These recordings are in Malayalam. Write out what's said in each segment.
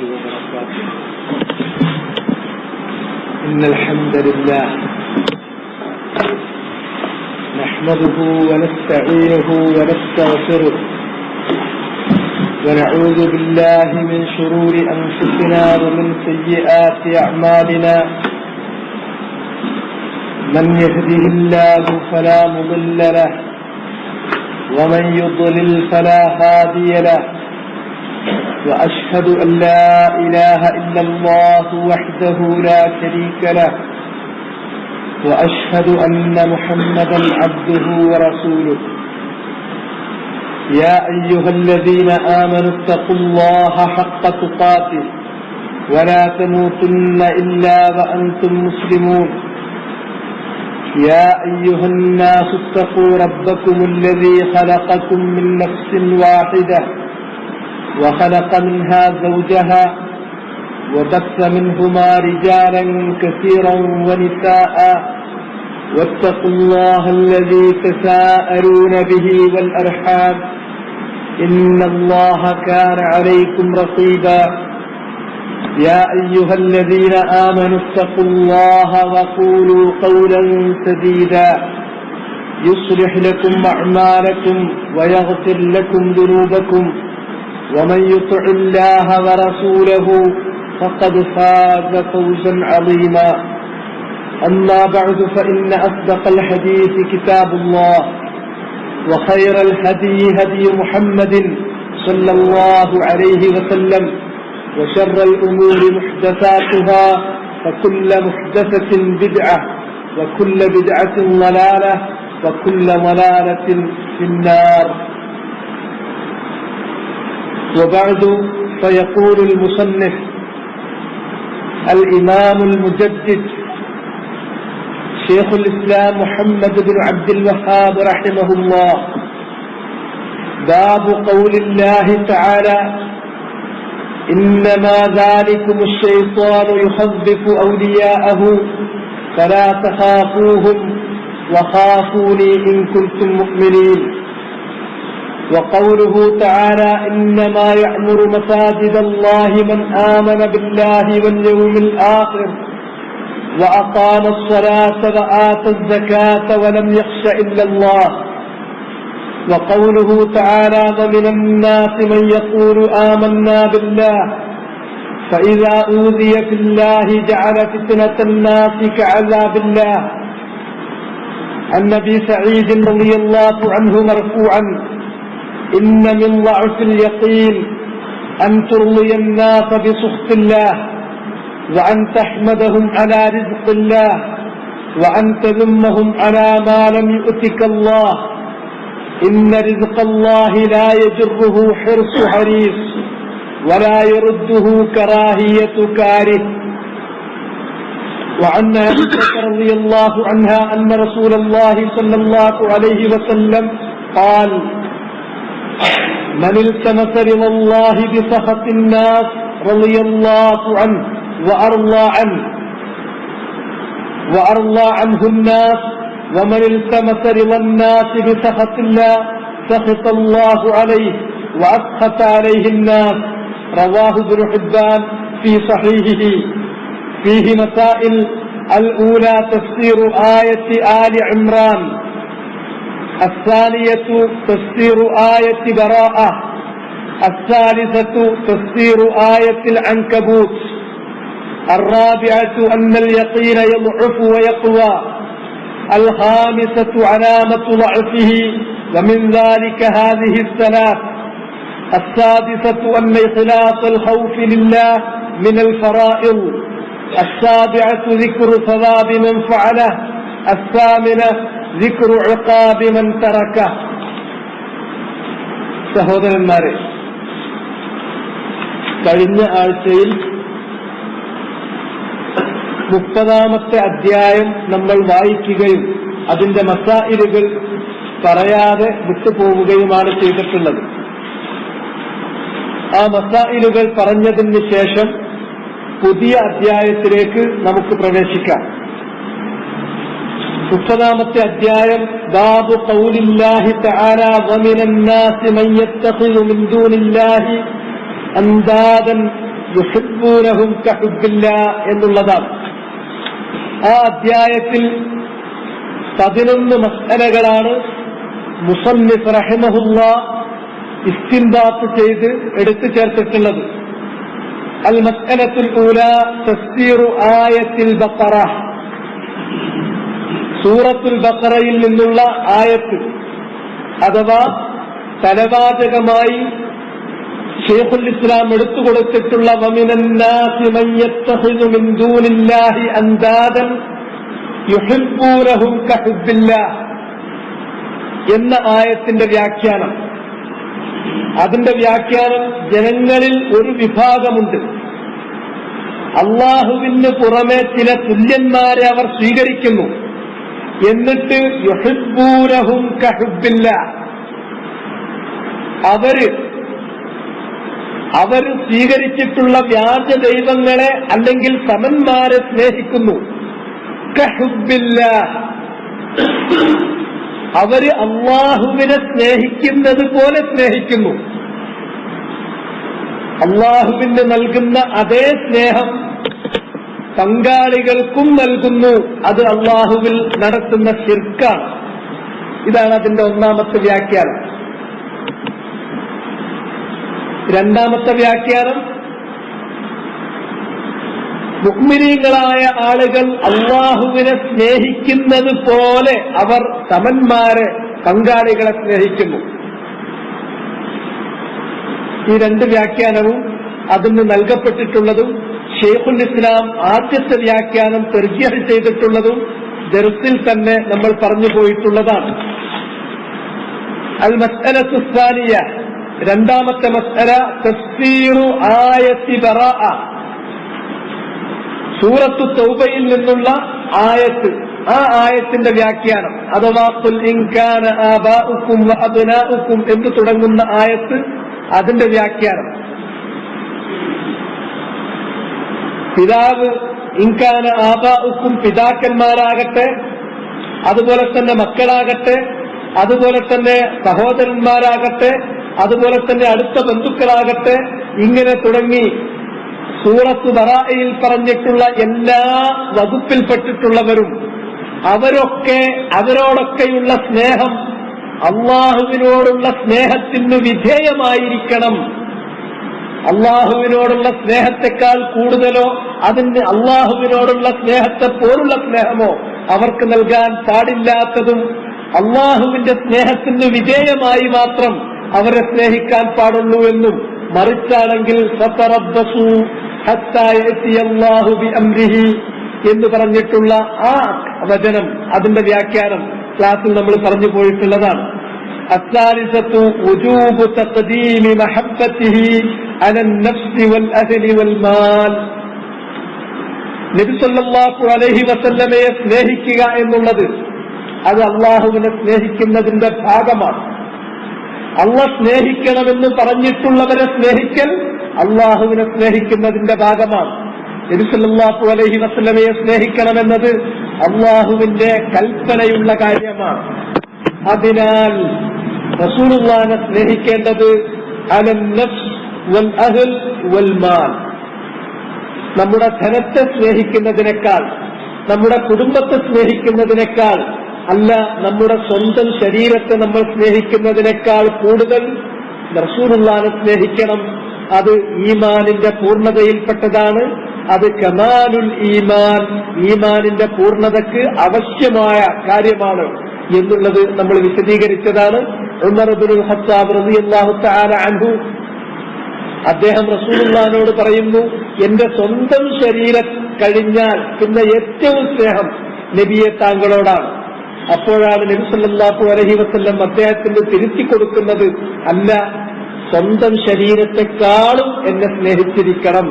وبركاته. إن الحمد لله نحمده ونستعينه ونستغفره ونعوذ بالله من شرور أنفسنا ومن سيئات أعمالنا. من يهده الله فلا مضل له ومن يضلل فلا هادي له. وأشهد أن لا إله إلا الله وحده لا شريك له وأشهد أن محمدا عبده ورسوله. يا أيها الذين آمنوا اتقوا الله حق تقاته ولا تموتن إلا وأنتم مسلمون. يا أيها الناس اتقوا ربكم الذي خلقكم من نفس واحدة وخلق منها زوجها وبث منهما رجالا كثيرا ونساء واتقوا الله الذي تساءلون به والأرحام إن الله كان عليكم رقيبا. يا أيها الذين آمنوا اتقوا الله وقولوا قولا سديدا يصلح لكم أعمالكم ويغفر لكم ذنوبكم ومن يطع الله ورسوله فقد فاز فوزا عظيما. أما بعد فإن أصدق الحديث كتاب الله وخير الهدي هدي محمد صلى الله عليه وسلم وشر الأمور محدثاتها فكل محدثة بدعة وكل بدعة ضلالة وكل ضلالة في النار. وبعد فيقول المصنف الإمام المجدد شيخ الإسلام محمد بن عبد الوهاب رحمه الله: باب قول الله تعالى: إنما ذلكم الشيطان يخوف أولياءه فلا تخافوهم وخافوني إن كنتم مؤمنين. وقوله تعالى: إنما يعمر مساجد الله من آمن بالله واليوم الآخر وأقام الصلاة وآتى الزكاة ولم يخش إلا الله. وقوله تعالى: ومن الناس من يقول آمنا بالله فإذا أوذي في الله جعل فتنة الناس كعذاب الله. عن أبي سعيد رضي الله عنه مرفوعا: إن من ضعف اليقين أن ترضي الناس بسخط الله وأن تحمدهم على رزق الله وأن تذمهم على ما لم يؤتك الله. إن رزق الله لا يجره حرص حريص ولا يرده كراهية كاره. وعن عائشة رضي الله عنها أن رسول الله صلى الله عليه وسلم قال: من التمس رضا الله بسخط الناس رضي الله عنه وأرضى عنه الناس، ومن التمس رضا الناس بسخط الله سخط الله عليه وأسخط عليه الناس. رواه ابن حبان في صحيحه. فيه مسائل: الأولى تفسير آية آل عمران، الثانية تفسير آية براءة، الثالثة تفسير آية العنكبوت، الرابعة أن اليقين يضعف ويقوى، الخامسة علامة ضعفه ومن ذلك هذه الثلاث، السادسة أن إخلاص الخوف لله من الفرائض، السابعة ذكر ثواب من فعله، الثامنة ذكر عقاب من تركه. സഹോദരന്മാരെ, കഴിഞ്ഞ ആഴ്ചയിൽ 30-ാമത്തെ അധ്യായം നമ്മൾ വായിക്കുകയും അതിന്റെ മസായിലുകൾ പറയാതെ വിട്ടുപോവുകയുമാണ് ചെയ്തിട്ടുള്ളത്. ആ മസായിലുകൾ പറഞ്ഞതിന് ശേഷം പുതിയ അധ്യായത്തിലേക്ക് നമുക്ക് പ്രവേശിക്കാം. 30-ാമത്തെ അധ്യായം ബാബു ഖൗലില്ലാഹി തആല വമിനൻ നാസി മൻ യത്തഖിദു മിൻ ദൂനില്ലാഹി അൻദാദൻ യുഹിബ്ബൂനഹും കഹുബ്ബില്ലാഹ് എന്നുള്ളതാണ്. ആ അധ്യായത്തിൽ 11 മസ്അലകളാണ് മുസന്നിഫ് റഹിമഹുല്ലാഹ് ഇസ്തിൻബാത്ത് ചെയ്ത് എടുത്തു ചേർത്തിട്ടുള്ളത്. അൽ മസ്അലത്തുൽ ഊലാ തഫ്സീറു ആയത്തിൽ ബഖറ, സൂറത്തുൽ ബഖറയിൽ നിന്നുള്ള ആയത്ത് അഥവാ തലവാചകമായി ശൈഖുൽ ഇസ്ലാം എടുത്തുകൊടുത്തിട്ടുള്ള വമിനന്നാസി മൻ യത്തഖിദു മിൻ ദൂനില്ലാഹി അൻദാദൻ യുഹിബ്ബൂനഹും കഹുബ്ബില്ലാഹ് എന്ന ആയത്തിന്റെ വ്യാഖ്യാനം. അതിന്റെ വ്യാഖ്യാനം ജനങ്ങളിൽ ഒരു വിഭാഗമുണ്ട്, അള്ളാഹുവിന് പുറമെ ചില തുല്യന്മാരെ അവർ സ്വീകരിക്കുന്നു, എന്നിട്ട് യുഹിബ്ബൂനഹും കഹുബ്ബില്ലാഹ് അവര് സ്വീകരിച്ചിട്ടുള്ള വ്യാജ ദൈവങ്ങളെ അല്ലെങ്കിൽ സമന്മാരെ സ്നേഹിക്കുന്നു. കഹുബ്ബില്ലാഹ് അവര് അള്ളാഹുവിനെ സ്നേഹിക്കുന്നത് പോലെ സ്നേഹിക്കുന്നു. അള്ളാഹുവിന് നൽകുന്ന അതേ സ്നേഹം പങ്കാളികൾക്കും നൽകുന്നു. അത് അള്ളാഹുവിൽ നടത്തുന്ന ശിർക്കാണ്. ഇതാണ് അതിന്റെ ഒന്നാമത്തെ വ്യാഖ്യാനം. രണ്ടാമത്തെ വ്യാഖ്യാനം, മുഅ്മിനീങ്ങളായ ആളുകൾ അള്ളാഹുവിനെ സ്നേഹിക്കുന്നത് പോലെ അവർ സമന്മാരെ പങ്കാളികളെ സ്നേഹിക്കുന്നു. ഈ രണ്ട് വ്യാഖ്യാനവും അതിന് നൽകപ്പെട്ടിട്ടുള്ളതും ശൈഖുൽ ഇസ്ലാം ആദ്യത്തെ വ്യാഖ്യാനം തർജീഹ് ചെയ്തിട്ടുള്ളതും ദർസിൽ തന്നെ നമ്മൾ പറഞ്ഞു പോയിട്ടുള്ളതാണ്. അൽ മസ്അലത്തു സ്സാനിയ, രണ്ടാമത്തെ മസ്അല തഫ്സീറു ആയത്തി ബറാഅ, സൂറത്തു തൗബയിൽ നിന്നുള്ള ആയത്ത്, ആ ആയത്തിന്റെ വ്യാഖ്യാനം അഥവാ ഖുൽ ഇൻ കാന ആബാഉക്കും വഅബ്നാഉക്കും എന്ന് തുടങ്ങുന്ന ആയത്ത്, അതിന്റെ വ്യാഖ്യാനം. പിതാവ് ഇൻകാന ആബാഉക്കും പിതാക്കന്മാരാകട്ടെ, അതുപോലെ തന്നെ മക്കളാകട്ടെ, അതുപോലെ തന്നെ സഹോദരന്മാരാകട്ടെ, അതുപോലെ തന്നെ അടുത്ത ബന്ധുക്കളാകട്ടെ, ഇങ്ങനെ തുടങ്ങി സൂറത്ത് ബറാഅയിൽ പറഞ്ഞിട്ടുള്ള എല്ലാ വകുപ്പിൽപ്പെട്ടിട്ടുള്ളവരും അവരോടൊക്കെയുള്ള സ്നേഹം അള്ളാഹുവിനോടുള്ള സ്നേഹത്തിന് വിധേയമായിരിക്കണം. അള്ളാഹുവിനോടുള്ള സ്നേഹത്തെക്കാൾ കൂടുതലോ അതിന് അള്ളാഹുവിനോടുള്ള സ്നേഹത്തെ പോലുള്ള സ്നേഹമോ അവർക്ക് നൽകാൻ പാടില്ലാത്തതും അള്ളാഹുവിന്റെ സ്നേഹത്തിന് വിധേയമായി മാത്രം അവരെ സ്നേഹിക്കാൻ പാടുള്ളൂ എന്നും, മറിച്ചാണെങ്കിൽ ഫതറബ്ബസൂ ഹത്താ യഅതിയല്ലാഹു ബിഅംരിഹി എന്ന് പറഞ്ഞിട്ടുള്ള ആ വചനം, അതിന്റെ വ്യാഖ്യാനം ക്ലാസ്സിൽ നമ്മൾ പറഞ്ഞു പോയിട്ടുള്ളതാണ്. അസ്സാലിസത്തു വുജൂബു തഖ്ദീമി മഹബ്ബതിഹി അലൻ നഫ്സി വൽ അഹ്ലി വൽ മാൽ. നബി സല്ലല്ലാഹു അലൈഹി വസല്ലമയെ സ്നേഹിക്കുക എന്നുള്ളത് അത് അള്ളാഹുവിനെ സ്നേഹിക്കുന്നതിന്റെ ഭാഗമാണ്. അള്ളാഹ് സ്നേഹിക്കണമെന്ന് പറഞ്ഞിട്ടുള്ളവരെ സ്നേഹിക്കൽ അള്ളാഹുവിനെ സ്നേഹിക്കുന്നതിന്റെ ഭാഗമാണ്. നബി സല്ലല്ലാഹു അലൈഹി വസല്ലമയെ സ്നേഹിക്കണമെന്നത് അള്ളാഹുവിന്റെ കൽപ്പനയുള്ള കാര്യമാണ്. അതിനാൽ റസൂലുള്ളാഹിനെ സ്നേഹിക്കേണ്ടത് അലൻ നഫ്സ് വൽ അഹ്ൽ വൽ മാൽ, നമ്മുടെ ധനത്തെ സ്നേഹിക്കുന്നതിനേക്കാൾ, നമ്മുടെ കുടുംബത്തെ സ്നേഹിക്കുന്നതിനേക്കാൾ അല്ല, നമ്മുടെ സ്വന്തം ശരീരത്തെ നമ്മൾ സ്നേഹിക്കുന്നതിനേക്കാൾ കൂടുതൽ റസൂലുള്ളാഹിനെ സ്നേഹിക്കണം. അത് ഈമാനിന്റെ പൂർണ്ണതയിൽപ്പെട്ടതാണ്. അത് കമാലുൽ ഈമാൻ, ഈമാനിന്റെ പൂർണ്ണതയ്ക്ക് ആവശ്യമായ കാര്യമാണ് എന്നുള്ളത് നമ്മൾ വിശദീകരിച്ചതാണ്. ഉമർ ഇബ്നുൽ ഖത്താബ് റളിയല്ലാഹു തആല അൻഹു അദ്ദേഹം റസൂലുള്ളാഹിനോട് പറയുന്നു, എന്റെ സ്വന്തം ശരീരം കഴിഞ്ഞാൽ പിന്നെ ഏറ്റവും സ്നേഹം നബിയെ താങ്കളോടാണ്. അപ്പോഴാണ് നബി സല്ലല്ലാഹു അലൈഹി വസല്ലം അദ്ദേഹത്തിന് തിരുത്തി കൊടുക്കുന്നത്, അല്ല, സ്വന്തം ശരീരത്തെക്കാളും എന്നെ സ്നേഹിച്ചിരിക്കണം.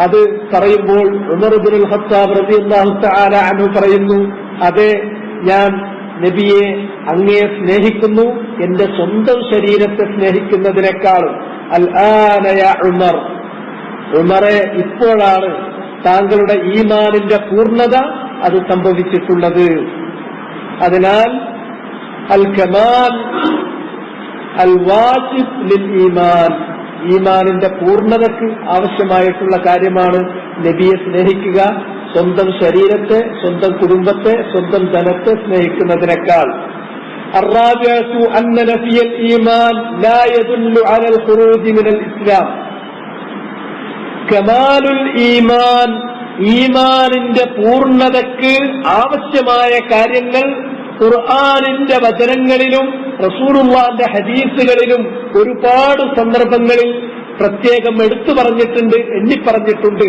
അത് പറയുമ്പോൾ ഉമർ ഇബ്നുൽ ഖത്താബ് റളിയല്ലാഹു തആല അൻഹു പറയുന്നു, അതെ, ഞാൻ നബിയെ അങ്ങയെ സ്നേഹിക്കുന്നു, എന്റെ സ്വന്തം ശരീരത്തെ സ്നേഹിക്കുന്നതിനേക്കാളും. അൽആന യാ ഉമർ, ഉമറെ, ഇപ്പോഴാണ് താങ്കളുടെ ഈമാനിന്റെ പൂർണ്ണത അത് സംഭവിച്ചിട്ടുള്ളത്. അതിനാൽ അൽ കമാൽ അൽ വാജിബ് ലിൽ ഈമാൻ, ഈമാനിന്റെ പൂർണ്ണതയ്ക്ക് ആവശ്യമായിട്ടുള്ള കാര്യമാണ് നബിയെ സ്നേഹിക്കുക. സ്വന്തം ശരീരത്തെ, സ്വന്തം കുടുംബത്തെ, സ്വന്തം ധനത്തെ സ്നേഹിക്കുന്നതിനേക്കാൾ. الرابعة أن نفي الإيمان لا يدل على الخروج من الإسلام. كمال الإيمان, ഈമാനിന്റെ പൂർണ്ണതയ്ക്ക് ആവശ്യമായ കാര്യങ്ങൾ ഖുർആനിന്റെ വചനങ്ങളിലും റസൂലുള്ളാഹിന്റെ ഹദീസുകളിലും ഒരുപാട് സന്ദർഭങ്ങളിൽ പ്രത്യേകം എടുത്തു പറഞ്ഞിട്ടുണ്ട്, എണ്ണിപ്പറഞ്ഞിട്ടുണ്ട്.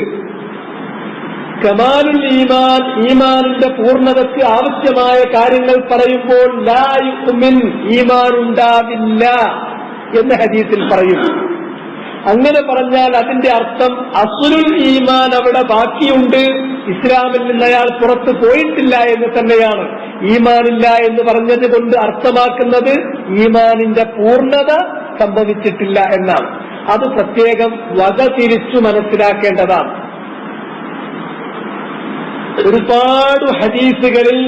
കമാലുൽ ഈമാൻ, ഈമാനിന്റെ പൂർണ്ണതയ്ക്ക് ആവശ്യമായ കാര്യങ്ങൾ പറയുമ്പോൾ ലാ യുഅ്മിൻ, ഈമാൻ ഉണ്ടാവില്ല എന്ന് ഹദീസിൽ പറയും. അങ്ങനെ പറഞ്ഞാൽ അതിന്റെ അർത്ഥം അസ്ലുൽ ഈമാൻ അവിടെ ബാക്കിയുണ്ട്, ഇസ്ലാമിൽ നിന്ന് അയാൾ പുറത്തു പോയിട്ടില്ല എന്ന് തന്നെയാണ്. ഈമാനില്ല എന്ന് പറഞ്ഞത് കൊണ്ട് അർത്ഥമാക്കുന്നത് ഈമാനിന്റെ പൂർണ്ണത സംഭവിച്ചിട്ടില്ല എന്നാണ്. അത് പ്രത്യേകം വകതിരിച്ചു മനസ്സിലാക്കേണ്ടതാണ്. ഒരുപാട് ഹദീസുകളിൽ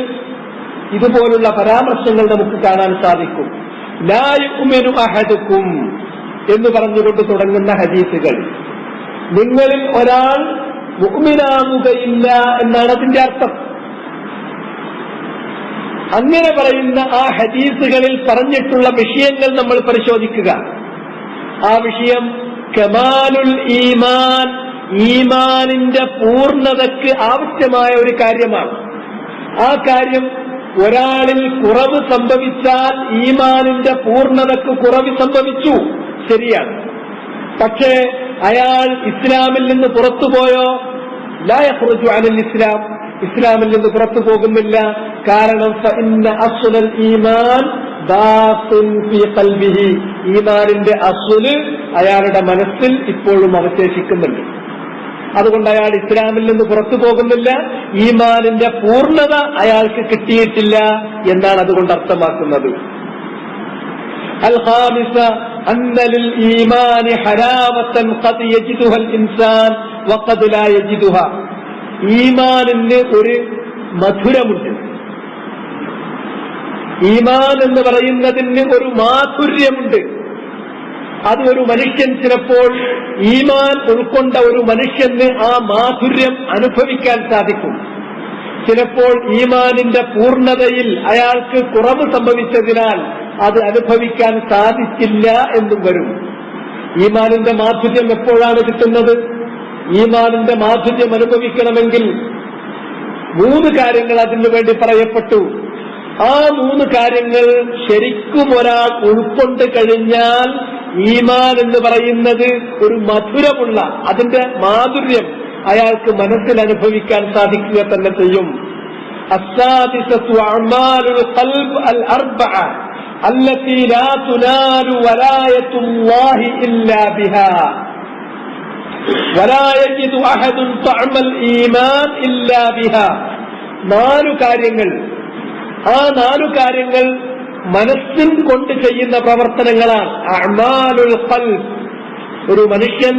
ഇതുപോലുള്ള പരാമർശങ്ങൾ നമുക്ക് കാണാൻ സാധിക്കും. ലാ യുഅ്മിനു അഹദുക്കും എന്ന് പറഞ്ഞുകൊണ്ട് തുടങ്ങുന്ന ഹദീസുകൾ. നിങ്ങളിൽ ഒരാൾ മുഅ്മിനാകുകയില്ല എന്നാണ് അതിന്റെ അർത്ഥം. അങ്ങനെ പറയുന്ന ആ ഹദീസുകളിൽ പറഞ്ഞിട്ടുള്ള വിഷയങ്ങൾ നമ്മൾ പരിശോധിക്കുക. ആ വിഷയം കമാലുൽ ഈമാൻ, ഈമാനിന്റെ പൂർണ്ണതയ്ക്ക് ആവശ്യമായ ഒരു കാര്യമാണ്. ആ കാര്യം ഒരാളിൽ കുറവ് സംഭവിച്ചാൽ ഈമാനിന്റെ പൂർണ്ണതയ്ക്ക് കുറവ് സംഭവിച്ചു, ശരിയാണ്. പക്ഷേ അയാൾ ഇസ്ലാമിൽ നിന്ന് പുറത്തുപോയോ? ലാ യഖ്റുജു അനിൽ ഇസ്ലാം, ഇസ്ലാമിൽ നിന്ന് പുറത്തു പോകുന്നില്ല. കാരണം ഫഇന്ന അസ്ലൽ ഈമാൻ ബാഖിൻ ഫീ ഖൽബിഹി, ഈമാനിന്റെ അസ്ല് അയാളുടെ മനസ്സിൽ ഇപ്പോഴും അവശേഷിക്കുന്നുണ്ട്. അതുകൊണ്ട് അയാൾ ഇസ്ലാമിൽ നിന്ന് പുറത്തു പോകുന്നില്ല, ഈമാനിന്റെ പൂർണ്ണത അയാൾക്ക് കിട്ടിയിട്ടില്ല എന്നാണ് അതുകൊണ്ട് അർത്ഥമാക്കുന്നത്. الخامس أن للإيمان حلاوة قد يجدها الإنسان وقد لا يجدها. ഈമാനിന് ഒരു മധുരമുണ്ട്. ഈമാൻ എന്ന് പറയുന്നതിന് ഒരു മാധുര്യമുണ്ട്. അത് ഒരു മനുഷ്യൻ ചിലപ്പോൾ ഈമാൻ ഉൾക്കൊണ്ട ഒരു മനുഷ്യന് ആ മാധുര്യം അനുഭവിക്കാൻ സാധിക്കും. ചിലപ്പോൾ ഈമാനിന്റെ പൂർണ്ണതയിൽ അയാൾക്ക് കുറവ് സംഭവിച്ചതിനാൽ അത് അനുഭവിക്കാൻ സാധിച്ചില്ല എന്നും വരും. ഈമാനിന്റെ മാധുര്യം എപ്പോഴാണ് കിട്ടുന്നത്? ഈമാനിന്റെ മാധുര്യം അനുഭവിക്കണമെങ്കിൽ 3 കാര്യങ്ങൾ അതിനു വേണ്ടി പറയപ്പെട്ടു. ആ 3 കാര്യങ്ങൾ ശരിക്കും ഒരാൾ ഉൾക്കൊണ്ട് കഴിഞ്ഞാൽ ഈമാൻ എന്ന് പറയുന്നത് ഒരു മധുരമുള്ള, അതിന്റെ മാധുര്യം അയാൾക്ക് മനസ്സിൽ അനുഭവിക്കാൻ സാധിക്കുക തന്നെ ചെയ്യും. അസ്സാദിസത്തു അഅ്മാലുൽ ഖൽബ് അൽ അർബഅ അല്ലതി ലാ തുനാലു വലായത്തുല്ലാഹി ഇല്ലാ ബിഹാ വലാ യജിദു അഹദുൻ തഅമൽ ഈമാൻ ഇല്ലാ ബിഹാ. 4 കാര്യങ്ങൾ. ആ 4 കാര്യങ്ങൾ മനസ്സിൻ കൊണ്ട് ചെയ്യുന്ന പ്രവർത്തനങ്ങളാണ്. അഅ്മാലുൽ ഖൽബ്, ഒരു മനുഷ്യൻ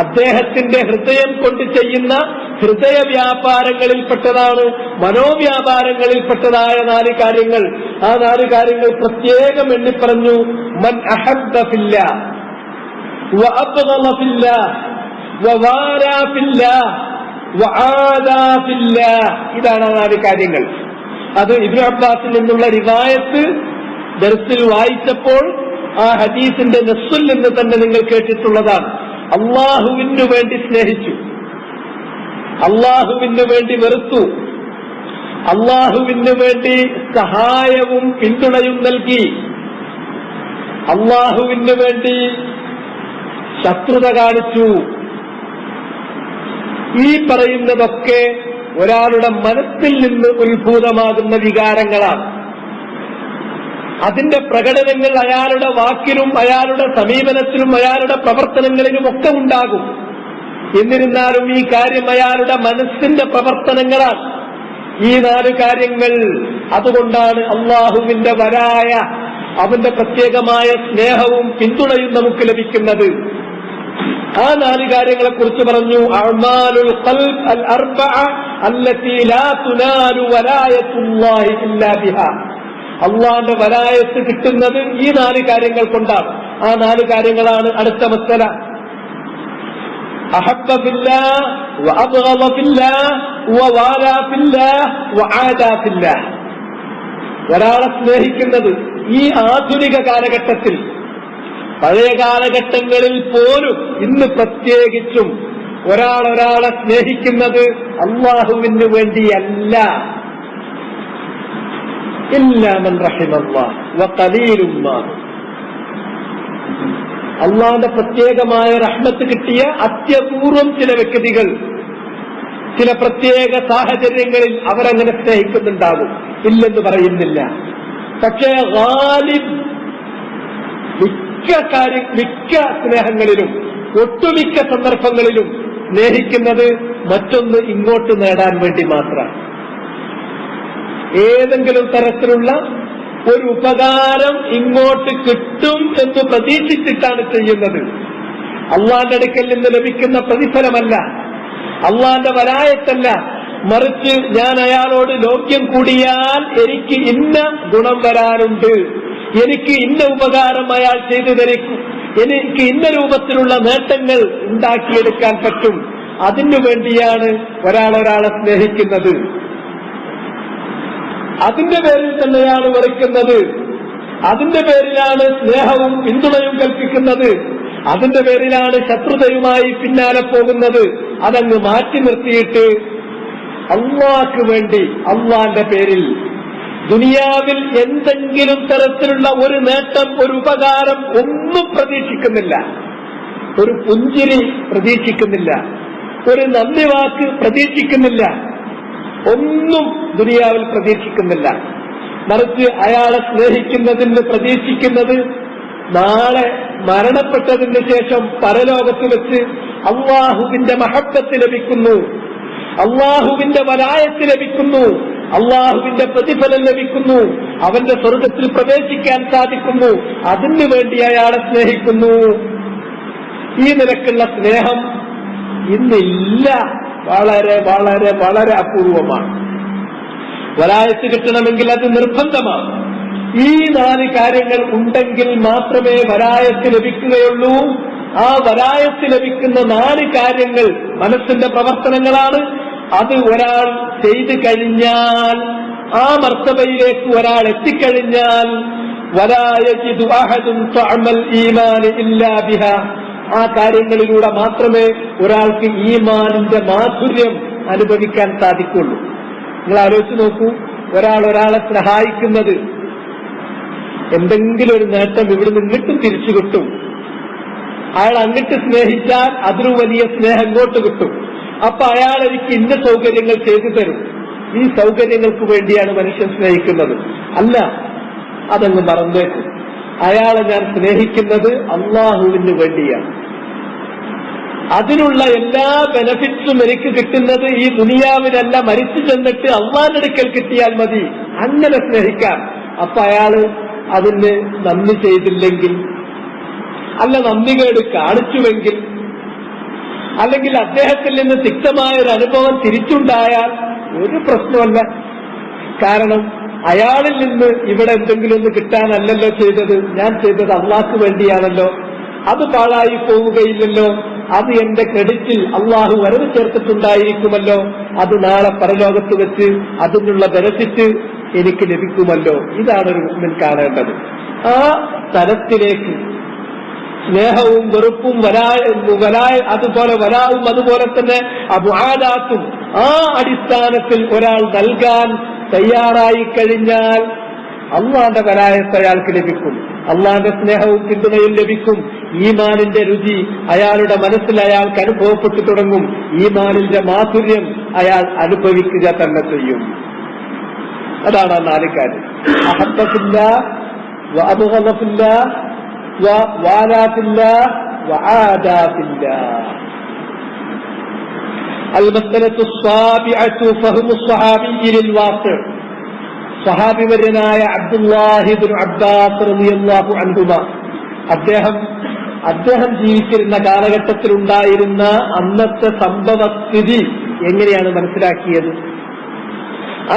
അദ്ദേഹത്തിന്റെ ഹൃദയം കൊണ്ട് ചെയ്യുന്ന ഹൃദയ വ്യാപാരങ്ങളിൽപ്പെട്ടതാണ്, മനോവ്യാപാരങ്ങളിൽപ്പെട്ടതായ 4 കാര്യങ്ങൾ. ആ 4 കാര്യങ്ങൾ പ്രത്യേകം എണ്ണിപ്പറഞ്ഞു. മൻ അഹബ്ബ ഫില്ലാഹ് വഅബ്ഗള ഫില്ലാഹ് വവാലാ ഫില്ലാഹ് വആദാ ഫില്ലാഹ്. ഇതാണ് 4 കാര്യങ്ങൾ. അത് ഇബ്നു അബ്ബാസിൽ നിന്നുള്ള റിവായത്ത് ദർസിൽ വായിച്ചപ്പോൾ ആ ഹദീസിന്റെ നസ്സുൽ നിന്ന് തന്നെ നിങ്ങൾ കേട്ടിട്ടുള്ളതാണ്. അള്ളാഹുവിനു വേണ്ടി സ്നേഹിച്ചു, അള്ളാഹുവിനു വേണ്ടി വെറുത്തു, അള്ളാഹുവിനു വേണ്ടി സഹായവും പിന്തുണയും നൽകി, അള്ളാഹുവിനു വേണ്ടി ശത്രുത കാണിച്ചു. ഈ പറയുന്നതൊക്കെ ഒരാളുടെ മനസ്സിൽ നിന്ന് ഉത്ഭൂതമാകുന്ന വികാരങ്ങളാണ്. അതിന്റെ പ്രകടനങ്ങൾ അയാളുടെ വാക്കിലും അയാളുടെ സമീപനത്തിലും അയാളുടെ പ്രവർത്തനങ്ങളിലും ഒക്കെ ഉണ്ടാകും. എന്നിരുന്നാലും ഈ കാര്യം അയാളുടെ മനസ്സിന്റെ പ്രവർത്തനങ്ങളാണ്. ഈ 4 കാര്യങ്ങൾ. അതുകൊണ്ടാണ് അള്ളാഹുവിന്റെ വരായ, അവന്റെ പ്രത്യേകമായ സ്നേഹവും പിന്തുണയും നമുക്ക് ലഭിക്കുന്നത്. ആ 4 കാര്യങ്ങളെ കുറിച്ച് പറഞ്ഞു. അഅ്മാലുൽ ഖൽബ് അൽ അർബഅ അല്ലതി ലാ തുനാലു വലായത്തുല്ലാഹി ഇല്ലാ ബിഹാ. അള്ളാന്റെ വലായത്ത് കിട്ടുന്നത് ഈ 4 കാര്യങ്ങൾ കൊണ്ടാണ്. ആ 4 കാര്യങ്ങളാണ് അടുത്ത മസല. അഹബ്ബ ഫില്ലാഹ് വഅബ്ഗള ഫില്ലാഹ് വവാലാ ഫില്ലാഹ് വആദാ ഫില്ലാഹ്. ഒരാളെ സ്നേഹിക്കുന്നത് ഈ ആധുനിക കാലഘട്ടത്തിൽ, പഴയ കാലഘട്ടങ്ങളിൽ പോലും ഇന്ന് പ്രത്യേകിച്ചും ഒരാളെ സ്നേഹിക്കുന്നത് അല്ലാഹുവിന് വേണ്ടിയല്ല. ഇല്ലാ മൻ റഹിമല്ലാഹ് വഖലീലും മാ. അള്ളാഹുവിന്റെ പ്രത്യേകമായ റഹ്മത്ത് കിട്ടിയ അത്യപൂർവം ചില വ്യക്തികൾ ചില പ്രത്യേക സാഹചര്യങ്ങളിൽ അവരങ്ങനെ സ്നേഹിക്കുന്നുണ്ടാകും, ഇല്ലെന്ന് പറയുന്നില്ല. പക്ഷേ ഗാലിബ് മിക്ക സ്നേഹങ്ങളിലും ഒട്ടുമിക്ക സന്ദർഭങ്ങളിലും സ്നേഹിക്കുന്നത് മറ്റൊന്ന് ഇങ്ങോട്ട് നേടാൻ വേണ്ടി മാത്രം. ഏതെങ്കിലും തരത്തിലുള്ള ഒരു ഉപകാരം ഇങ്ങോട്ട് കിട്ടും എന്ന് പ്രതീക്ഷിച്ചിട്ടാണ് ചെയ്യുന്നത്. അള്ളാന്റെ അടുക്കൽ നിന്ന് ലഭിക്കുന്ന പ്രതിഫലമല്ല, അള്ളാന്റെ വലായത്തല്ല. മറിച്ച് ഞാൻ അയാളോട് ലോക്യം കൂടിയാൽ എനിക്ക് ഇന്ന ഗുണം വരാനുണ്ട്, എനിക്ക് ഇന്ന ഉപകാരം അയാൾ ചെയ്തു തരും, എനിക്ക് ഇന്ന രൂപത്തിലുള്ള നേട്ടങ്ങൾ ഉണ്ടാക്കിയെടുക്കാൻ പറ്റും. അതിനു വേണ്ടിയാണ് ഒരാളെ സ്നേഹിക്കുന്നത്. അതിന്റെ പേരിൽ തന്നെയാണ് വെറുക്കുന്നത്. അതിന്റെ പേരിലാണ് സ്നേഹവും പിന്തുണയും കൽപ്പിക്കുന്നത്. അതിന്റെ പേരിലാണ് ശത്രുതയുമായി പിന്നാലെ പോകുന്നത്. അതങ്ങ് മാറ്റി നിർത്തിയിട്ട് അള്ളാഹ്ക്ക് വേണ്ടി, അള്ളാന്റെ പേരിൽ ദുനിയാവിൽ എന്തെങ്കിലും തരത്തിലുള്ള ഒരു നേട്ടം, ഒരു ഉപകാരം ഒന്നും പ്രതീക്ഷിക്കുന്നില്ല. ഒരു പുഞ്ചിരി പ്രതീക്ഷിക്കുന്നില്ല, ഒരു നന്ദി വാക്ക് പ്രതീക്ഷിക്കുന്നില്ല, ഒന്നും ദുനിയാവിൽ പ്രതീക്ഷിക്കുന്നില്ല. മറിച്ച് അയാളെ സ്നേഹിക്കുന്നതിന് പ്രതീക്ഷിക്കുന്നത് നാളെ മരണപ്പെട്ടതിന് ശേഷം പരലോകത്ത് വെച്ച് അള്ളാഹുവിന്റെ മഹബ്ബത്ത് ലഭിക്കുന്നു, അള്ളാഹുവിന്റെ വലായത്ത് ലഭിക്കുന്നു, അള്ളാഹുവിന്റെ പ്രതിഫലം ലഭിക്കുന്നു, അവന്റെ സ്വർഗത്തിൽ പ്രവേശിക്കാൻ സാധിക്കുന്നു. അതിനു വേണ്ടി അയാളെ സ്നേഹിക്കുന്നു. ഈ നിലക്കുള്ള സ്നേഹം ഇന്നില്ല. വളരെ വളരെ വളരെ അപൂർവമാണ്. വലായത്ത് കിട്ടണമെങ്കിൽ അത് നിർബന്ധമാണ്. ഈ 4 കാര്യങ്ങൾ ഉണ്ടെങ്കിൽ മാത്രമേ വലായത്ത് ലഭിക്കുകയുള്ളൂ. ആ വലായത്ത് ലഭിക്കുന്ന 4 കാര്യങ്ങൾ മനസ്സിന്റെ പ്രവർത്തനങ്ങളാണ്. അത് ഒരാൾ ചെയ്തു കഴിഞ്ഞാൽ, ആ മർത്തബയിലേക്ക് ഒരാൾ എത്തിക്കഴിഞ്ഞാൽ, വലാ യജിദു അഹദുൻ തഅമൽ ഈമാൻ ഇല്ലാ ബിഹാ, ആ കാര്യങ്ങളിലൂടെ മാത്രമേ ഒരാൾക്ക് ഈമാനിന്റെ മാധുര്യം അനുഭവിക്കാൻ സാധിക്കുള്ളൂ. നിങ്ങൾ ആലോചിച്ച് നോക്കൂ, ഒരാളെ സഹായിക്കുന്നത് എന്തെങ്കിലും ഒരു നേട്ടം ഇവിടെ നിന്നിട്ടും തിരിച്ചു കിട്ടും. അയാൾ അങ്ങോട്ട് സ്നേഹിച്ചാൽ അതിനു വലിയ സ്നേഹം ഇങ്ങോട്ട് കിട്ടും. അപ്പൊ അയാൾ എനിക്ക് ഇന്ന സൗകര്യങ്ങൾ ചെയ്തു തരും. ഈ സൗകര്യങ്ങൾക്ക് വേണ്ടിയാണ് മനുഷ്യൻ സ്നേഹിക്കുന്നത്. അല്ല, അതങ്ങ് മറന്നേക്കും. അയാളെ ഞാൻ സ്നേഹിക്കുന്നത് അള്ളാഹുവിന് വേണ്ടിയാണ്. അതിനുള്ള എല്ലാ ബെനഫിറ്റ്സും എനിക്ക് കിട്ടുന്നത് ഈ ദുനിയാവിനല്ല, മരിച്ചു ചെന്നിട്ട് അള്ളാന്റെ അടുക്കൽ കിട്ടിയാൽ മതി. അങ്ങനെ സ്നേഹിക്കാം. അപ്പൊ അയാള് അതിന് നന്ദി ചെയ്തില്ലെങ്കിൽ, അല്ല നന്ദികേട് കാണിച്ചുവെങ്കിൽ, അല്ലെങ്കിൽ അദ്ദേഹത്തിൽ നിന്ന് തിക്തമായ ഒരു അനുഭവം തിരിച്ചുണ്ടായാൽ ഒരു പ്രശ്നമല്ല. കാരണം അയാളിൽ നിന്ന് ഇവിടെ എന്തെങ്കിലും ഒന്ന് കിട്ടാനല്ലല്ലോ ചെയ്തത്, ഞാൻ ചെയ്തത് അള്ളാഹ്ക്ക് വേണ്ടിയാണല്ലോ. അത് പാഴായി പോവുകയില്ലല്ലോ. അത് എന്റെ ക്രെഡിറ്റിൽ അള്ളാഹു വരവ് ചേർത്തിട്ടുണ്ടായിരിക്കുമല്ലോ. അത് നാളെ പരലോകത്ത് വെച്ച് അതിനുള്ള ബെനഫിറ്റ് എനിക്ക് ലഭിക്കുമല്ലോ. ഇതാണ് ഒരു മുഅ്മിൻ കാണേണ്ടത്. ആ തലത്തിലേക്ക് സ്നേഹവും വെറുപ്പും അതുപോലെ വലാവും അതുപോലെ തന്നെ അബുആദാത്തും ആ അടിസ്ഥാനത്തിൽ ഒരാൾ നൽകാൻ തയ്യാറായി കഴിഞ്ഞാൽ അള്ളാന്റെ വലായത്ത് അയാൾക്ക് ലഭിക്കും, അള്ളാന്റെ സ്നേഹവും പിന്തുണയും ലഭിക്കും. ഈമാനിന്റെ രുചി അയാളുടെ മനസ്സിൽ അയാൾക്ക് അനുഭവപ്പെട്ടു തുടങ്ങും. ഈമാനിന്റെ മാധുര്യം അയാൾ അനുഭവിക്കുക തന്നെ ചെയ്യും. അതാണ് ആ 4 കാര്യം. അഹബ്ബ ഫില്ലാഹ് വഅബ്ഗള ഫില്ലാഹ് വവാലാ ഫില്ലാഹ് വആദാ ഫില്ലാഹ്. المسألة السابعة فهم الصحابي للواقع. صحابي വര്യനായ അബ്ദുല്ലാഹി ഇബ്നു അബ്ബാസ് റളിയല്ലാഹു അൻഹുമാ, അദ്ദേഹം ജീവിച്ചിരുന്ന കാലഘട്ടത്തിൽ ഉണ്ടായിരുന്ന അന്നത്തെ സംഭവസ്ഥിതി എങ്ങനെയാണ് മനസ്സിലാക്കിയത്?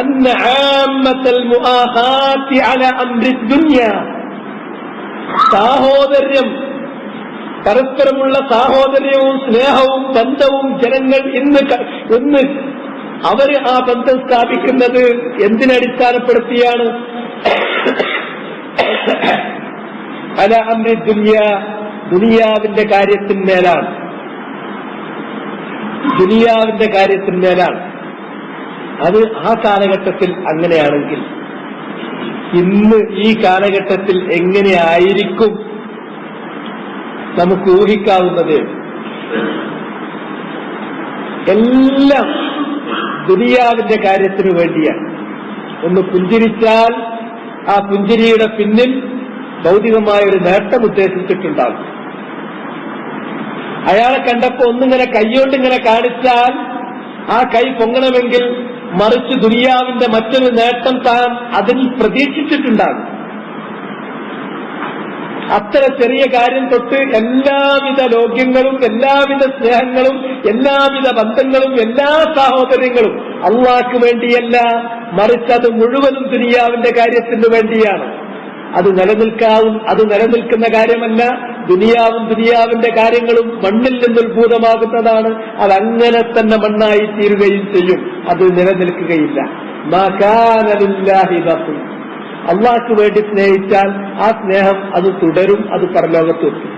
അന്ന ആമ്മത്തൽ മുആഖാത്തി അലാ അംരി ദുനിയ, സാഹോദര്യം, പരസ്പരമുള്ള സാഹോദര്യവും സ്നേഹവും ബന്ധവും ജനങ്ങൾ ഇന്ന് അവര് ആ ബന്ധം സ്ഥാപിക്കുന്നത് എന്തിനടിസ്ഥാനപ്പെടുത്തിയാണ്? അല അംരി ദുനിയ, ദുനിയാവിന്റെ കാര്യത്തിന്മേലാണ്. ദുനിയാവിന്റെ കാര്യത്തിന്മേലാണ്. അത് ആ കാലഘട്ടത്തിൽ അങ്ങനെയാണെങ്കിൽ ഇന്ന് ഈ കാലഘട്ടത്തിൽ എങ്ങനെയായിരിക്കും നമുക്ക് ഊഹിക്കാവുന്നത്? എല്ലാം ദുനിയാവിന്റെ കാര്യത്തിനു വേണ്ടിയാണ്. ഒന്ന് പുഞ്ചിരിച്ചാൽ ആ പുഞ്ചിരിയുടെ പിന്നിൽ ഭൗതികമായൊരു നേട്ടം ഉദ്ദേശിച്ചിട്ടുണ്ടാകും. അയാളെ കണ്ടപ്പോ ഒന്നിങ്ങനെ കൈകൊണ്ടിങ്ങനെ കാണിച്ചാൽ ആ കൈ പൊങ്ങണമെങ്കിൽ മറിച്ച് ദുനിയാവിന്റെ മറ്റൊരു നേട്ടം താൻ അതിൽ പ്രതീക്ഷിച്ചിട്ടുണ്ടാകും. അത്ര ചെറിയ കാര്യം തൊട്ട് എല്ലാവിധ ലോക്യങ്ങളും എല്ലാവിധ സ്നേഹങ്ങളും എല്ലാവിധ ബന്ധങ്ങളും എല്ലാ സാഹോദര്യങ്ങളും അള്ളാഹ്ക്ക് വേണ്ടിയല്ല, മറിച്ച് അത് മുഴുവനും ദുനിയാവിന്റെ കാര്യത്തിന് വേണ്ടിയാണ്. അത് നിലനിൽക്കുന്ന കാര്യമല്ല. ദുനിയാവും ദുനിയാവിന്റെ കാര്യങ്ങളും മണ്ണിൽ നിന്നുത്ഭൂതമാകുന്നതാണ്. അതങ്ങനെ തന്നെ മണ്ണായി തീരുകയും ചെയ്യും. അത് നിലനിൽക്കുകയില്ല. മാ കാന ലില്ലാഹി ബഖി, അള്ളാഹ്ക്ക് വേണ്ടി സ്നേഹിച്ചാൽ ആ സ്നേഹം അത് തുടരും, അത് പരലോകത്തെത്തും.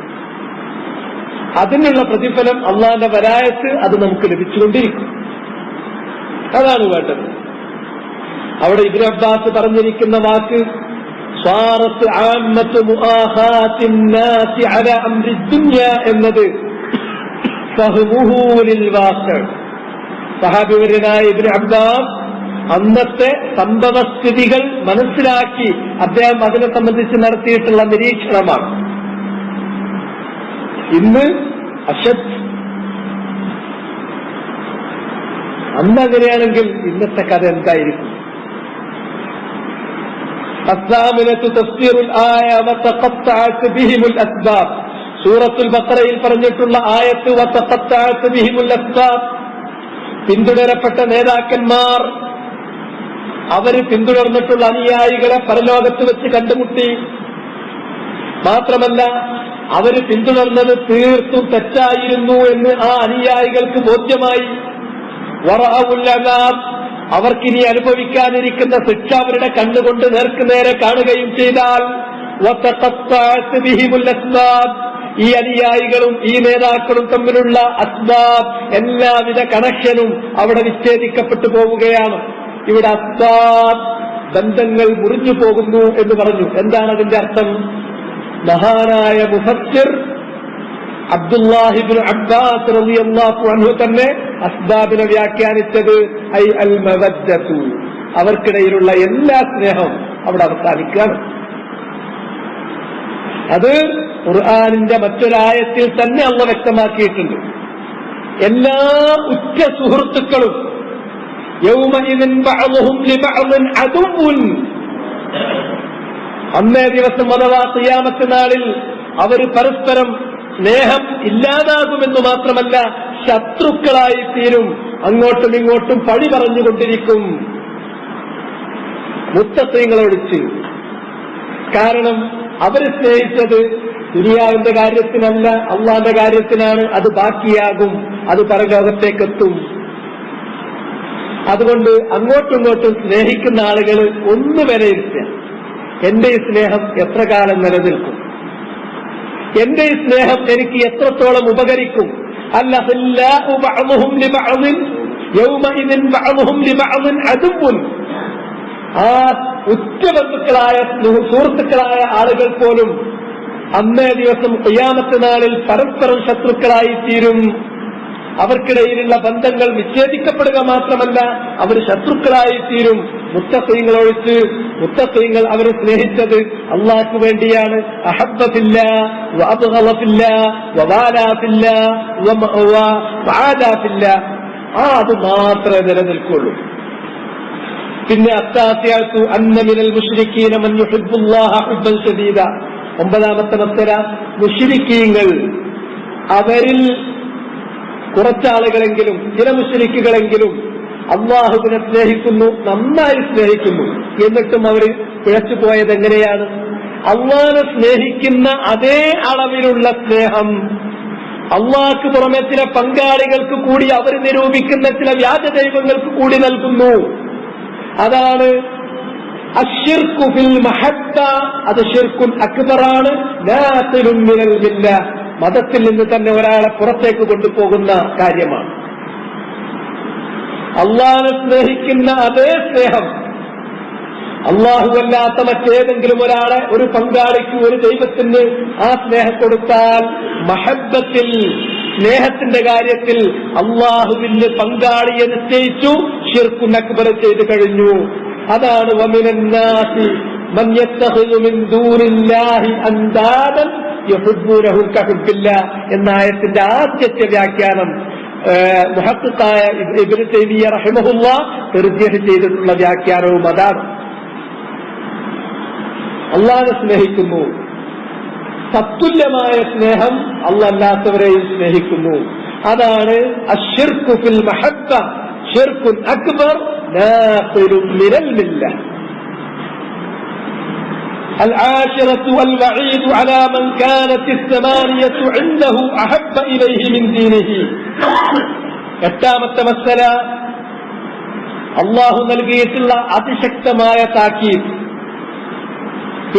അതിനുള്ള പ്രതിഫലം അള്ളാഹിന്റെ വലായത്ത് അത് നമുക്ക് ലഭിച്ചുകൊണ്ടിരിക്കും. അതാണ് വേണ്ടത്. അവിടെ ഇബ്നു അബ്ബാസ് പറഞ്ഞിരിക്കുന്ന വാക്ക് സ്വാറത്ത് ആമ്മത്തു മുആഖാത്തിൻ നാസി അലാ അംരി ദുനിയ എന്നത് ഫഹ്മുഹു ലിൽ വാഖി. സഹാബിവര്യനായ ഇബ്നു അബ്ബാസ് അന്നത്തെ സംഭവസ്ഥിതികൾ മനസ്സിലാക്കി അദ്ദേഹം അതിനെ സംബന്ധിച്ച് നടത്തിയിട്ടുള്ള നിരീക്ഷണമാണ്. ഇന്ന് അന്ന് അങ്ങനെയാണെങ്കിൽ ഇന്നത്തെ കഥ എന്തായിരിക്കും? സൂറത്തുൽ ബഖറയിൽ പറഞ്ഞിട്ടുള്ള ആയത്ത് വതഖത്തഅത് ബിഹിമുൽ അസ്ബാബ്, പിന്തുടരപ്പെട്ട നേതാക്കന്മാർ അവര് പിന്തുടർന്നിട്ടുള്ള അനുയായികളെ പരലോകത്ത് വെച്ച് കണ്ടുമുട്ടി. മാത്രമല്ല അവര് പിന്തുടർന്നത് തീർത്തും തെറ്റായിരുന്നു എന്ന് ആ അനുയായികൾക്ക് ബോധ്യമായി. വറഅഉൽ അദാബ്, അവർക്കിനി അനുഭവിക്കാനിരിക്കുന്ന ശിക്ഷ അവരുടെ കണ്ണുകൊണ്ട് നേർക്കുനേരെ കാണുകയും ചെയ്താൽ വതഖത്തഅത് ബിഹിമുൽ അസ്ബാബ്, ഈ അനുയായികളും ഈ നേതാക്കളും തമ്മിലുള്ള അസ്ബാബ്, എല്ലാവിധ കണക്ഷനും അവിടെ വിച്ഛേദിക്കപ്പെട്ടു പോവുകയാണ്. ഇവിടെ അസ്ബാബ്, ബന്ധങ്ങൾ മുറിഞ്ഞു പോകുന്നു എന്ന് പറഞ്ഞു. എന്താണ് അതിന്റെ അർത്ഥം? മഹാനായ മുഫസ്സിർ അബ്ദുല്ലാഹി ഇബ്നു അബ്ബാസ് റളിയല്ലാഹു അൻഹു തന്നെ അസ്ബാബിനെ വ്യാഖ്യാനിച്ചത് ഐ അൽ മവദ്ദതു, അവർക്കിടയിലുള്ള എല്ലാ സ്നേഹവും അവിടെ അവസാനിക്കുകയാണ്. അത് ഖുർആനിന്റെ മറ്റൊരായത്തിൽ തന്നെ അല്ലാഹു വ്യക്തമാക്കിയിട്ടുണ്ട്. എല്ലാ ഉറ്റ സുഹൃത്തുക്കളും യൗമഇദിൻ ബഅദുഹും ലിബഅദിൻ അദുവ്വുൻ, അന്നേ ദിവസം അഥവാ ഖിയാമത്ത് നാളിൽ അവർ പരസ്പരം സ്നേഹം ഇല്ലാതാകുമെന്ന് മാത്രമല്ല ശത്രുക്കളായി തീരും. അങ്ങോട്ടും ഇങ്ങോട്ടും പഴി പറഞ്ഞുകൊണ്ടിരിക്കും മുത്തഖീങ്ങളൊഴിച്ച്. കാരണം അവര് സ്നേഹിച്ചത് ദുനിയാവിന്റെ കാര്യത്തിനല്ല, അള്ളാന്റെ കാര്യത്തിനാണ്. അത് ബാക്കിയാകും, അത് പരലോകത്തേക്കെത്തും. അതുകൊണ്ട് അങ്ങോട്ടും ഇങ്ങോട്ടും സ്നേഹിക്കുന്ന ആളുകൾ ഒന്ന് വിലയിരുത്തുക, എന്റെ ഈ സ്നേഹം എത്ര കാലം നിലനിൽക്കും, എന്റെ ഈ സ്നേഹം എനിക്ക് എത്രത്തോളം ഉപകരിക്കും. അല്ലഹു ബഅദുഹും ലിബഅദിൻ യൗമഇദിൻ ബഅദുഹും ലിബഅദിൻ അദുവ്വുൻ, ആ ഉറ്റബന്ധുക്കളായ സുഹൃത്തുക്കളായ ആളുകൾ പോലും അന്നേ ദിവസം ഖിയാമത്ത് നാളിൽ പരസ്പരം ശത്രുക്കളായി തീരും. അവർക്കിടയിലുള്ള ബന്ധങ്ങൾ വിച്ഛേദിക്കപ്പെടുക മാത്രമല്ല അവർ ശത്രുക്കളായി തീരും. മുത്തഖീങ്ങളൊഴിച്ച്, മുത്തഖീങ്ങൾ അവരെ സ്നേഹിച്ചത് അള്ളാഹ്ക്ക് വേണ്ടിയാണ്. അഹബ്ബ ഫില്ലാഹ് വഅബ്ഗള ഫില്ലാഹ് വവാലാ ഫില്ലാഹ് വആദാ ഫില്ലാഹ്, അത് മാത്രമേ നിലനിൽക്കുള്ളൂ. പിന്നെ അത്താസിയത്തു അന്ന മിനൽ മുശ്രിക്കീന മൻ യുഹിബ്ബുല്ലാഹ ഹുബ്ബൻ ശദീദ, ഒമ്പതാമത്തെ മസ്അല, മുശ്രിക്കീങ്ങൾ അവരിൽ കുറച്ചാളുകളെങ്കിലും ചില മുശ്രിക്കുകളെങ്കിലും അള്ളാഹുവിനെ സ്നേഹിക്കുന്നു, നന്നായി സ്നേഹിക്കുന്നു. എന്നിട്ടും അവർ പിഴച്ചുപോയത് എങ്ങനെയാണ്? അള്ളാഹനെ സ്നേഹിക്കുന്ന അതേ അളവിലുള്ള സ്നേഹം അള്ളാഹ്ക്ക് പുറമെ ചില പങ്കാളികൾക്ക് കൂടി അവർ നിരൂപിക്കുന്ന ചില വ്യാജ ദൈവങ്ങൾക്ക് കൂടി നൽകുന്നു. അതാണ് അശ്ശിർക്കു ഫിൽ മഹബ്ബ. അത് ശിർക്കുൻ അക്ബറാണ്. നാസിലുൻ മിനൽ മില്ല. മതത്തിൽ നിന്ന് തന്നെ ഒരാളെ പുറത്തേക്ക് കൊണ്ടുപോകുന്ന കാര്യമാണ്. അള്ളാഹനെ സ്നേഹിക്കുന്ന അതേ സ്നേഹം അല്ലാഹുവല്ലാത്ത മറ്റേതെങ്കിലും ഒരാളെ, ഒരു പങ്കാളിക്ക്, ഒരു ദൈവത്തിന് ആ സ്നേഹം കൊടുത്താൽ മഹബ്ബത്തിൽ, സ്നേഹത്തിന്റെ കാര്യത്തിൽ അള്ളാഹുവിന് പങ്കാളിയെ നിശ്ചയിച്ചു, ശിർക്കുൻ അക്ബർ ചെയ്തു കഴിഞ്ഞു. അതാണ് വമിനന്നാസി മൻ യത്തഖിദു മിൻ ദൂനില്ലാഹി അൻദാദൻ യഹുബ്ബൂനഹും കഹുബ്ബില്ലാഹ് എന്ന ആയത്തിന്റെ ആദ്യത്തെ വ്യാഖ്യാനം മുഹഖ്ഖിഖായ ഇബ്നു തൈമിയ്യ റഹിമഹുല്ലാഹ് തർജീഹ് ചെയ്തിട്ടുള്ള വ്യാഖ്യാനവും അതാണ്. അള്ളാഹനെ സ്നേഹിക്കുന്നു, തത്തുല്യമായ സ്നേഹം അല്ലാത്തവരെയും സ്നേഹിക്കുന്നു. അതാണ് അശ്ശിർക്കു ഫിൽ മഹബ്ബ ശിർക്കുൻ അക്ബർ നാഖിലുൻ മിനൽ മില്ല. العاشرة والوعيد على من كانت الثمانية عنده أحب إليه من دينه. എട്ടാമത്തെ മസ്അല, അള്ളാഹു നൽകിയിട്ടുള്ള അതിശക്തമായ താക്കീത്.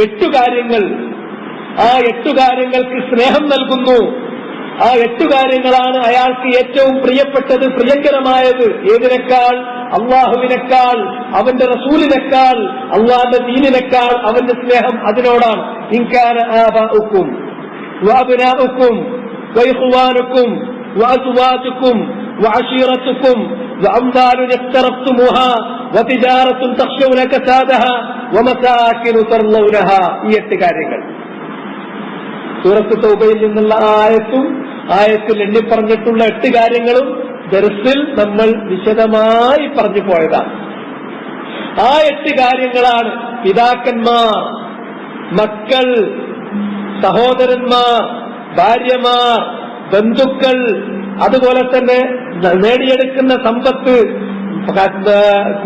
8 കാര്യങ്ങൾ, ആ 8 കാര്യങ്ങൾക്ക് സ്നേഹം നൽകുന്നു. ആ 8 കാര്യങ്ങളാണ് അയാൾക്ക് ഏറ്റവും പ്രിയപ്പെട്ടത്, പ്രിയങ്കരമായത്. ഏതിനേക്കാൾ? അള്ളാഹുവിനേക്കാൾ, അവന്റെ റസൂലിനേക്കാൾ, അള്ളാഹുന്റെ ദീനിനേക്കാൾ അവന്റെ സ്നേഹം അതിനോടാണ്. ഇൻകാന ആബാഉക്കും വഅബ്നാഉക്കും വഇഖ്വാനുക്കും വഅസ്വാജുക്കും വഅശീറത്തുക്കും വഅംവാലുൻ ഇഖ്തറഫ്തുമുഹാ വതിജാറത്തുൻ തഖ്ശൗന കസാദഹാ വമസാകിനു തർളൗനഹാ. ഈ 8 കാര്യങ്ങൾ സൂറത്ത് തൗബയിൽ നിന്നുള്ള ആയത്തിൽ എണ്ണിപ്പറഞ്ഞിട്ടുള്ള 8 കാര്യങ്ങളും ദർസിൽ നമ്മൾ വിശദമായി പറഞ്ഞു പോയതാണ്. ആ 8 കാര്യങ്ങളാണ് പിതാക്കന്മാർ, മക്കൾ, സഹോദരന്മാർ, ഭാര്യമാർ, ബന്ധുക്കൾ, അതുപോലെ തന്നെ നേടിയെടുക്കുന്ന സമ്പത്ത്,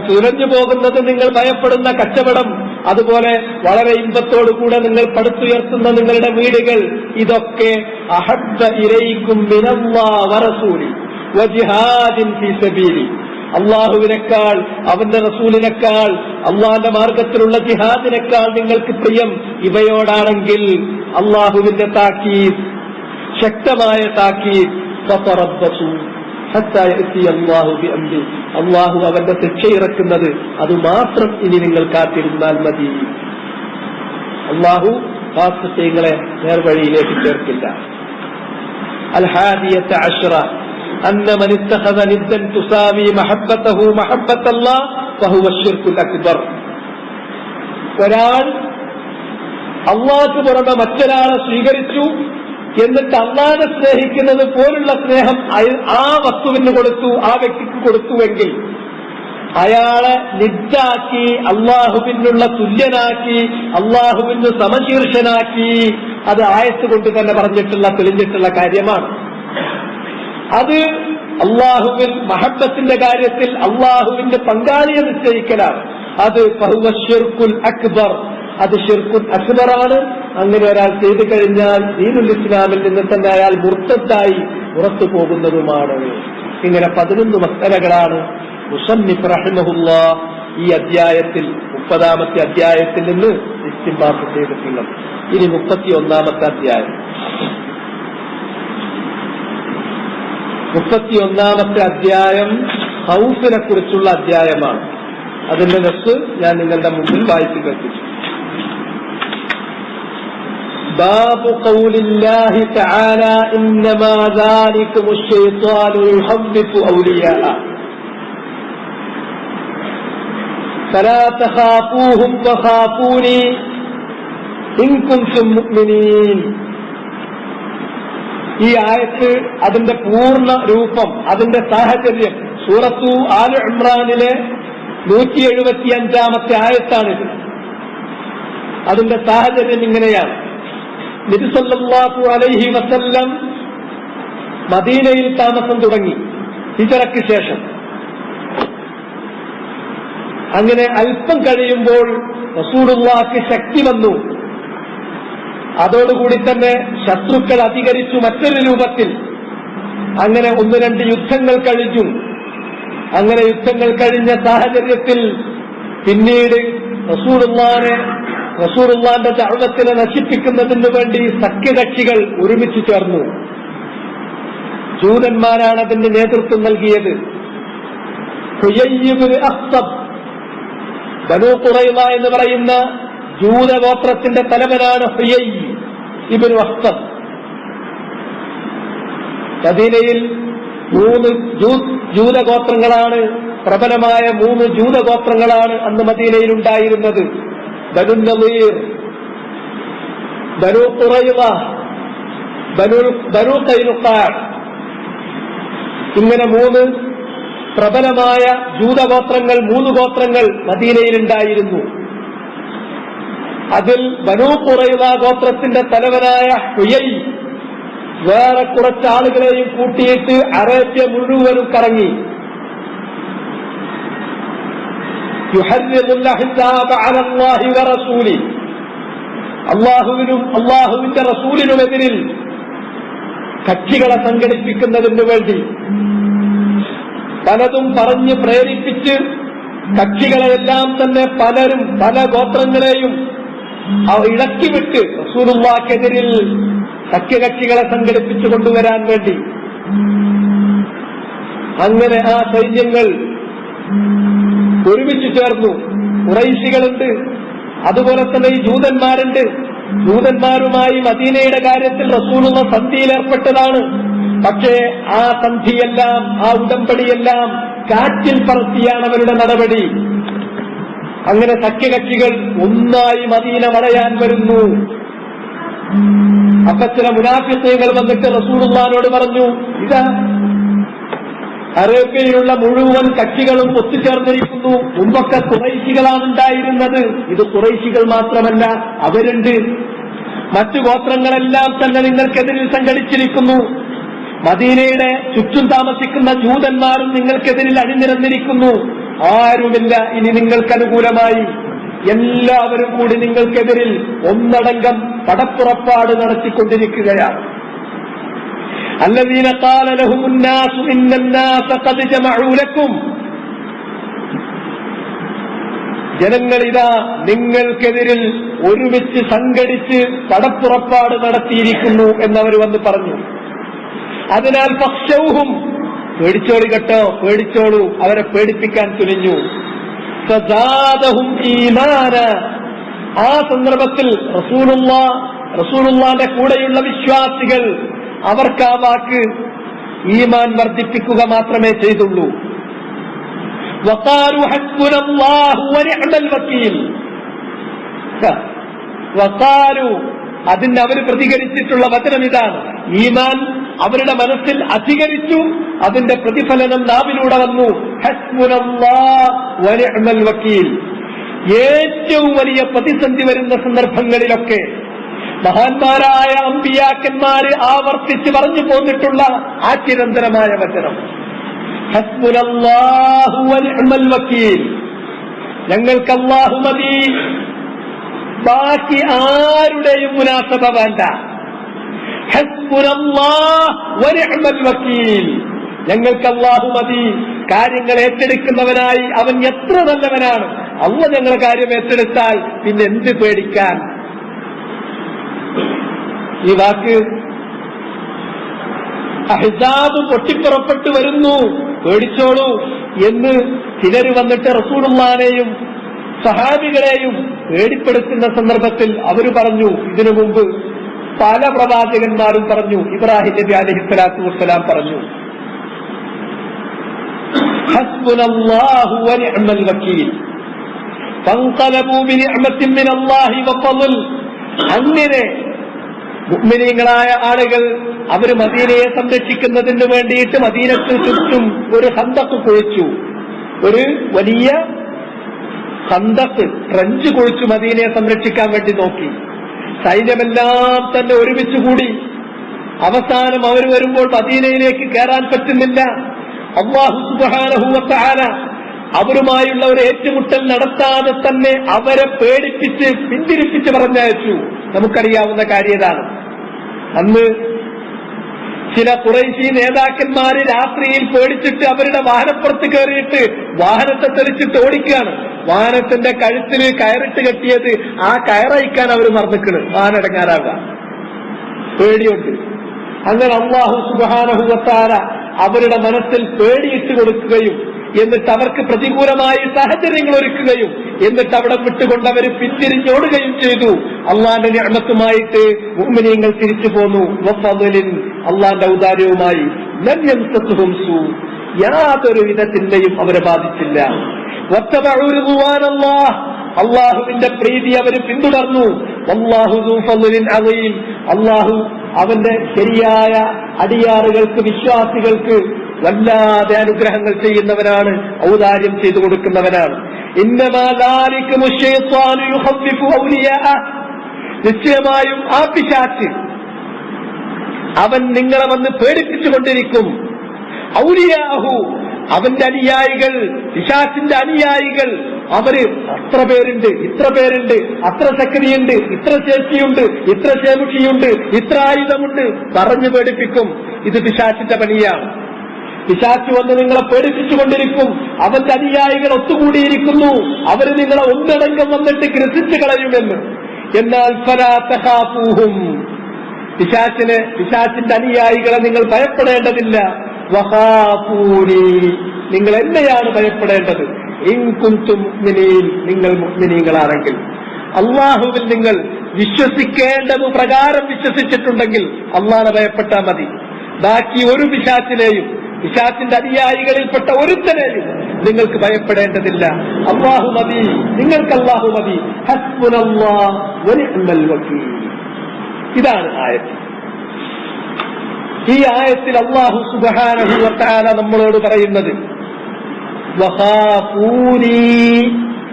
തുലഞ്ഞു പോകുന്നത് നിങ്ങൾ ഭയപ്പെടുന്ന കച്ചവടം, അതുപോലെ വളരെ ഇമ്പത്തോടുകൂടെ നിങ്ങൾ പടുത്തുയർത്തുന്ന നിങ്ങളുടെ വീടുകൾ, ഇതൊക്കെ അഹബ്ബ ഇലൈക്കും മിനല്ലാഹി വറസൂലി വജിഹാദിൻ ഫീ സബീലി. അള്ളാഹുവിനേക്കാൾ, അവന്റെ റസൂലിനേക്കാൾ, അള്ളാഹിന്റെ മാർഗത്തിലുള്ള ജിഹാദിനേക്കാൾ നിങ്ങൾക്ക് പ്രിയം ഇവയോടാണെങ്കിൽ അള്ളാഹുവിന്റെ താക്കീത്, ശക്തമായ താക്കീത്, ഫതറബ്ബസു ഹത്താ യഅതി അല്ലാഹു ബിഅംരി. അള്ളാഹു അവന്റെ ശിക്ഷ ഇറക്കുന്നത് അതുമാത്രം ഇനി നിങ്ങൾ കാത്തിരുന്നാൽ മതി. അള്ളാഹു ഫാസിഖീങ്ങളെ നേർവഴിയിലേക്ക് ചേർക്കില്ല. الحادية عشرة أن من اتخذ ندا تساوي محبته محبة الله فهو الشرك الأكبر. ഒരാൾ അള്ളാഹ്ക്ക് പുറമെ മറ്റൊരാളെ സ്വീകരിച്ചു, എന്നിട്ട് അള്ളാഹനെ സ്നേഹിക്കുന്നത് പോലുള്ള സ്നേഹം ആ വസ്തുവിന് കൊടുത്തു, ആ വ്യക്തിക്ക് കൊടുത്തുവെങ്കിൽ അയാളെ നിദ്ദാക്കി, അള്ളാഹുവിനുള്ള തുല്യനാക്കി, അള്ളാഹുവിന് സമശീർഷനാക്കി. അത് ആയത്ത് കൊണ്ട് തന്നെ പറഞ്ഞിട്ടുള്ള, തെളിഞ്ഞിട്ടുള്ള കാര്യമാണ്. അത് അള്ളാഹുവിൽ മഹബ്ബത്തിന്റെ കാര്യത്തിൽ അള്ളാഹുവിന്റെ പങ്കാളിയെ നിശ്ചയിക്കലാണ്. അത് ഫഹുവ ശിർക്കുൽ അക്ബർ. അത് ശിർക്കുൽ അക്ബറാണ്. അങ്ങനെ ഒരാൾ ചെയ്തു കഴിഞ്ഞാൽ ദീനുൽ ഇസ്ലാമിൽ നിന്ന് തന്നെ അയാൾ മുർത്തദ്ദായി പുറത്തു പോകുന്നതുമാണ്. ഇങ്ങനെ 11 മസ്അലകളാണ് മുസന്നിഫ് റഹിമഹുല്ലാഹ് ഈ അധ്യായത്തിൽ, 30ാമത്തെ അധ്യായത്തിൽ നിന്ന് ഇസ്തിംബാത്ത് ചെയ്തിട്ടുള്ളത്. ഇനി 31ാമത്തെ അധ്യായം. 31ാമത്തെ അധ്യായം ഖൗഫിനെ കുറിച്ചുള്ള അധ്യായമാണ്. അതിന്റെ നസ്സ് ഞാൻ നിങ്ങളുടെ മുമ്പിൽ വായിച്ചു കേൾപ്പിച്ചു. ബാബു ഖൗലില്ലാഹി തആല ഇന്നമാ ദാലികുമുശ് ശൈത്വാനു യുഹബ്ബിതു ഔലിയാഅ ഫലാ തഖാഫൂഹും വഖാഫൂനി ഇൻ കുൻതും മുഅ്മിനീൻ. ഈ ആയത്ത്, അതിന്റെ പൂർണ്ണ രൂപം, അതിന്റെ സാഹചര്യം സൂറത്തു ആല ഇമ്രാനിലെ 175ാമത്തെ ആയത്താണിത്. അതിന്റെ സാഹചര്യം ഇങ്ങനെയാണ്. നബി സല്ലല്ലാഹു അലൈഹി വസല്ലം മദീനയിൽ താമസം തുടങ്ങി ഹിജ്റയ്ക്ക് ശേഷം. അങ്ങനെ അല്പം കഴിയുമ്പോൾ റസൂലുള്ളാഹിക്ക് ശക്തി വന്നു. അതോടുകൂടി തന്നെ ശത്രുക്കൾ അധികരിച്ചു മറ്റൊരു രൂപത്തിൽ. അങ്ങനെ 1-2 യുദ്ധങ്ങൾ കഴിഞ്ഞു. അങ്ങനെ യുദ്ധങ്ങൾ കഴിഞ്ഞ സാഹചര്യത്തിൽ പിന്നീട് റസൂലുള്ളാന്റെ ദഅവത്തിനെ നശിപ്പിക്കുന്നതിനു വേണ്ടി സഖ്യകക്ഷികൾ ഒരുമിച്ച് ചേർന്നു. ജൂതന്മാരാണ് അതിന് നേതൃത്വം നൽകിയത്. ഹുയയ് ഇബ്നു അഖ്തബ്, ബനൂ ഖുറൈള എന്ന് പറയുന്ന ജൂതഗോത്രത്തിന്റെ തലവനാണ് ഹുയയ് ഇബ്നു അഖ്തബ്. മദീനയിൽ 3 ജൂതഗോത്രങ്ങളാണ്, പ്രബലമായ 3 ജൂതഗോത്രങ്ങളാണ് അന്ന് മദീനയിൽ ഉണ്ടായിരുന്നത്. ബനു നളീർ, ബനൂ ഖുറൈള, ബനൂ ഖൈനുഖാ. ഇങ്ങനെ 3 പ്രബലമായ ജൂതഗോത്രങ്ങൾ, 3 ഗോത്രങ്ങൾ മദീനയിലുണ്ടായിരുന്നു. അതിൽ ബനൂ ഖുറൈള ഗോത്രത്തിന്റെ തലവനായ ഹുയയ് വേറെ കുറച്ചാളുകളെയും കൂട്ടിയിട്ട് അറേബ്യ മുഴുവനും കറങ്ങി. അള്ളാഹുവിനും അള്ളാഹുവിന്റെ റസൂലിനുമെതിരിൽ കക്ഷികളെ സംഘടിപ്പിക്കുന്നതിനു വേണ്ടി പലതും പറഞ്ഞ് പ്രേരിപ്പിച്ച് കക്ഷികളെല്ലാം തന്നെ പലരും പല ഗോത്രങ്ങളെയും ഇളക്കിവിട്ട് റസൂലുള്ളാഹിക്കെതിരിൽ സഖ്യകക്ഷികളെ സംഘടിപ്പിച്ചു കൊണ്ടുവരാൻ വേണ്ടി. അങ്ങനെ ആ സൈന്യങ്ങൾ ഒരുമിച്ച് ചേർന്നു. ഖുറൈശികളുണ്ട്, അതുപോലെ തന്നെ ഈ ജൂതന്മാരുണ്ട്. ജൂതന്മാരുമായി മദീനയുടെ കാര്യത്തിൽ റസൂലുള്ള സന്ധിയിലേർപ്പെട്ടതാണ്. പക്ഷേ ആ സന്ധിയെല്ലാം, ആ ഉടമ്പടിയെല്ലാം കാറ്റിൽ പറത്തിയാണ് അവരുടെ നടപടി. അങ്ങനെ സഖ്യകക്ഷികൾ ഒന്നായി മദീന വളയാൻ വരുന്നു. അപ്പൊ ചില മുനാഫിഖീങ്ങൾ വന്നിട്ട് റസൂലുള്ളാഹിനോട് പറഞ്ഞു, ഇതാ അറേബ്യയിലുള്ള മുഴുവൻ കക്ഷികളും ഒത്തുചേർന്നിരിക്കുന്നു. മുമ്പൊക്കെ ഖുറൈശികളാണ് ഉണ്ടായിരുന്നത്. ഇത് ഖുറൈശികൾ മാത്രമല്ല, അവരുണ്ട്. മറ്റു ഗോത്രങ്ങളെല്ലാം തന്നെ നിങ്ങൾക്കെതിരിൽ സംഘടിച്ചിരിക്കുന്നു. മദീനയുടെ ചുറ്റും താമസിക്കുന്ന ജൂതന്മാരും നിങ്ങൾക്കെതിരിൽ അണിനിരന്നിരിക്കുന്നു. ആരുമില്ല ഇനി നിങ്ങൾക്കനുകൂലമായി. എല്ലാവരും കൂടി നിങ്ങൾക്കെതിരിൽ ഒന്നടങ്കം പടപ്പുറപ്പാട് നടത്തിക്കൊണ്ടിരിക്കുകയാണ്. الذين قال لهم الناس إن الناس قد جمعوا لكم. ജനങ്ങളിതാ നിങ്ങൾക്കെതിരിൽ ഒരുമിച്ച് സംഘടിച്ച് പടപ്പുറപ്പാട് നടത്തിയിരിക്കുന്നു എന്നവർ വന്ന് പറഞ്ഞു. അതിനാൽ ഫഖ്ശൗഹും, പേടിച്ചോളി കേട്ടോ, പേടിച്ചോളൂ. അവരെ പേടിപ്പിക്കാൻ തുനിഞ്ഞു. ഫസാദഹും ഈമാന. ആ സന്ദർഭത്തിൽ റസൂലുള്ളാഹിന്റെ കൂടെയുള്ള വിശ്വാസികൾ അവർക്ക് ആ വാക്ക് ഈമാൻ വർദ്ധിപ്പിക്കുക മാത്രമേ ചെയ്തുള്ളൂ. വഖാലു ഹസ്ബുനല്ലാഹു വനിഅമൽ വകീൽ. വഖാലു, അതിന് അവർ പ്രതികരിച്ചിട്ടുള്ള വചനം ഇതാണ്. ഈമാൻ അവരുടെ മനസ്സിൽ അധികരിച്ചു. അതിന്റെ പ്രതിഫലനം നാവിലൂടെ വന്നു. ഹസ്ബുനല്ലാഹു വനിഅമൽ വകീൽ. ഏറ്റവും വലിയ പ്രതിസന്ധി വരുന്ന സന്ദർഭങ്ങളിലൊക്കെ മഹാന്മാരായ അമ്പിയാക്കന്മാര് ആവർത്തിച്ച് പറഞ്ഞു പോന്നിട്ടുള്ള ആ ചിരന്തരമായ വചനം ഹസ്ബുനല്ലാഹു വനിഅമൽ വകീൽ. ഞങ്ങൾക്ക് അല്ലാഹു മതി, ബാക്കി ആരുടെയും മുനാസബ വേണ്ട. ഹസ്ബുനല്ലാഹു വനിഅമൽ വകീൽ. ഞങ്ങൾക്ക് അല്ലാഹു മതി. കാര്യങ്ങൾ ഏറ്റെടുക്കുന്നവനായി അവൻ എത്ര നല്ലവനാണ്. അല്ലാഹു ഞങ്ങളുടെ കാര്യം ഏറ്റെടുത്താൽ പിന്നെ എന്ത് പേടിക്കാൻ. ഈ വാക്ക് അഹ്സാബ് പൊട്ടിപ്പുറപ്പെട്ടു വരുന്നു, പേടിച്ചോളൂ എന്ന് ചിലർ വന്നിട്ട് റസൂലുള്ളാഹിനെയും സഹാബികളെയും പേടിപ്പെടുത്തുന്ന സന്ദർഭത്തിൽ അവർ പറഞ്ഞു. ഇതിനു മുമ്പ് പല പ്രവാചകന്മാരും പറഞ്ഞു. ഇബ്രാഹിം നബി അലൈഹിസ്സലാത്തു വസ്സലാം പറഞ്ഞു, ഹസ്ബുനല്ലാഹു വനിഅമൽ വകീൽ. ഫൻഖലബൂ ബിനിഅമത്തിൻ മിനല്ലാഹി വഫളൽ. അങ്ങനെ മുഅ്മിനീങ്ങളായ ആളുകൾ അവര് മദീനയെ സംരക്ഷിക്കുന്നതിന് വേണ്ടിയിട്ട് മദീനക്ക് ചുറ്റും ഒരു ഖന്ദഖ് കുഴിച്ചു. ഒരു വലിയ ഖന്ദഖ്, ട്രഞ്ച് കുഴിച്ചു മദീനയെ സംരക്ഷിക്കാൻ വേണ്ടി നോക്കി. സൈന്യമെല്ലാം തന്നെ ഒരുമിച്ച് കൂടി. അവസാനം അവർ വരുമ്പോൾ മദീനയിലേക്ക് കയറാൻ പറ്റുന്നില്ല. അല്ലാഹു സുബ്ഹാനഹു വ തആല അവരുമായുള്ള ഒരു ഏറ്റുമുട്ടൽ നടത്താതെ തന്നെ അവരെ പേടിപ്പിച്ച് പിന്തിരിപ്പിച്ച് പറഞ്ഞയച്ചു. നമുക്കറിയാവുന്ന കാര്യതാണ്. അന്ന് ചില ഖുറൈശി നേതാക്കന്മാര് രാത്രിയിൽ പേടിച്ചിട്ട് അവരുടെ വാഹനപ്പുറത്ത് കയറിയിട്ട് വാഹനത്തെ തെറിച്ചിട്ട് ഓടിക്കുകയാണ്. വാഹനത്തിന്റെ കഴുത്തിൽ കയറിട്ട് കെട്ടിയത് ആ കയറയക്കാൻ അവർ മറന്നിക്കണ്. വാഹനടങ്ങാറാവുക പേടിയുണ്ട്. അങ്ങനെ അല്ലാഹു സുബ്ഹാനഹു വ തആല അവരുടെ മനസ്സിൽ പേടിയിട്ട് കൊടുക്കുകയും എന്നിട്ട് അവർക്ക് പ്രതികൂലമായി സാഹചര്യങ്ങൾ ഒരുക്കുകയും എന്നിട്ട് അവിടെ വിട്ടുകൊണ്ട് അവർ പിന്തിരിഞ്ഞോടുകയും ചെയ്തു. അള്ളാന്റെ നിഅമത്തുമായിട്ട് മുഅ്മിനീങ്ങൾ തിരിച്ചു പോന്നു. വഫദലിൻ, അള്ളാന്റെ ഔദാര്യവുമായി. ലം യംസസുഹും സൂ, യാതൊരു വിധത്തിന്റെയും അവരെ ബാധിച്ചില്ല. വത്തബഉ റിദ്വാനല്ലാഹ്, അള്ളാഹുവിന്റെ പ്രീതി അവർ പിന്തുടർന്നു. വല്ലാഹു ദൂ ഫളലിൻ അളീം, അള്ളാഹു അവന്റെ ശരിയായ അടിയാറുകൾക്ക് വിശ്വാസികൾക്ക് വല്ലാതെ അനുഗ്രഹങ്ങൾ ചെയ്യുന്നവനാണ്, ഔദാര്യം ചെയ്തു കൊടുക്കുന്നവനാണ്. ഇന്നമാ ദാലികുമു ശൈത്വാനു യുഖവ്വിഫു ഔലിയാഅ, നിശ്ചയമായും ആ പിശാച് അവൻ നിങ്ങളെ വന്ന് പേടിപ്പിച്ചുകൊണ്ടിരിക്കും. ഔലിയാഹു, അവന്റെ അനുയായികൾ, പിശാചിന്റെ അനുയായികൾ, അവര് അത്ര പേരുണ്ട്, ഇത്ര പേരുണ്ട്, അത്ര ശക്തിയുണ്ട്, ഇത്ര ശേഷിയുണ്ട്, ഇത്ര ശേമുഷിയുണ്ട്, ഇത്ര ആയുധമുണ്ട് പറഞ്ഞു പേടിപ്പിക്കും. ഇത് പിശാചിന്റെ പണിയാണ്. പിശാച് വന്ന് നിങ്ങളെ പേടിപ്പിച്ചുകൊണ്ടിരിക്കും. അവന്റെ അനുയായികൾ ഒത്തുകൂടിയിരിക്കുന്നു, അവര് നിങ്ങളെ ഒന്നടങ്കം വന്നിട്ട് ഗ്രസിച്ചു കളയുമെന്ന്. എന്നാൽ ഫലാ തഖാഫൂഹും, പിശാചിന്റെ അനുയായികളെ നിങ്ങൾ ഭയപ്പെടേണ്ടതില്ല. വഖാഫൂനി, നിങ്ങൾ എന്നെയാണ് ഭയപ്പെടേണ്ടത്. ഇൻ കുൻതും മുഅ്മിനീൻ, നിങ്ങൾ മുഅ്മിനീങ്ങളാണെങ്കിൽ. അള്ളാഹുവിൽ നിങ്ങൾ വിശ്വസിക്കേണ്ടത് പ്രകാരം വിശ്വസിച്ചിട്ടുണ്ടെങ്കിൽ അള്ളാഹനെ ഭയപ്പെട്ടാൽ മതി. ബാക്കി ഒരു പിശാചിനെയും, പിശാചിന്റെ അനുയായികളിൽപ്പെട്ട ഒരുത്തനെയും നിങ്ങൾക്ക് ഭയപ്പെടേണ്ടതില്ല. അല്ലാഹു മതി, നിങ്ങൾക്ക് അല്ലാഹു മതി. ഹസ്ബുനല്ലാഹു വനിഅ്മൽ വകീൽ. ഇതാണ് ആയത്ത്. ഈ ആയത്തിൽ അല്ലാഹു സുബ്ഹാനഹു വ തആല നമ്മളോട് പറയുന്നത് വഖാഫൂനി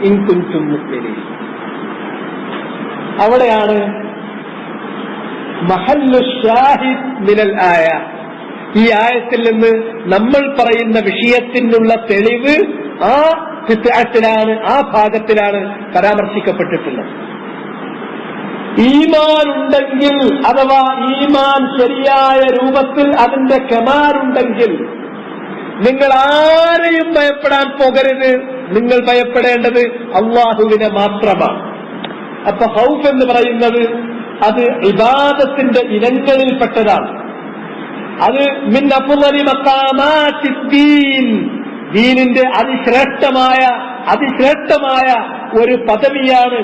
ഇൻ കുൻതും മുഅ്മിനീൻ. അവിടെയാണ് മഹല്ലു ഷാഹിദ് മിനൽ ആയ. ഈ ആയത്തിൽ നിന്ന് നമ്മൾ പറയുന്ന വിഷയത്തിനുള്ള തെളിവ് ആ ഖിത്അത്തിലാണ്, ആ ഭാഗത്തിലാണ് പരാമർശിക്കപ്പെട്ടിട്ടുള്ളത്. ഈമാൻ ഉണ്ടെങ്കിൽ, അഥവാ ഈമാൻ ശരിയായ രൂപത്തിൽ അതിന്റെ കമാലുണ്ടെങ്കിൽ നിങ്ങൾ ആരെയും ഭയപ്പെടാൻ പോകരുത്. നിങ്ങൾ ഭയപ്പെടേണ്ടത് അള്ളാഹുവിനെ മാത്രമാണ്. അപ്പൊ ഖൗഫ് എന്ന് പറയുന്നത് അത് ഇബാദത്തിന്റെ ഇനങ്ങളിൽപ്പെട്ടതാണ്. അത് മിൻ അഫ്ളലി മഖാമാത്തിദ്ദീൻ, ദീനിന്റെ അതിശ്രേഷ്ഠമായ ഒരു പദവിയാണ്.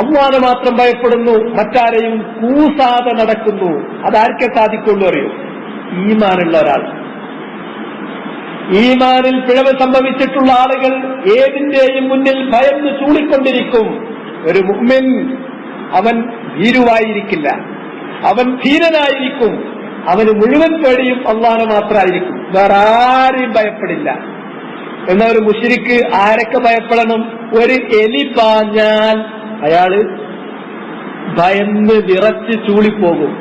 അല്ലാഹുവിനെ മാത്രം ഭയപ്പെടുന്നു, മറ്റാരെയും കൂസാതെ നടക്കുന്നു. അതാർക്കെ സാധിക്കുള്ളൂ അറിയോ? ഈമാനുള്ള ഒരാൾ. ഈമാനിൽ പിഴവ് സംഭവിച്ചിട്ടുള്ള ആളുകൾ ഏതിന്റെയും മുന്നിൽ ഭയന്ന് ചൂളിക്കൊണ്ടിരിക്കും. ഒരു മുഅ്മിൻ അവൻ ഭീരുവായിരിക്കില്ല, അവൻ ധീരനായിരിക്കും. അവന് മുഴുവൻ പേടിയും അല്ലാഹുവിനെ മാത്രമായിരിക്കും, വേറെ ആരെയും ഭയപ്പെടില്ല. എന്നാൽ ഒരു മുശ്രിക്ക് ആരൊക്കെ ഭയപ്പെടണം? ഒരു എലി പാഞ്ഞാൽ അയാള് ഭയന്ന് വിറച്ച് ചൂളിപ്പോകും.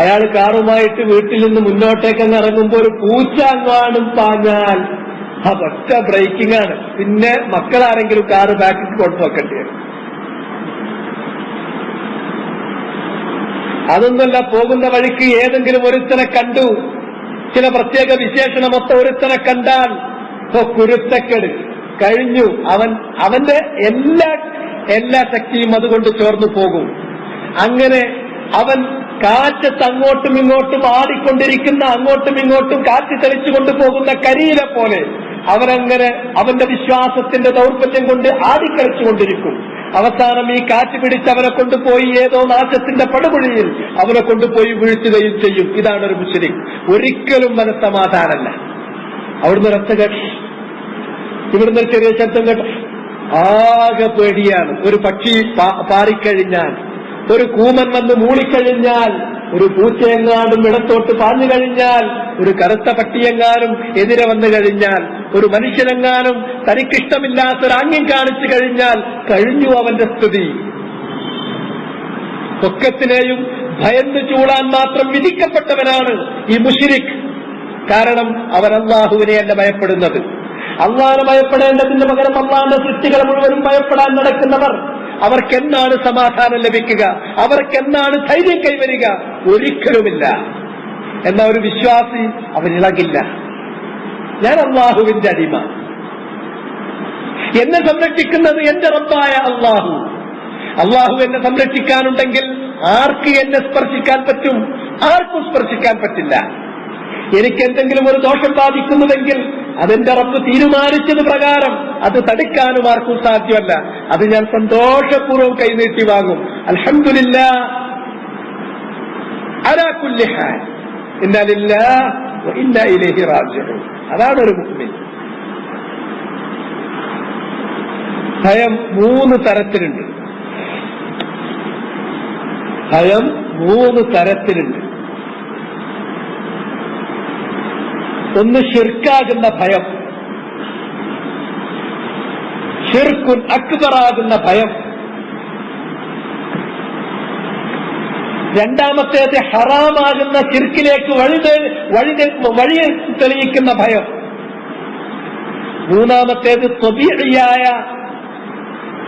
അയാൾ കാറുമായിട്ട് വീട്ടിൽ നിന്ന് മുന്നോട്ടേക്കങ്ങ് ഇറങ്ങുമ്പോൾ ഒരു പൂച്ച അങ്ങാനും പാഞ്ഞാൽ ഒറ്റ ബ്രേക്കിംഗ് ആണ്. പിന്നെ മക്കളാരെങ്കിലും കാറ് ബാക്കിൽ കൊണ്ടുവെക്കേണ്ടി വരും. അതൊന്നല്ല, പോകുന്ന വഴിക്ക് ഏതെങ്കിലും ഒരുത്തനെ കണ്ടു, ചില പ്രത്യേക വിശേഷണമൊത്ത ഒരുത്തനെ കണ്ടാൽ കുരുത്തക്കെട് കഴിഞ്ഞു. അവന്റെ എല്ലാ ശക്തിയും അതുകൊണ്ട് ചോർന്നു പോകും. അങ്ങനെ അവൻ കാറ്റത്ത് അങ്ങോട്ടും ഇങ്ങോട്ടും ആടിക്കൊണ്ടിരിക്കുന്ന, അങ്ങോട്ടും ഇങ്ങോട്ടും കാറ്റ് തെളിച്ചുകൊണ്ട് പോകുന്ന കരിയിലെ പോലെ അവനങ്ങനെ അവന്റെ വിശ്വാസത്തിന്റെ ദൗർബല്യം കൊണ്ട് ആടിക്കളിച്ചുകൊണ്ടിരിക്കും. അവസാനം ഈ കാറ്റ് പിടിച്ച് അവനെ കൊണ്ടുപോയി ഏതോ നാശത്തിന്റെ പടുകുഴിയിൽ അവനെ കൊണ്ടുപോയി വീഴ്ത്തുകയും ചെയ്യും. ഇതാണ് ഒരു മുശ്രിക്ക്. ഒരിക്കലും മനസ്സമാധാനമല്ല. അവിടുന്ന് ഒരൊച്ച കേട്ടു, ഇവിടുന്ന് ഒരു ചെറിയ ശബ്ദം കേട്ടു, ആകെ പേടിയാണ്. ഒരു പക്ഷി പാറിക്കഴിഞ്ഞാൽ, ഒരു കൂമൻ വന്ന് മൂളിക്കഴിഞ്ഞാൽ, ഒരു പൂച്ചയെങ്ങാനും ഇടത്തോട്ട് പാഞ്ഞു കഴിഞ്ഞാൽ, ഒരു കറുത്ത പട്ടിയെങ്ങാനും എതിരെ വന്നു കഴിഞ്ഞാൽ, ഒരു മനുഷ്യനെങ്ങാനും തനിക്കിഷ്ടമില്ലാത്തൊരാംഗ്യം കാണിച്ചു കഴിഞ്ഞാൽ കഴിഞ്ഞു അവന്റെ സ്ഥിതി. പൊക്കത്തിനെയും ഭയന്ന് ചൂടാൻ മാത്രം വിധിക്കപ്പെട്ടവനാണ് ഈ മുശ്രിക്ക്. കാരണം അവൻ അല്ലാഹുവിനെയല്ല ഭയപ്പെടുന്നത്. അള്ളാഹുവിനെ ഭയപ്പെടേണ്ടതിന് പകരം അള്ളാഹുവിന്റെ സൃഷ്ടികളെ മുഴുവനും ഭയപ്പെടാൻ നടക്കുന്നവർ, അവർക്കെന്നാണ് സമാധാനം ലഭിക്കുക, അവർക്കെന്നാണ് ധൈര്യം കൈവരിക? ഒരിക്കലുമില്ല. എന്ന ഒരു വിശ്വാസി അവനിളകില്ല. ഞാൻ അള്ളാഹുവിന്റെ അടിമ, എന്നെ സംരക്ഷിക്കുന്നത് എന്റെ റബ്ബായ അള്ളാഹു. അള്ളാഹു എന്നെ സംരക്ഷിക്കാനുണ്ടെങ്കിൽ ആർക്ക് എന്നെ സ്പർശിക്കാൻ പറ്റും? ആർക്കും സ്പർശിക്കാൻ പറ്റില്ല. എനിക്ക് എന്തെങ്കിലും ഒരു ദോഷം ബാധിക്കുന്നുവെങ്കിൽ അതെന്റെ റബ്ബ് തീരുമാനിച്ചത് പ്രകാരം അത് തടുക്കാനും ആർക്കും സാധ്യമല്ല. അത് ഞാൻ സന്തോഷപൂർവ്വം കൈനീട്ടി വാങ്ങും. അൽഹംദുലില്ലാഹ് അലാ കുല്ലി ഹാൽ, ഇന്നാ ലില്ലാഹി വ ഇന്നാ ഇലൈഹി റാജിഊൻ. അതാണ് ഒരു മുഅ്മിൻ. ഭയം 3 തരത്തിലുണ്ട്. ഭയം 3 തരത്തിലുണ്ട്. ഒന്ന് ശിർക്കാകുന്ന ഭയം, ശിർക്കുൻ അക്ബറാകുന്ന ഭയം. രണ്ടാമത്തേത് ഹറാമാകുന്ന ശിർക്കിലേക്ക് വഴി തെളിയിക്കുന്ന ഭയം. മൂന്നാമത്തേത് ത്വബീഇയായ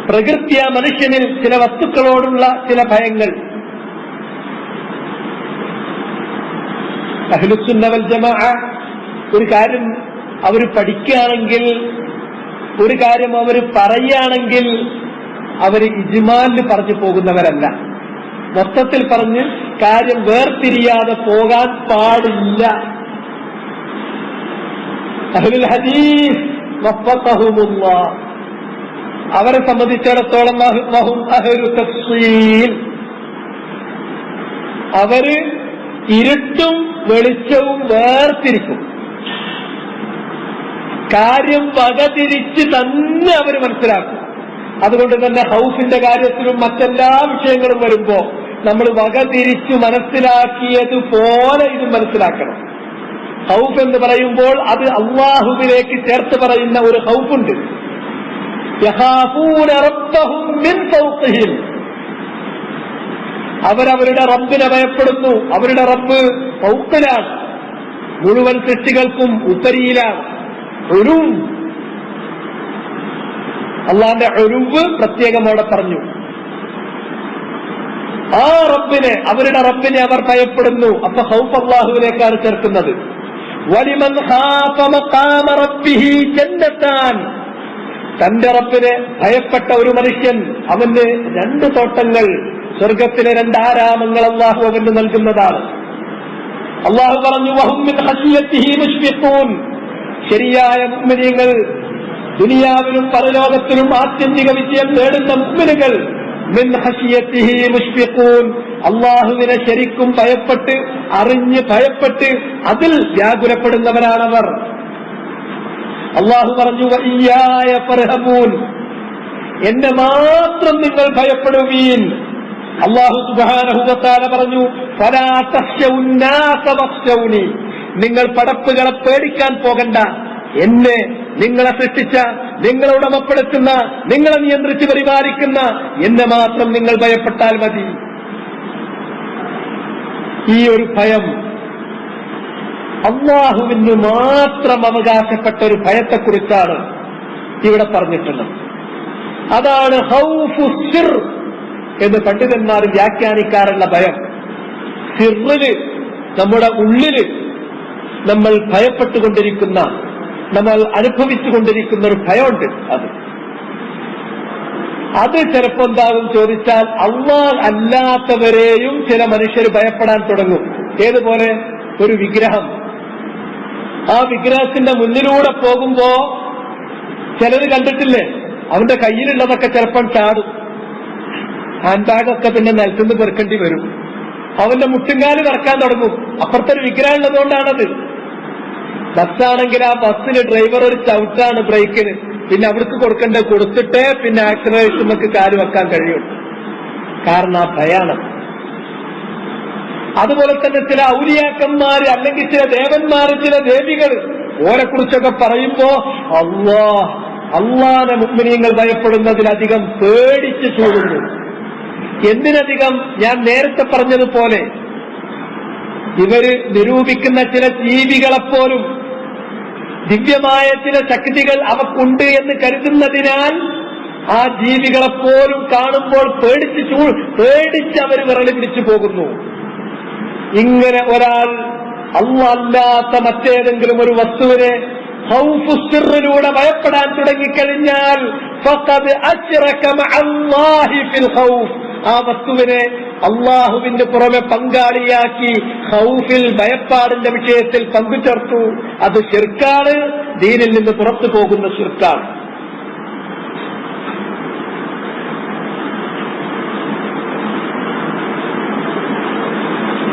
പ്രകൃതിയ മനുഷ്യനിൽ ചില വസ്തുക്കളോടുള്ള ചില ഭയങ്ങൾ. അഹ്ലുസുന്ന വൽ ജമാഅ ഒരു കാര്യം അവർ പഠിക്കുകയാണെങ്കിൽ, ഒരു കാര്യം അവർ പറയുകയാണെങ്കിൽ അവർ ഇജ്മാലിൽ പറഞ്ഞു പോകുന്നവരല്ല. മൊത്തത്തിൽ പറഞ്ഞ് കാര്യം വേർതിരിയാതെ പോകാൻ പാടില്ല. അഹ്ലുൽ ഹദീസ് വഫഖഹുമുല്ലാഹ്, അവരെ സംബന്ധിച്ചിടത്തോളം വഹും അഹ്ലു തഫ്സീൽ, അവര് ഇരുട്ടും വെളിച്ചവും വേർതിരിക്കും. കാര്യം വകതിരിച്ച് തന്നെ അവർ മനസ്സിലാക്കും. അതുകൊണ്ട് തന്നെ ഹൗഫിന്റെ കാര്യത്തിലും മറ്റെല്ലാ വിഷയങ്ങളും വരുമ്പോ നമ്മൾ വകതിരിച്ചു മനസ്സിലാക്കിയതുപോലെ ഇത് മനസ്സിലാക്കണം. ഹൗഫ് എന്ന് പറയുമ്പോൾ അത് അള്ളാഹുവിലേക്ക് ചേർത്ത് പറയുന്ന ഒരു ഹൗഫുണ്ട്. യഖാഫൂന റബ്ബഹും മിൻ ഫൗഖിഹിം, അവരവരുടെ റബ്ബിനെ ഭയപ്പെടുന്നു. അവരുടെ റബ്ബ് ഫൗഖിലാണ്, മുഴുവൻ സൃഷ്ടികൾക്കും ഉപരിയിലാണ്. ഉലൂം, അള്ളാന്റെ ഉലൂവ് പ്രത്യേകം അവിടെ പറഞ്ഞു. ആ റബ്ബിനെ, അവരുടെ റബ്ബിനെ അവർ ഭയപ്പെടുന്നു. അപ്പൊ ഖൗഫ് അള്ളാഹുവിലേക്കാണ് ചേർക്കുന്നത്. വലിമൻ ഖാഫ മഖാമ റബ്ബിഹി ജന്നത്താൻ, തന്റെ റബ്ബിനെ ഭയപ്പെട്ട ഒരു മനുഷ്യൻ, അവന് 2 തോട്ടങ്ങൾ, സ്വർഗത്തിലെ 2 ആരാമങ്ങൾ അള്ളാഹു അവന് നൽകുന്നതാണ്. അള്ളാഹു പറഞ്ഞു വഹും മിൻ ഖശിയത്തിഹി മുശ്ഫിഖൂൻ, ശരിയായ മുഅ്മിനീങ്ങൾ, ദുനിയാവിലും പരലോകത്തിലും ആത്യന്തിക വിജയം നേടുന്ന മുഅ്മിനുകൾ, മിൻ ഖശിയത്തിഹി മുശ്ഫിഖൂൻ, അള്ളാഹുവിനെ ശരിക്കും ഭയപ്പെട്ട്, അറിഞ്ഞ് ഭയപ്പെട്ട് അതിൽ വ്യാകുലപ്പെടുന്നവരാണവർ. അള്ളാഹു പറഞ്ഞു വഇയ്യായ ഫർഹബൂൻ, എന്നെ മാത്രം നിങ്ങൾ ഭയപ്പെടുവീൻ. അള്ളാഹു സുബ്ഹാനഹു വ തആല പറഞ്ഞു ഫലാ തഖ്ശൗന്നാസ വഖ്ശൗനി, നിങ്ങൾ പടപ്പുകളെ പേടിക്കാൻ പോകണ്ട, എന്നെ, നിങ്ങളെ സൃഷ്ടിച്ച, നിങ്ങളെ ഉടമപ്പെടുത്തുന്ന, നിങ്ങളെ നിയന്ത്രിച്ച് പരിപാലിക്കുന്ന എന്നെ മാത്രം നിങ്ങൾ ഭയപ്പെട്ടാൽ മതി. ഈ ഒരു ഭയം അള്ളാഹുവിന് മാത്രം അവകാശപ്പെട്ട ഒരു ഭയത്തെക്കുറിച്ചാണ് ഇവിടെ പറഞ്ഞിട്ടുള്ളത്. അതാണ് ഖൗഫു സിർ എന്ന് പണ്ഡിതന്മാർ വ്യാഖ്യാനിക്കാറുള്ള ഭയം. സിറില്, നമ്മുടെ ഉള്ളില് നമ്മൾ ഭയപ്പെട്ടുകൊണ്ടിരിക്കുന്ന, നമ്മൾ അനുഭവിച്ചുകൊണ്ടിരിക്കുന്ന ഒരു ഭയമുണ്ട്. അത് ചിലപ്പോ എന്താകും ചോദിച്ചാൽ, അല്ലാഹ് അല്ലാത്തവരെയും ചില മനുഷ്യർ ഭയപ്പെടാൻ തുടങ്ങും. ഏതുപോലെ? ഒരു വിഗ്രഹം, ആ വിഗ്രഹത്തിന്റെ മുന്നിലൂടെ പോകുമ്പോ ചിലര് കണ്ടിട്ടില്ലേ, അവന്റെ കയ്യിലുള്ളതൊക്കെ ചിലപ്പം ചാടും. ഹാൻഡ് ബാഗൊക്കെ പിന്നെ നിലത്തുനിന്ന് പെറുക്കേണ്ടി വരും. അവന്റെ മുട്ടുംകാല് കറക്കാൻ തുടങ്ങും. അപ്പുറത്തൊരു വിഗ്രഹം ഉള്ളതുകൊണ്ടാണത്. ബസ്സാണെങ്കിൽ ആ ബസ്സിന് ഡ്രൈവർ ഒരു ചവിട്ടാണ് ബ്രേക്കിന്, പിന്നെ അവിടേക്ക് കൊടുക്കേണ്ടത് കൊടുത്തിട്ടേ പിന്നെ ആക്സിലറേഷനൊക്കെ കാല് വെക്കാൻ കഴിയും. കാരണം ആ ഭയാണ്. അതുപോലെ തന്നെ ചില ഔലിയാക്കന്മാര്, അല്ലെങ്കിൽ ചില ദേവന്മാര്, ചില ദേവികൾ, ഓരെ കുറിച്ചൊക്കെ പറയുമ്പോ അള്ളാനെ മുഅ്മിനീങ്ങൾ ഭയപ്പെടുന്നതിലധികം പേടിച്ച് ചൂടുന്നു. എന്തിനധികം? ഞാൻ നേരത്തെ പറഞ്ഞതുപോലെ ഇവര് നിരൂപിക്കുന്ന ചില ജീവികളെപ്പോലും ദിവ്യമായ ചില ശക്തികൾ അവക്കുണ്ട് എന്ന് കരുതുന്നതിനാൽ ആ ജീവികളെപ്പോലും കാണുമ്പോൾ പേടിച്ചവർ വിരളി പിടിച്ചു പോകുന്നു. ഇങ്ങനെ ഒരാൾ അല്ലാഹ് അല്ലാത്ത മറ്റേതെങ്കിലും ഒരു വസ്തുവിനെ ഖൗഫു സിറിലൂടെ ഭയപ്പെടാൻ തുടങ്ങിക്കഴിഞ്ഞാൽ ഫഖദ് അശ്റക മഅല്ലാഹി ഫിൽ ഖൗഫ്, ആ വസ്തുവിനെ അള്ളാഹുവിന്റെ പുറമെ പങ്കാളിയാക്കി ഖൗഫിൽ ഭയപ്പാടിന്റെ വിഷയത്തിൽ പങ്കുചേർത്തു. അത് ശിർക്കാണ്, ദീനിൽ നിന്ന് പുറത്തു പോകുന്ന ശിർക്കാണ്.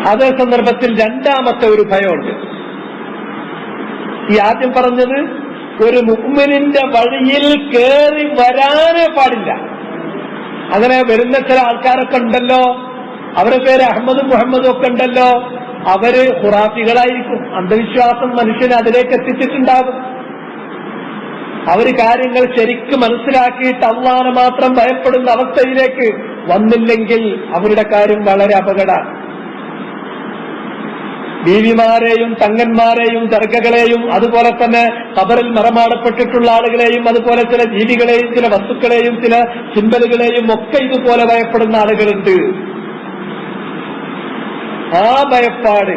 അതേ സന്ദർഭത്തിൽ രണ്ടാമത്തെ ഒരു ഭയമുണ്ട്. ഈ ആദ്യം പറഞ്ഞത് ഒരു മുഅ്മിനിന്റെ വഴിയിൽ കേറി വരാനേ പാടില്ല. അങ്ങനെ വരുന്ന ചില ആൾക്കാരൊക്കെ ഉണ്ടല്ലോ, അവരുടെ പേര് അഹമ്മദും മുഹമ്മദും ഒക്കെ ഉണ്ടല്ലോ, അവര് ഖുറാഫികളായിരിക്കും. അന്ധവിശ്വാസം മനുഷ്യനെ അതിലേക്ക് എത്തിച്ചിട്ടുണ്ടാകും. അവര് കാര്യങ്ങൾ ശരിക്കും മനസ്സിലാക്കിയിട്ട് അള്ളാഹനെ മാത്രം ഭയപ്പെടുന്ന അവസ്ഥയിലേക്ക് വന്നില്ലെങ്കിൽ അവരുടെ കാര്യം വളരെ അപകടമാണ്. ബീവിമാരെയും തങ്ങന്മാരെയും ദർഗകളെയും അതുപോലെ തന്നെ ഖബറിൽ മറമാടപ്പെട്ടിട്ടുള്ള ആളുകളെയും അതുപോലെ ചില ജീവികളെയും ചില വസ്തുക്കളെയും ചില സിംബലുകളെയും ഒക്കെ ഇതുപോലെ ഭയപ്പെടുന്ന ആളുകളുണ്ട്. ആ ഭയപ്പാട്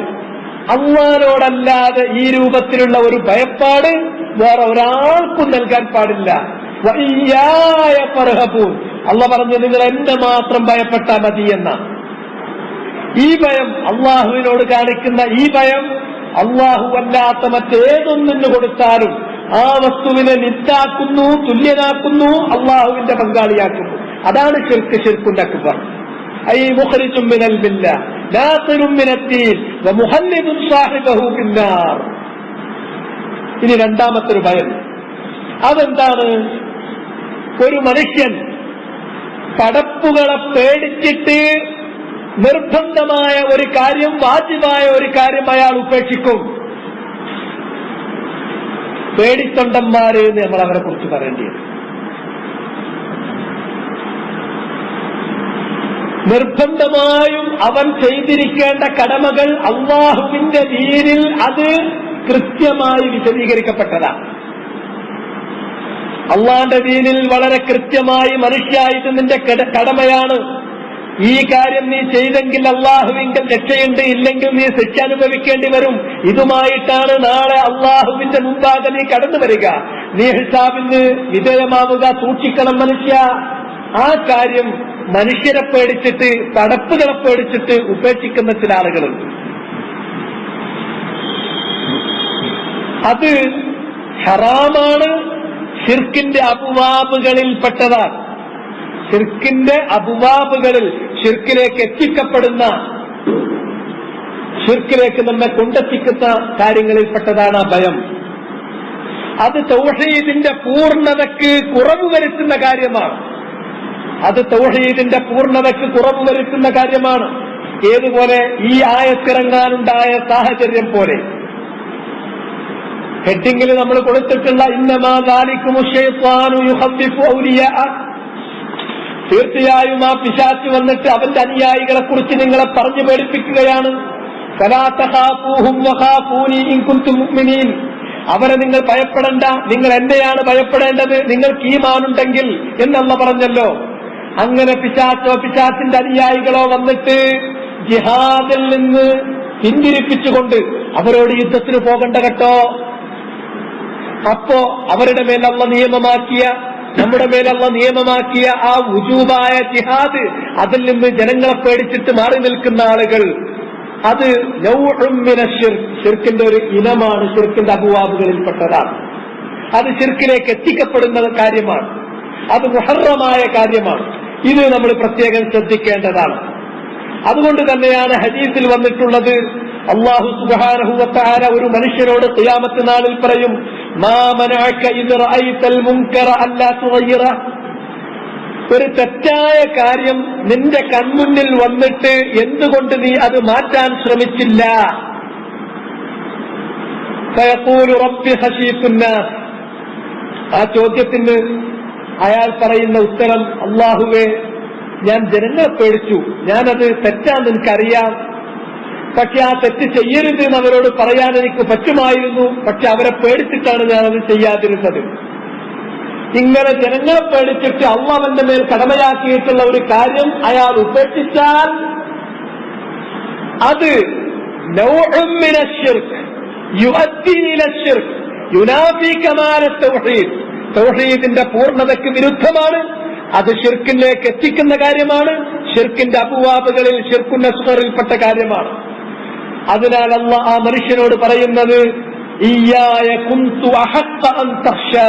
അല്ലാഹുവോടല്ലാതെ ഈ രൂപത്തിലുള്ള ഒരു ഭയപ്പാട് വേറെ ഒരാൾക്കും നൽകാൻ പാടില്ല. വഇയ്യായ ഫർഹബൂൻ, അല്ലാഹു പറഞ്ഞു നിങ്ങൾ എന്നെ മാത്രം ഭയപ്പെട്ടാൽ മതി എന്ന ഈ ഭയം, അള്ളാഹുവിനോട് കാണിക്കുന്ന ഈ ഭയം അള്ളാഹു അല്ലാത്ത മറ്റേതൊന്നിന് കൊടുത്താലും ആ വസ്തുവിനെ നിത്താക്കുന്നു, തുല്യനാക്കുന്നു, അള്ളാഹുവിന്റെ പങ്കാളിയാക്കുന്നു. അതാണ് ശിർക്ക്, ശിർക്കുൽ അക്ബർ. ഐ മുഖ്രിജും മിനൽ മില്ലഹ് നാസിറും മിനദ്ദീൻ വമുഹല്ലിദുൻ സാഹിബഹു ഫിന്നാർ. ഇനി രണ്ടാമത്തെ ഒരു ഭയം, അതെന്താണ്? ഒരു മനുഷ്യൻ പടപ്പുകളെ പേടിച്ചിട്ട് നിർബന്ധമായ ഒരു കാര്യം, വാജിബായ ഒരു കാര്യം അയാൾ ഉപേക്ഷിക്കും. പേടിത്തൊണ്ടന്മാര് എന്ന് നമ്മൾ അവരെ കുറിച്ച് പറയേണ്ടത്. നിർബന്ധമായും അവൻ ചെയ്തിരിക്കേണ്ട കടമകൾ അല്ലാഹുവിന്റെ ദീനിൽ അത് കൃത്യമായി വിശദീകരിക്കപ്പെട്ടതാണ്. അള്ളാന്റെ ദീനിൽ വളരെ കൃത്യമായി മനുഷ്യ ഇത് നിന്റെ കടമയാണ്, ഈ കാര്യം നീ ചെയ്തെങ്കിൽ അള്ളാഹുവിങ്കൽ രക്ഷയുണ്ട്, ഇല്ലെങ്കിൽ നീ ശിക്ഷ അനുഭവിക്കേണ്ടി വരും. ഇതുമായിട്ടാണ് നാളെ അള്ളാഹുവിന്റെ മുമ്പാകെ നീ കടന്നു വരിക. നീ ഹിസാബിന് വിധേയമാവുക, സൂക്ഷിക്കണം മനുഷ്യ. ആ കാര്യം മനുഷ്യരെ പേടിച്ചിട്ട്, പടപ്പുകളെ പേടിച്ചിട്ട് ഉപേക്ഷിക്കുന്ന ചില ആളുകളുണ്ട്. അത് ഹറാമാണ്, ശിർക്കിന്റെ അബ്വാബുകളിൽപ്പെട്ടതാണ്. ശിർക്കിന്റെ അബ്വാബുകളിൽ ശിർക്കിലേക്ക് എത്തിക്കപ്പെടുന്ന, ശിർക്കിലേക്ക് നമ്മെ കൊണ്ടെത്തിക്കുന്ന കാര്യങ്ങളിൽപ്പെട്ടതാണ് ആ ഭയം. അത് തൗഹീദിന്റെ പൂർണ്ണതയ്ക്ക് കുറവ് വരുത്തുന്ന കാര്യമാണ്. അത് തൗഹീദിന്റെ പൂർണ്ണതയ്ക്ക് കുറവ് വരുത്തുന്ന കാര്യമാണ്. ഏതുപോലെ? ഈ ആയത്തിറങ്ങാനുണ്ടായ സാഹചര്യം പോലെ ഹെഡിങ്ങിൽ നമ്മൾ കൊടുത്തിട്ടുള്ള ഇന്നമാ ദാലികുമു ശൈത്വാനു യുഖവ്വിഫു ഔലിയാ, തീർച്ചയായും ആ പിശാച് വന്നിട്ട് അവന്റെ അനുയായികളെ കുറിച്ച് നിങ്ങളെ പറഞ്ഞു പേടിപ്പിക്കുകയാണ്. ഫലാ തഖാഫൂഹും വഖാഫൂനി ഇൻ കുൻതും മുഅ്മിനീൻ, അവരെ നിങ്ങൾ ഭയപ്പെടണ്ട, നിങ്ങൾ എന്നെയാണ് ഭയപ്പെടേണ്ടത് നിങ്ങൾക്ക് ഈമാനുണ്ടെങ്കിൽ എന്നല്ല പറഞ്ഞല്ലോ. അങ്ങനെ പിശാച്ചോ പിശാച്ചിന്റെ അനുയായികളോ വന്നിട്ട് ജിഹാദിൽ നിന്ന് പിന്തിരിപ്പിച്ചുകൊണ്ട് അവരോട് യുദ്ധത്തിന് പോകണ്ട കേട്ടോ. അപ്പോ അവരുടെ മേൽ അല്ലാഹു നിയമമാക്കിയ, നമ്മുടെ മേലുള്ള നിയമമാക്കിയ ആ വുജൂബായ ജിഹാദ്, അതിൽ നിന്ന് ജനങ്ങളെ പേടിച്ചിട്ട് മാറി നിൽക്കുന്ന ആളുകൾ, അത് നൗഉം മിനശ് ശിർക്ക്, ശിർക്കിന്റെ ഒരു ഇനമാണ്, ശിർക്കിന്റെ അബ്വാബുകളിൽപ്പെട്ടതാണ്. അത് ശിർക്കിലേക്ക് എത്തിക്കപ്പെടുന്ന കാര്യമാണ്, അത് മുഹറമായ കാര്യമാണ്. ഇത് നമ്മൾ പ്രത്യേകം ശ്രദ്ധിക്കേണ്ടതാണ്. അതുകൊണ്ട് തന്നെയാണ് ഹദീസിൽ വന്നിട്ടുള്ളത്, അല്ലാഹു സുബ്ഹാനഹു വ തആല ഒരു മനുഷ്യനോട് ഖിയാമത്ത് നാളിൽ പറയും, മാ മനഅക ഇദ് റഅയ്തൽ മുൻകറ അല്ലാ തുഗയ്യിറ, ഒരു തെറ്റായ കാര്യം നിന്റെ കൺമുന്നിൽ വന്നിട്ട് എന്തുകൊണ്ട് നീ അത് മാറ്റാൻ ശ്രമിച്ചില്ല? ഫയഖൂലു റബ്ബി ഖശീതുന്നാസ്, ആ ചോദ്യത്തിന് അയാൾ പറയുന്ന ഉത്തരം, അല്ലാഹുവേ ഞാൻ ജനങ്ങളെ പേടിച്ചു, ഞാനത് തെറ്റാന്ന് എനിക്കറിയാം, പക്ഷെ ആ തെറ്റ് ചെയ്യരുത് എന്ന് അവരോട് പറയാൻ എനിക്ക് പറ്റുമായിരുന്നു, പക്ഷെ അവരെ പേടിച്ചിട്ടാണ് ഞാനത് ചെയ്യാതിരുന്നത്. ഇങ്ങനെ ജനങ്ങളെ പേടിച്ചിട്ട് അള്ളാഹുവിന്റെ മേൽ കടമയാക്കിയിട്ടുള്ള ഒരു കാര്യം അയാൾ ഉപേക്ഷിച്ചാൽ അത് നൗഉം മിനശ് ശിർക്ക് യുഅദ്ദി ഇലശ് ശിർക്ക് യുനാഫി കമാല തൗഹീദ്. തൗഹീദിന്റെ പൂർണ്ണതയ്ക്ക് വിരുദ്ധമാണ്. അത് ശിർക്കിലേക്ക് എത്തിക്കുന്ന കാര്യമാണ്. ശിർക്കിന്റെ അബുവാബുകളിൽ ശിർക്കുൻ അസ്ഗറിൽപ്പെട്ട കാര്യമാണ്. അതിനാൽ അല്ലാഹ് ആ മനുഷ്യനോട് പറയുന്നത് ഇയ്യായ കുന്തു അഹഖ അൻ തഖ്ശാ,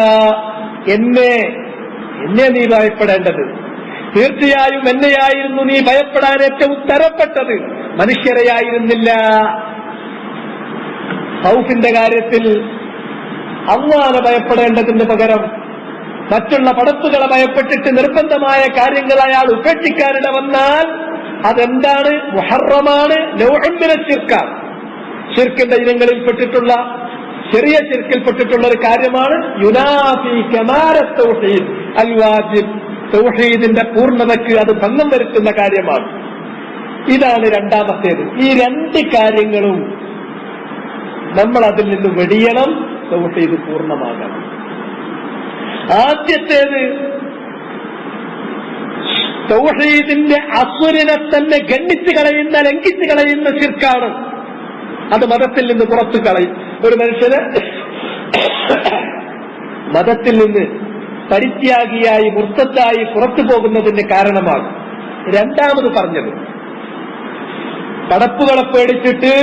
എന്നെ നീ ഭയപ്പെടേണ്ടത്, തീർച്ചയായും എന്നെയായിരുന്നു നീ ഭയപ്പെടാൻ ഏറ്റവും തരപ്പെട്ടത്, മനുഷ്യരെയായിരുന്നില്ല. ഖൗഫിന്റെ കാര്യത്തിൽ അല്ലാഹനെ ഭയപ്പെടേണ്ടതിന് പകരം മറ്റുള്ള പടപ്പുകളെ ഭയപ്പെട്ടിട്ട് നിർബന്ധമായ കാര്യങ്ങൾ അയാൾ ഉപേക്ഷിക്കാനിട വന്നാൽ അതെന്താണ്? മുഹറമാണ്, നൗഉം മിനശ് ശിർക്കാണ്. ശിർക്കിന്റെ ഇനങ്ങളിൽപ്പെട്ടിട്ടുള്ള ചെറിയ ശിർക്കിൽപ്പെട്ടിട്ടുള്ള ഒരു കാര്യമാണ്. യുനാഫി കമാല തൗഹീദ് അൽ വാജിബ്, തൗഹീദിന്റെ പൂർണ്ണതയ്ക്ക് അത് ഭംഗം വരുത്തുന്ന കാര്യമാണ്. ഇതാണ് രണ്ടാമത്തേത്. ഈ രണ്ട് കാര്യങ്ങളും നമ്മൾ അതിൽ നിന്ന് വെടിയണം, തൗഹീദ് പൂർണ്ണമാകണം. ആദ്യത്തേത് തൗഹീദിന്റെ അസ്ലിനെ തന്നെ ഗണ്ണിച്ചു കളയുന്ന, ലംഘിച്ചു കളയുന്ന ശിർക്കാണ്. അത് മതത്തിൽ നിന്ന് പുറത്തു കളയും. ഒരു മനുഷ്യന് മതത്തിൽ നിന്ന് പരിത്യാഗിയായി മുർത്തദ്ദായി പുറത്തു പോകുന്നതിന് കാരണമാകും. രണ്ടാമത് പറഞ്ഞത് പടപ്പുകളെ പേടിച്ചിട്ട്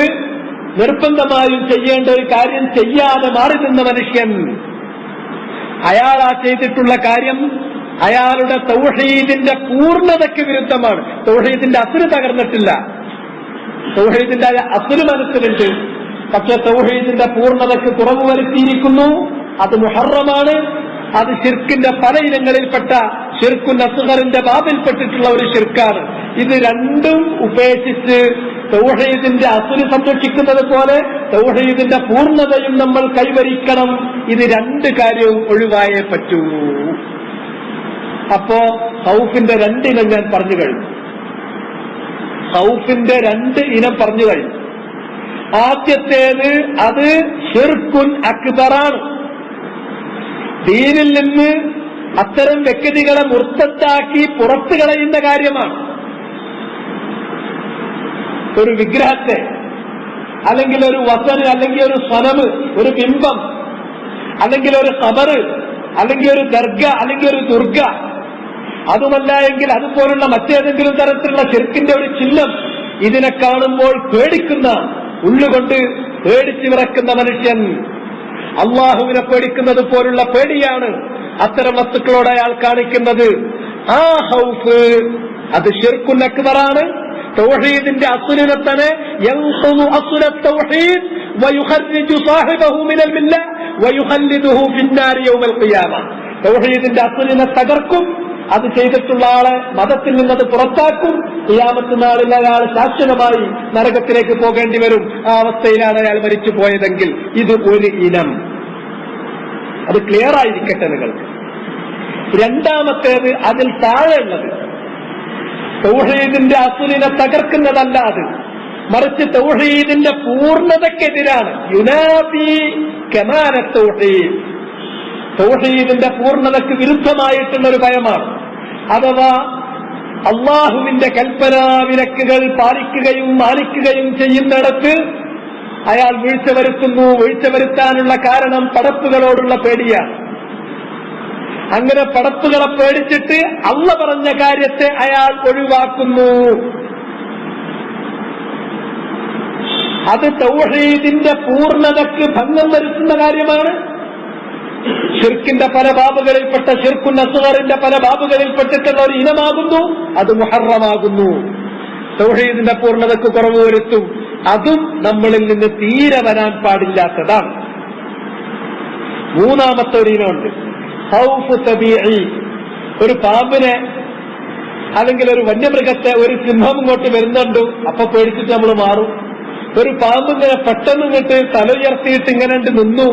നിർബന്ധമായും ചെയ്യേണ്ട ഒരു കാര്യം ചെയ്യാതെ മാറി നിന്ന മനുഷ്യൻ, അയാൾ ആ ചെയ്തിട്ടുള്ള കാര്യം അയാളുടെ തൗഹീദിന്റെ പൂർണ്ണതയ്ക്ക് വിരുദ്ധമാണ്. തൗഹീദിന്റെ അസ്ല് തകർന്നിട്ടില്ല, തൗഹീദിന്റെ അസ്ല് മനസ്സിലുണ്ട്, പക്ഷെ തൗഹീദിന്റെ പൂർണ്ണതയ്ക്ക് കുറവ് വരുത്തിയിരിക്കുന്നു. അത് മുഹറമാണ്. അത് ശിർക്കിന്റെ പല ഇനങ്ങളിൽപ്പെട്ട ശിർക്കുൻ അസ്ഗറിന്റെ ബാബിൽപ്പെട്ടിട്ടുള്ള ഒരു ശിർക്കാണ്. ഇത് രണ്ടും ഉപേക്ഷിച്ച് തൗഹീദിന്റെ അസ്ല് സംരക്ഷിക്കുന്നത് പോലെ തൗഹീദിന്റെ പൂർണ്ണതയും നമ്മൾ കൈവരിക്കണം. ഇത് രണ്ട് കാര്യവും ഒഴിവായേ പറ്റൂ. അപ്പോ ഖൗഫിന്റെ രണ്ടിനം ഞാൻ പറഞ്ഞു കഴിഞ്ഞു. ഖൗഫിന്റെ രണ്ട് ഇനം പറഞ്ഞു കഴിഞ്ഞു. ആദ്യത്തേത് അത് ശിർക്കുൻ അക്ബറാണ്. ദീനിൽ നിന്ന് അത്തരം വ്യക്തികളെ മുർത്തദ്ദാക്കി പുറത്തു കളയുന്ന കാര്യമാണ്. ഒരു വിഗ്രഹത്തെ, അല്ലെങ്കിൽ ഒരു വസന്, അല്ലെങ്കിൽ ഒരു സ്വനമ്, ഒരു ബിംബം, അല്ലെങ്കിൽ ഒരു ഖബറ്, അല്ലെങ്കിൽ ഒരു ദർഗ, അല്ലെങ്കിൽ ഒരു ദുർഗ, അതുമല്ല എങ്കിൽ അതുപോലുള്ള മറ്റേതെങ്കിലും തരത്തിലുള്ള ശിർക്കിന്റെ ഒരു ചിഹ്നം, ഇതിനെ കാണുമ്പോൾ പേടിക്കുന്ന, ഉള്ളുകൊണ്ട് പേടിച്ചു വിറക്കുന്ന മനുഷ്യൻ അള്ളാഹുവിനെ പേടിക്കുന്നത് പോലുള്ള പേടിയാണ് അത്തരം വസ്തുക്കളോട് അയാൾ കാണിക്കുന്നത്. ആ ഖൗഫ് അത് ശിർക്കുൻ അക്ബറാണ്. തൗഹീദിന്റെ അസ്ലിനെ തന്നെ യൻഖുദു അസ്ല തൗഹീദ് വയുഖർരിജു സാഹിബഹു മിനൽ മില്ല വയുഖല്ലിദുഹു ഫിന്നാരി യൗമൽ ഖിയാമ. തൗഹീദിന്റെ അസ്ലിനെ തകർക്കും, അത് ചെയ്തിട്ടുള്ള ആളെ മതത്തിൽ നിന്നത് പുറത്താക്കും. ഖിയാമത്ത് നാളിൽ അയാൾ ശാശ്വതമായി നരകത്തിലേക്ക് പോകേണ്ടി വരും. ആ അവസ്ഥയിലാണ് അയാൾ മരിച്ചു പോയതെങ്കിൽ. ഇത് ഒരു ഇനം. അത് ക്ലിയർ ആയിരിക്കട്ടെ നിങ്ങൾക്ക്. രണ്ടാമത്തേത് അതിൽ താഴെയുള്ളത് തൗഹീദിന്റെ അസ്ലിനെ തകർക്കുന്നതല്ല, അത് മറിച്ച് തൗഹീദിന്റെ പൂർണ്ണതയ്ക്കെതിരാണ്. യുനാഫി കമാല തൗഹീദ്, തൗഹീദിന്റെ പൂർണ്ണതയ്ക്ക് വിരുദ്ധമായിട്ടുള്ള ഒരു ഭയമാണ്. അഥവാ അള്ളാഹുവിന്റെ കൽപ്പനാവിലക്കുകൾ പാലിക്കുകയും മാനിക്കുകയും ചെയ്യുന്നിടത്ത് അയാൾ വീഴ്ച വരുത്തുന്നു. വീഴ്ച വരുത്താനുള്ള കാരണം പടപ്പുകളോടുള്ള പേടിയാണ്. അങ്ങനെ പടപ്പുകളെ പേടിച്ചിട്ട് അള്ള പറഞ്ഞ കാര്യത്തെ അയാൾ ഒഴിവാക്കുന്നു. അത് തൗഹീദിന്റെ പൂർണ്ണതയ്ക്ക് ഭംഗം വരുത്തുന്ന കാര്യമാണ്. ശിർക്കിന്റെ പല ബാബുകളിൽപ്പെട്ട ശിർക്കുൻ അസ്ഗറിന്റെ പല ബാബുകളിൽപ്പെട്ടിട്ടുള്ള ഒരു ഇനമാകുന്നു. അത് മുഹറമാകുന്നു. തൗഹീദിന്റെ പൂർണ്ണതയ്ക്ക് കുറവ് വരുത്തും. അതും നമ്മളിൽ നിന്ന് തീരെ വരാൻ പാടില്ലാത്തതാണ്. മൂന്നാമത്തെ ഒരു ഇനമുണ്ട്, ഖൗഫ് തബീഇ. ഒരു പാമ്പിനെ അല്ലെങ്കിൽ ഒരു വന്യമൃഗത്തെ, ഒരു സിംഹം ഇങ്ങോട്ട് വരുന്നുണ്ട്, അപ്പൊ പേടിച്ചിട്ട് നമ്മൾ മാറും. ഒരു പാമ്പ് ഇങ്ങനെ പെട്ടെന്ന് ഇങ്ങോട്ട് തല ഉയർത്തിയിട്ട് ഇങ്ങനെ നിന്നു,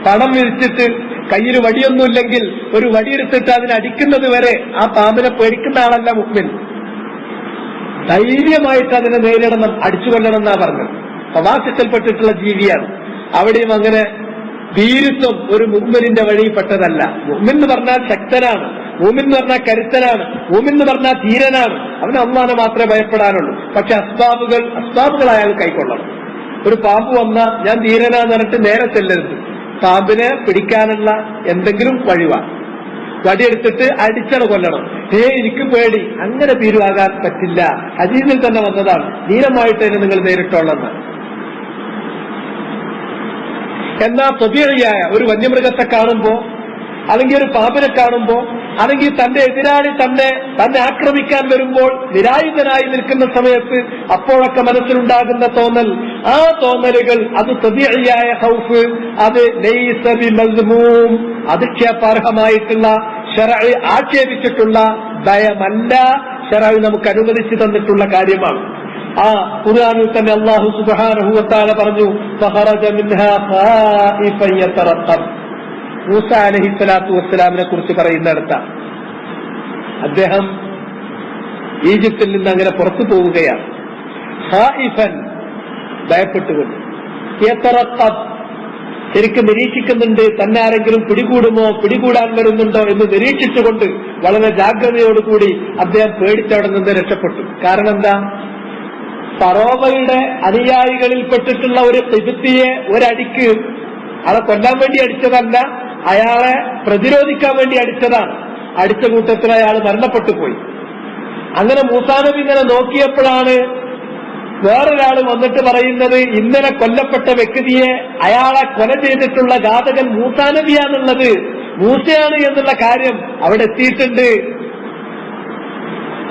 പണം വിരിച്ചിട്ട് കയ്യിൽ വടിയൊന്നുമില്ലെങ്കിൽ ഒരു വടിയെടുത്തിട്ട് അതിനെ അടിക്കുന്നത് വരെ ആ പാമ്പിനെ പേടിക്കുന്ന ആളല്ല മുഅ്മിൻ. ധൈര്യമായിട്ട് അതിനെ നേരിടണം, അടിച്ചു കൊല്ലണം എന്നാ പറഞ്ഞത്. പ്രവാസത്തിൽപ്പെട്ടിട്ടുള്ള ജീവിയാണ്. അവിടെയും അങ്ങനെ ഭീരുത്വം ഒരു മുഅ്മിനിന്റെ വഴിയിൽപ്പെട്ടതല്ല. മുഅ്മിൻ എന്ന് പറഞ്ഞാൽ ശക്തനാണ്, മുഅ്മിൻ എന്ന് പറഞ്ഞാൽ കരുത്തനാണ്, മുഅ്മിൻ എന്ന് പറഞ്ഞാൽ ധീരനാണ്. അവന് അല്ലാഹുവിനെ മാത്രമേ ഭയപ്പെടാനുള്ളൂ. പക്ഷെ അസ്ബാബുകൾ അയാൾ കൈക്കൊള്ളണം. ഒരു പാമ്പ് വന്നാൽ ഞാൻ ധീരനാന്ന് പറഞ്ഞിട്ട് നേരെ ചെല്ലരുത്. പാമ്പിനെ പിടിക്കാനുള്ള എന്തെങ്കിലും വഴിവാണ്, വടിയെടുത്തിട്ട് അടിച്ചണ കൊല്ലണം. എനിക്ക് പേടി, അങ്ങനെ ഭീരുവാകാൻ പറ്റില്ല. ഹദീസിൽ തന്നെ വന്നതാണ്, ധീരമായിട്ട് തന്നെ നിങ്ങൾ നേരിട്ടോളെന്ന്. എന്നാൽ ത്വബീഇയായ ഒരു വന്യമൃഗത്തെ കാണുമ്പോ, അല്ലെങ്കിൽ ഒരു പാമ്പിനെ കാണുമ്പോ, അല്ലെങ്കിൽ തന്റെ എതിരാളി തന്നെ ആക്രമിക്കാൻ വരുമ്പോൾ നിരായുധനായി നിൽക്കുന്ന സമയത്ത് അപ്പോഴൊക്കെ മനസ്സിലുണ്ടാകുന്ന തോന്നൽ, ആ തോന്നലുകൾ അത് ത്വബീഇയായ ഖൗഫ്, അത് ലൈസ ബിമസ്മൂം, അധിക്ഷേപാർഹമായിട്ടുള്ള ശർഅ് ആക്ഷേപിച്ചിട്ടുള്ള ഭയമല്ല, ശർഅ് നമുക്ക് അനുവദിച്ചു തന്നിട്ടുള്ള കാര്യമാണ്. ആ ഖുർആനിൽ തന്നെ അല്ലാഹു സുബ്ഹാനഹു വ തആല പറഞ്ഞു, ഫഖറജ മിൻഹാ ഖായിഫൻ യതറഖബ്. മൂസ അലൈഹിസ്സലാത്തു വസ്സലാമിനെ കുറിച്ച് പറയുന്നിടത്ത അദ്ദേഹം ഈജിപ്തിൽ നിന്ന് അങ്ങനെ പുറത്തു പോവുകയാണ്. ഖായിഫൻ, ഭയപ്പെട്ടുകൊണ്ട്, യതറഖബ്, ശരിക്കും നിരീക്ഷിക്കുന്നുണ്ട്, തന്നെ ആരെങ്കിലും പിടികൂടാൻ വരുന്നുണ്ടോ എന്ന് നിരീക്ഷിച്ചുകൊണ്ട് വളരെ ജാഗ്രതയോടുകൂടി അദ്ദേഹം പേടിച്ചവിടെ നിന്ന് രക്ഷപ്പെട്ടു. കാരണം എന്താ? ഫറോവയുടെ അനുയായികളിൽപ്പെട്ടിട്ടുള്ള ഒരു ഖിബ്തിയെ ഒരടിക്ക്, അയാളെ കൊല്ലാൻ വേണ്ടി അടിച്ചതല്ല, അയാളെ പ്രതിരോധിക്കാൻ വേണ്ടി അടിച്ചതാണ്. അടിച്ച കൂട്ടത്തിൽ അയാൾ മരണപ്പെട്ടു പോയി. അങ്ങനെ മൂസാ നബി ഇങ്ങനെ നോക്കിയപ്പോഴാണ് വേറൊരാൾ വന്നിട്ട് പറയുന്നത്, ഇന്നലെ കൊല്ലപ്പെട്ട വ്യക്തിയെ, അയാളെ കൊല ചെയ്തിട്ടുള്ള ഘാതകൻ മൂസാ നബിയാണുള്ളത്, മൂസയാണ് എന്നുള്ള കാര്യം അവിടെ എത്തിയിട്ടുണ്ട്.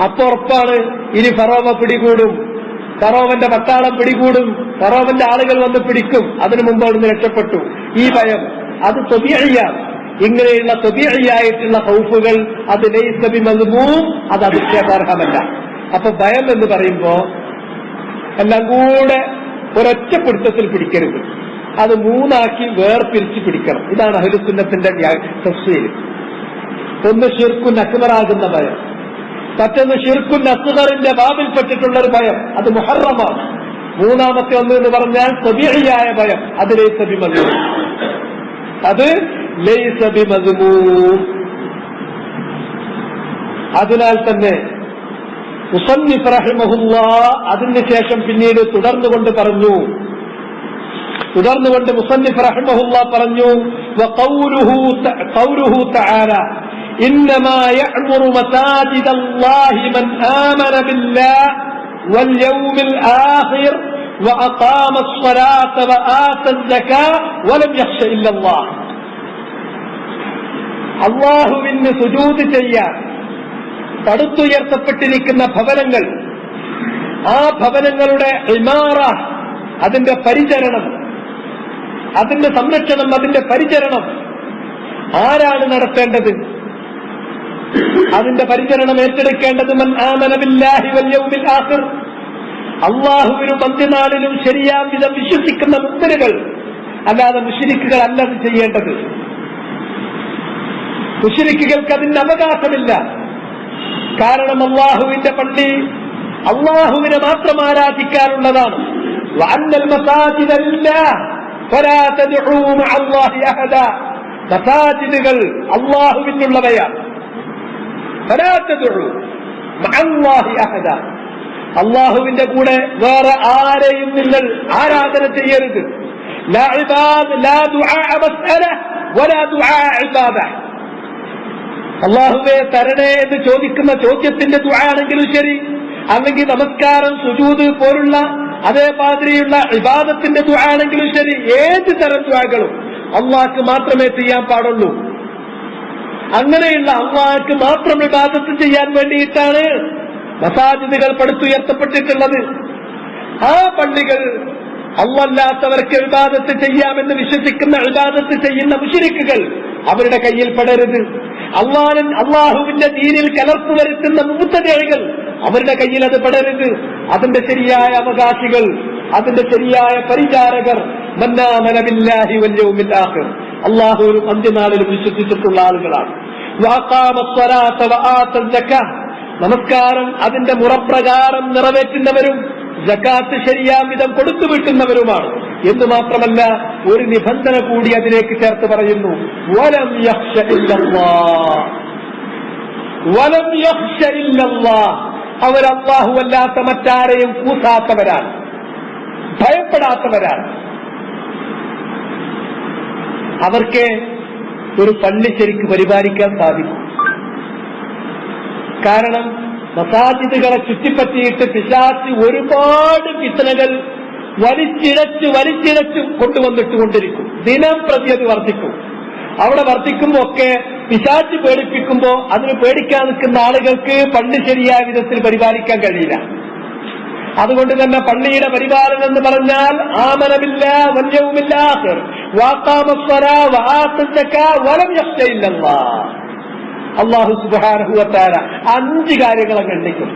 അപ്പൊ ഉറപ്പാണ് ഇനി ഫറോവ പിടികൂടും, ഫറോവന്റെ പട്ടാളം പിടികൂടും, ഫറോവന്റെ ആളുകൾ വന്ന് പിടിക്കും. അതിനു മുമ്പ് അവിടുന്ന് രക്ഷപ്പെട്ടു. ഈ ഭയം അത് ത്വബീഇയാണ്. ഇങ്ങനെയുള്ള ത്വബീഇയായിട്ടുള്ള ഖൗഫുകൾ അത് ലൈസ ബിമസ്മൂം, അത് അധിക്ഷേപാർഹമല്ല. അപ്പൊ ഭയം എന്ന് പറയുമ്പോ എല്ലാം കൂടെ ഒരൊറ്റപ്പിടുത്തത്തിൽ പിടിക്കരുത്, അത് മൂന്നാക്കി വേർപിരിച്ച് പിടിക്കണം. ഇതാണ് അഹ്ലുസുന്നത്തിന്റെ തഫ്സീർ. ഒന്ന് ശിർക്കുൻ അക്ബറാകുന്ന ഭയം, മറ്റൊന്ന് ശിർക്കുൻ അസ്ഗറിന്റെ ബാബിൽപ്പെട്ടിട്ടുള്ള ഒരു ഭയം, അത് മുഹറമാണ്. മൂന്നാമത്തെ ഒന്ന് എന്ന് പറഞ്ഞാൽ ത്വബീഇയായ ഭയം, അത് ലൈസ ബിമസ്മൂം, അത് ലൈസ ബിമസ്മൂം. അതിനാൽ തന്നെ മുസന്നിഫ് റഹിമഹുല്ലാഹ് അതിനുശേഷം പിന്നീട് തുടർന്നുകൊണ്ട് മുസന്നിഫ് റഹിമഹുല്ലാഹ് പറഞ്ഞു, ഖൗലുഹു തആല ഇന്നമാ യഅ്മുറു മസാജിദല്ലാഹി മൻ ആമന ബില്ലാഹി വൽ യൗമിൽ ആഖിർ വഅഖാമ الصلاة വആത الزكاة വലം യഖ്ശ ഇല്ലല്ലാഹ്. അല്ലാഹുവിന് സുജൂദ് ചെയ്യാൻ പടുത്തുയർത്തപ്പെട്ടിരിക്കുന്ന ഭവനങ്ങൾ, ആ ഭവനങ്ങളുടെ ഇമാറ, അതിന്റെ പരിചരണം, അതിന്റെ സംരക്ഷണം, അതിന്റെ പരിചരണം ആരാണ് നടത്തേണ്ടത്? അതിന്റെ പരിചരണം ഏറ്റെടുക്കേണ്ടത് മൻ ആമന ബില്ലാഹി വൽ യൗമിൽ ആഖിർ, അല്ലാഹുവിനും അന്ത്യനാളിലും ശരിയാം വിധം വിശ്വസിക്കുന്ന മുഅ്മിനുകൾ, അല്ലാതെ മുശ്രിക്കുകൾ അല്ല അത് ചെയ്യേണ്ടത്. മുശ്രിക്കുകൾക്ക് അതിന്റെ അവകാശമില്ല. കാരണം അല്ലാഹുവിന്റെ പള്ളി അല്ലാഹുവിനെ മാത്രം ആരാധിക്കാനുള്ളതാണ്. വഅന്നൽ മസാജിദ ലില്ലാഹ് ഫലാ തദ്ഉ മഅല്ലാഹി അഹദാ, മസാജിദുകൾ അല്ലാഹുവിനുള്ളവയാണ്. ഫലാ തദ്ഉ മഅല്ലാഹി അഹദാ, അല്ലാഹുവിന്റെ കൂടെ വേറെ ആരെയും നിങ്ങൾ ആരാധന ചെയ്യരുത്. ലാ ദുആ മസ്അല വലാ ദുആ ഇബാദ, അല്ലാഹുവേ തരണേ എന്ന് ചോദിക്കുന്ന ചോദ്യത്തിന്റെ ദുആ ആണെങ്കിലും ശരി, അല്ലെങ്കിൽ നമസ്കാരം സുജൂദ് പോലുള്ള അതേമാതിരിയുള്ള ഇബാദത്തിന്റെ ദുആ ആണെങ്കിലും ശരി, ഏത് തരം ദുആകളും അല്ലാഹ്ക്ക് മാത്രമേ ചെയ്യാൻ പാടുള്ളൂ. അങ്ങനെയുള്ള അല്ലാഹ്ക്ക് മാത്രം ഇബാദത്ത് ചെയ്യാൻ വേണ്ടിയിട്ടാണ് മസാജിദുകൾ പടുത്തുയർത്തപ്പെട്ടിട്ടുള്ളത്. ആ പള്ളികൾ അല്ലാത്തവർക്ക് ഇബാദത്ത് ചെയ്യാമെന്ന് വിശ്വസിക്കുന്ന ഇബാദത്ത് ചെയ്യുന്ന മുശ്രിക്കുകൾ അവരുടെ കയ്യിൽ പെടരുത്. അല്ലാഹുവിന്റെ ദീനിൽ കലർപ്പ് വരുത്തുന്ന മുബ്തദിഇകൾ അവരുടെ കയ്യിൽ അത് പെടരുത്. അതിന്റെ ശരിയായ അവകാശികൾ, അതിന്റെ ശരിയായ പരിചാരകർ മൻ ആമന ബില്ലാഹി വൽ യൗമിൽ ആഖിർ, അല്ലാഹുവിലും അന്ത്യനാളിലും വിശ്വസിച്ചിട്ടുള്ള ആളുകളാണ്. വഅഖാമ സ്വലാത്ത വആത സക്കാ, നമസ്കാരം അതിന്റെ മുറപ്രകാരം നിറവേറ്റുന്നവരും സകാത്ത് ശരിയാം വിധം കൊടുത്തുവിട്ടുന്നവരുമാണ്. എന്ന് മാത്രമല്ല ഒരു നിബന്ധന കൂടി അതിലേക്ക് ചേർത്ത് പറയുന്നു, വലം യഖ്ശ ഇല്ലല്ലാഹ്, വലം യഖ്ശ ഇല്ലല്ലാഹ്. അവർ അല്ലാഹു അല്ലാത്ത മറ്റാരെയും കൂസാത്തവരാണ്, ഭയപ്പെടാത്തവരാണ്. അവർക്ക് ഒരു പള്ളി ശരിക്ക് പരിപാലിക്കാൻ സാധിക്കും. കാരണം മസാജിദുകളെ ചുറ്റിപ്പറ്റിയിട്ട് പിശാച് ഒരുപാട് ഫിത്നകൾ വലിച്ചിഴച്ചു കൊണ്ടുവന്നിട്ടുകൊണ്ടിരിക്കും. ദിനം പ്രതി അത് വർദ്ധിക്കും. അവിടെ വർദ്ധിക്കുമ്പോ ഒക്കെ പിശാച് പേടിപ്പിക്കുമ്പോ അതിന് പേടിക്കാൻ നിൽക്കുന്ന ആളുകൾക്ക് പള്ളി ശരിയായ വിധത്തിൽ പരിപാലിക്കാൻ കഴിയില്ല. അതുകൊണ്ട് തന്നെ പള്ളിയുടെ പരിപാലനം എന്ന് പറഞ്ഞാൽ ആമന ബില്ലാഹി വൽ യൗമിൽ ആഖിർ വഅഖാമസ്സലാ വആത സക്കാ വലം യഖ്ശ ഇല്ലല്ലാഹ്. അല്ലാഹു സുബ്ഹാനഹു വ തആല 5 കാര്യങ്ങൾ കണ്ടിരിക്കും.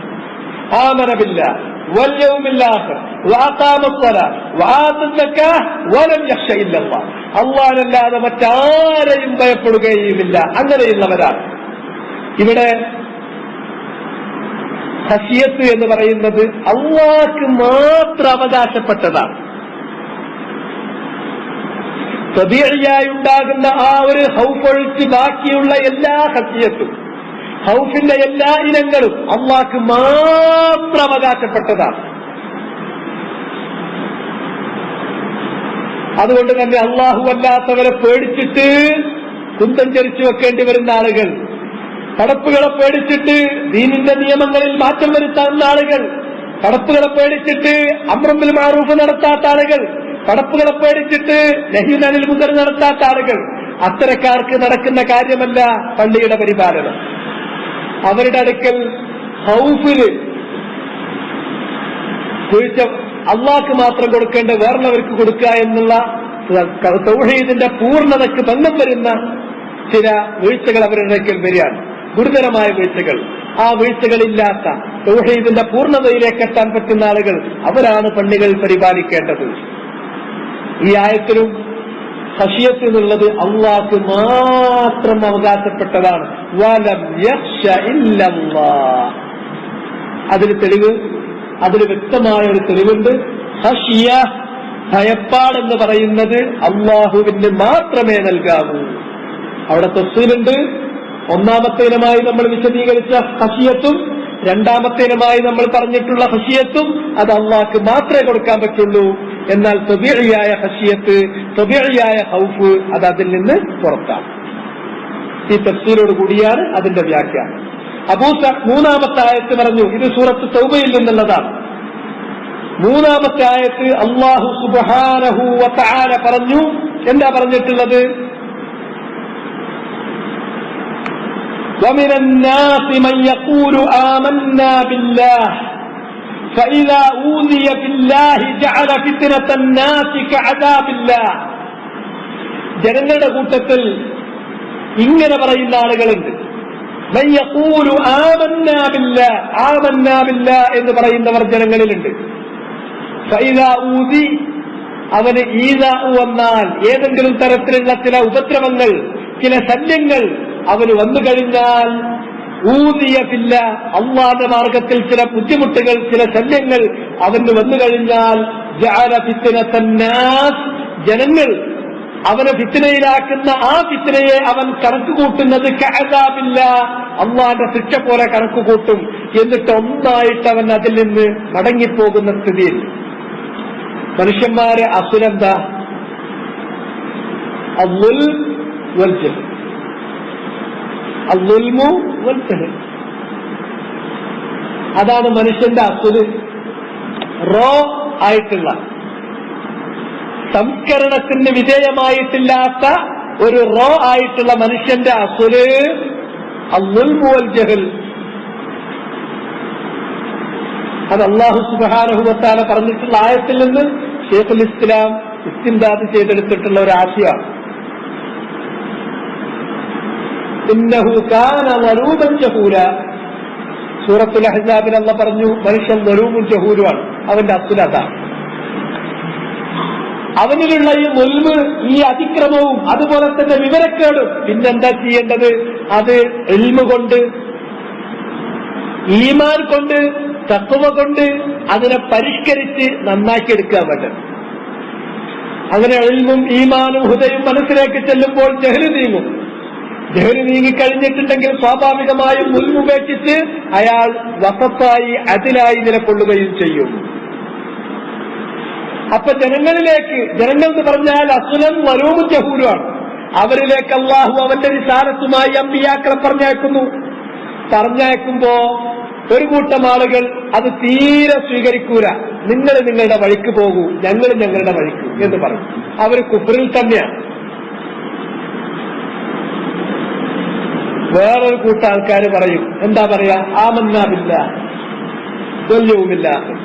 ആമന ബില്ലാഹി വൽ യൗമിൽ ആഖിർ വഅഖാമസ്സലാ വആത സക്കാ വലം യഖ്ശ ഇല്ലല്ലാഹ്. അല്ലാഹുവല്ലാതെ മറ്റാരെയും ഭയപ്പെടുകയുമില്ല. അങ്ങനെയുള്ളവരാണ്. ഇവിടെ ഖശിയത്ത് എന്ന് പറയുന്നത് അല്ലാഹ്ക്ക് മാത്രം അവകാശപ്പെട്ടതാണ്. തബീഇയായി ഉണ്ടാകുന്ന ആ ഒരു ഹൗഫൊഴിച്ച് ബാക്കിയുള്ള എല്ലാ ഖശിയത്തും, ഹൗഫിന്റെ എല്ലാ ഇനങ്ങളും അല്ലാഹ്ക്ക് മാത്രം അവകാശപ്പെട്ടതാണ്. അതുകൊണ്ട് തന്നെ അല്ലാഹു അല്ലാത്തവരെ പേടിച്ചിട്ട് കുന്തം ചരിച്ചു വെക്കേണ്ടി വരുന്ന ആളുകൾ, കടപ്പുകളെ പേടിച്ചിട്ട് ദീനിന്റെ നിയമങ്ങളിൽ മാറ്റം വരുത്താവുന്ന ആളുകൾ, കടപ്പുകളെ പേടിച്ചിട്ട് അംറും ബിൽ മഅറൂഫ് നടത്താത്ത ആളുകൾ, കടപ്പുകളെ പേടിച്ചിട്ട് നഹ്യൻ അനിൽ മുൻകർ നടത്താത്ത ആളുകൾ, അത്തരക്കാർക്ക് നടക്കുന്ന കാര്യമല്ല പള്ളിയുടെ പരിപാലനം. അവരുടെ അടുക്കൽ ഹൗഫില് വീഴ്ച അള്ളാഹ്ക്ക് മാത്രം കൊടുക്കേണ്ട വേറുള്ളവർക്ക് കൊടുക്കുക എന്നുള്ള തൗഹീദിന്റെ പൂർണ്ണതയ്ക്ക് ഭംഗം വരുന്ന ചില വീഴ്ചകൾ അവരുടെ അടുക്കൽ വരികയാണ്. ഗുരുതരമായ വീഴ്ചകൾ. ആ വീഴ്ചകളില്ലാത്ത തൗഹീദിന്റെ പൂർണ്ണതയിലേക്ക് എത്താൻ പറ്റുന്ന ആളുകൾ, അവരാണ് പള്ളികൾ പരിപാലിക്കേണ്ടത്. ഈ ആയത്തിലും ഖശിയത്ത് എന്നുള്ളത് അല്ലാഹ്ക്ക് മാത്രം അവകാശപ്പെട്ടതാണ്. വലം യഖ്ശ ഇല്ലല്ലാഹ്. അതിന് വ്യക്തമായ ഒരു തെളിവുണ്ട്. ഖശിയ, ഭയപ്പാടെന്ന് പറയുന്നത് അല്ലാഹുവിന് മാത്രമേ നൽകാവൂ. അവിടെ തഫ്സീലുണ്ട്. ഒന്നാമത്തെ ഇനമായി നമ്മൾ വിശദീകരിച്ച ഖശിയത്തും രണ്ടാമത്തെ ഇനമായി നമ്മൾ പറഞ്ഞിട്ടുള്ള ഖശിയത്തും അത് അല്ലാഹ്ക്ക് മാത്രമേ കൊടുക്കാൻ പറ്റുള്ളൂ. എന്നാൽ തബീഇയായ ഖശിയത്ത്, തബീഇയായ ഖൗഫ് അത് അതിൽ നിന്ന് പുറത്താണ്. ഈ തഫ്സീലോട് കൂടിയാണ് അതിന്റെ വ്യാഖ്യാനം. മൂന്നാമത്തെ ആയത്ത് പറഞ്ഞു, ഇത് സൂറത്ത് തൗബയിൽ നിന്നുള്ളതാണ്. മൂന്നാമത്തെ ആയത്ത് അല്ലാഹു സുബ്ഹാനഹു വ തആല പറഞ്ഞു. എന്താ പറഞ്ഞിട്ടുള്ളത്? ومن الناس من يقول آمنا بالله فإذا أوذي بالله جعل فتنة الناس كعذاب الله. ജനങ്ങളുടെ കൂട്ടത്തിൽ ഇങ്ങനെ പറയുന്ന ആളുകളുണ്ട്. മൻ യഖൂലു ആമന്നാ ബില്ലാഹ്, ആമന്നാ ബില്ലാഹ് എന്ന് പറയുന്നവർ ജനങ്ങളിലുണ്ട്. ഫഇദാ ഊദി, അവന് ഈദാ വന്നാൽ, ഏതെങ്കിലും തരത്തിലുള്ള ചില ഉപദ്രവങ്ങൾ, ചില ശല്യങ്ങൾ അവന് വന്നു കഴിഞ്ഞാൽ, ഊദിയ ഫില്ലാഹ്, അല്ലാഹുവിന്റെ മാർഗത്തിൽ ചില ബുദ്ധിമുട്ടുകൾ, ചില ശല്യങ്ങൾ അവന് വന്നു കഴിഞ്ഞാൽ, ജഅല ഫിത്നത്തന്നാസ്, ജനങ്ങൾ അവനെ ഫിത്നയിലാക്കുന്ന ആ ഫിത്നയെ അവൻ കണക്കുകൂട്ടുന്നത് കഅദാബില്ലാഹ്, അല്ലാഹുവിന്റെ ശിക്ഷ പോലെ കണക്കുകൂട്ടും. എന്നിട്ട് ഒന്നായിട്ട് അവൻ അതിൽ നിന്ന് മടങ്ങിപ്പോകുന്ന സ്ഥിതിയിൽ. മനുഷ്യന്മാരെ അസുരന്താ? അൽളുൽം വൽ ജഹൽ, അൽളുൽമു വൽ ജഹൽ. അതാണ് മനുഷ്യന്റെ അസുല്. റോ ആയിട്ടുള്ള, സംസ്കരണത്തിന് വിധേയമായിട്ടില്ലാത്ത ഒരു റോ ആയിട്ടുള്ള മനുഷ്യന്റെ അസുല് അൽളുൽമു വൽ ജഹൽ. അത് അല്ലാഹു സുബ്ഹാനഹു വ തആല പറഞ്ഞിട്ടുള്ള ആയത്തിൽ നിന്ന് ശൈഖുൽ ഇസ്ലാം ഇസ്തിംദാദ് ചെയ്തെടുത്തിട്ടുള്ള ഒരു ആശയമാണ്. ഇന്നഹു കാന വലൂബൻ ജഹൂല. സൂറത്തുൽ അഹ്സാബിൽ അല്ലാഹ് പറഞ്ഞു, മനുഷ്യൻ വലൂബുൻ ജഹൂലുമാണ്. അവന്റെ അസുൽ അതാണ്. അവനിലുള്ള ഈ മുൽമ്, ഈ അതിക്രമവും അതുപോലെ തന്നെ വിവരക്കേടും പിന്നെന്താ ചെയ്യേണ്ടത്? അത് ഇൽമ് കൊണ്ട്, ഈമാൻ കൊണ്ട്, തഖ്വ കൊണ്ട് അതിനെ പരിഷ്കരിച്ച് നന്നാക്കിയെടുക്കാൻ പറ്റും. അങ്ങനെ ഇൽമും ഈമാനും ഹുദയും മനസ്സിലേക്ക് ചെല്ലുമ്പോൾ ജഹ്ല് നീങ്ങും. ജഹ്ല് നീങ്ങിക്കഴിഞ്ഞിട്ടുണ്ടെങ്കിൽ സ്വാഭാവികമായും മുൻപേക്ഷിച്ച് അയാൾ വസത്തായി അതിലായി നിലകൊള്ളുകയും ചെയ്യും. അപ്പൊ ജനങ്ങളിലേക്ക്, ജനങ്ങൾ എന്ന് പറഞ്ഞാൽ അസുലൻ വരൂമും ജഹൂലുമാണ്, അവരിലേക്ക് അള്ളാഹു അവന്റെ റിസാലത്തുമായി അമ്പിയാക്കളെ പറഞ്ഞയക്കുമ്പോ ഒരു കൂട്ടം ആളുകൾ അത് തീരെ സ്വീകരിക്കൂല. നിങ്ങൾ നിങ്ങളുടെ വഴിക്ക് പോകൂ, ഞങ്ങൾ ഞങ്ങളുടെ വഴിക്ക് എന്ന് പറയും. അവർ കുഫറിൽ തന്നെയാണ്. വേറൊരു കൂട്ടം ആൾക്കാർ പറയും, എന്താ പറയാ, ആമന്നാ ബില്ലാഹ് വൽ യൗമിൽ ആഖിർ,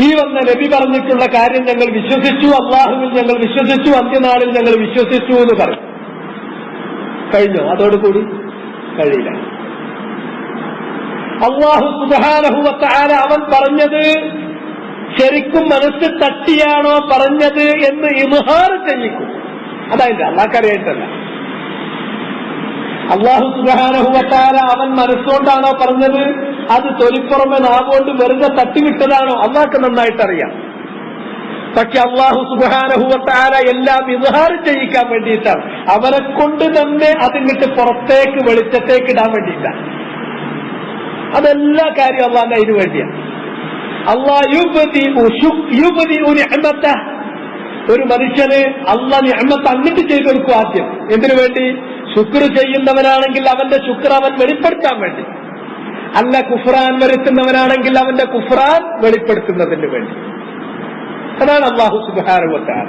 ഈ വന്ന നബി പറഞ്ഞിട്ടുള്ള കാര്യം ഞങ്ങൾ വിശ്വസിച്ചു, അള്ളാഹുവിൽ ഞങ്ങൾ വിശ്വസിച്ചു, അന്ത്യനാളിൽ ഞങ്ങൾ വിശ്വസിച്ചു എന്ന് പറയും. കഴിഞ്ഞോ? അതോടുകൂടി കഴിയില്ല. അല്ലാഹു സുബ്ഹാനഹു വ തആല അവൻ പറഞ്ഞത് ശരിക്കും മനസ്സിൽ തട്ടിയാണോ പറഞ്ഞത് എന്ന് ഇംഹാർ ചെയ്യിക്കും. അതായത് അള്ളാഹ്ക്കറിയായിട്ടല്ല. അല്ലാഹു സുബ്ഹാനഹു വ തആല അവൻ മനസ്സുകൊണ്ടാണോ പറഞ്ഞത്, അത് തൊലിപ്പുറമെ നാവുകൊണ്ട് വെറുതെ തട്ടിവിട്ടതാണോ, അള്ളാഹ്ക്ക് നന്നായിട്ടറിയാം. പക്ഷെ അല്ലാഹു സുബ്ഹാനഹു വ തആല എല്ലാം ഇംഹാർ ചെയ്യിക്കാൻ വേണ്ടിയിട്ടാണ്, അവനെ കൊണ്ട് തന്നെ അതിങ്ങിട്ട് പുറത്തേക്ക് വെളിച്ചത്തേക്ക് ഇടാൻ വേണ്ടിയിട്ടാണ്. അതെല്ലാ കാര്യം അള്ളാന്റെ അതിനു വേണ്ടിയാണ്. ഒരു മനുഷ്യന് അള്ളാഹ് നിഅമത്ത് അങ്ങട്ട് ചെയ്തു കൊടുക്കും ആദ്യം. എന്തിനു വേണ്ടി? ശുക്ർ ചെയ്യുന്നവനാണെങ്കിൽ അവന്റെ ശുക്ർ അവൻ വെളിപ്പെടുത്താൻ വേണ്ടി, അല്ല കുഫ്രാൻ വരുത്തുന്നവനാണെങ്കിൽ അവന്റെ കുഫ്രാൻ വെളിപ്പെടുത്തുന്നതിന് വേണ്ടി. അതാണ് അല്ലാഹു സുബ്ഹാനഹു വ തആല.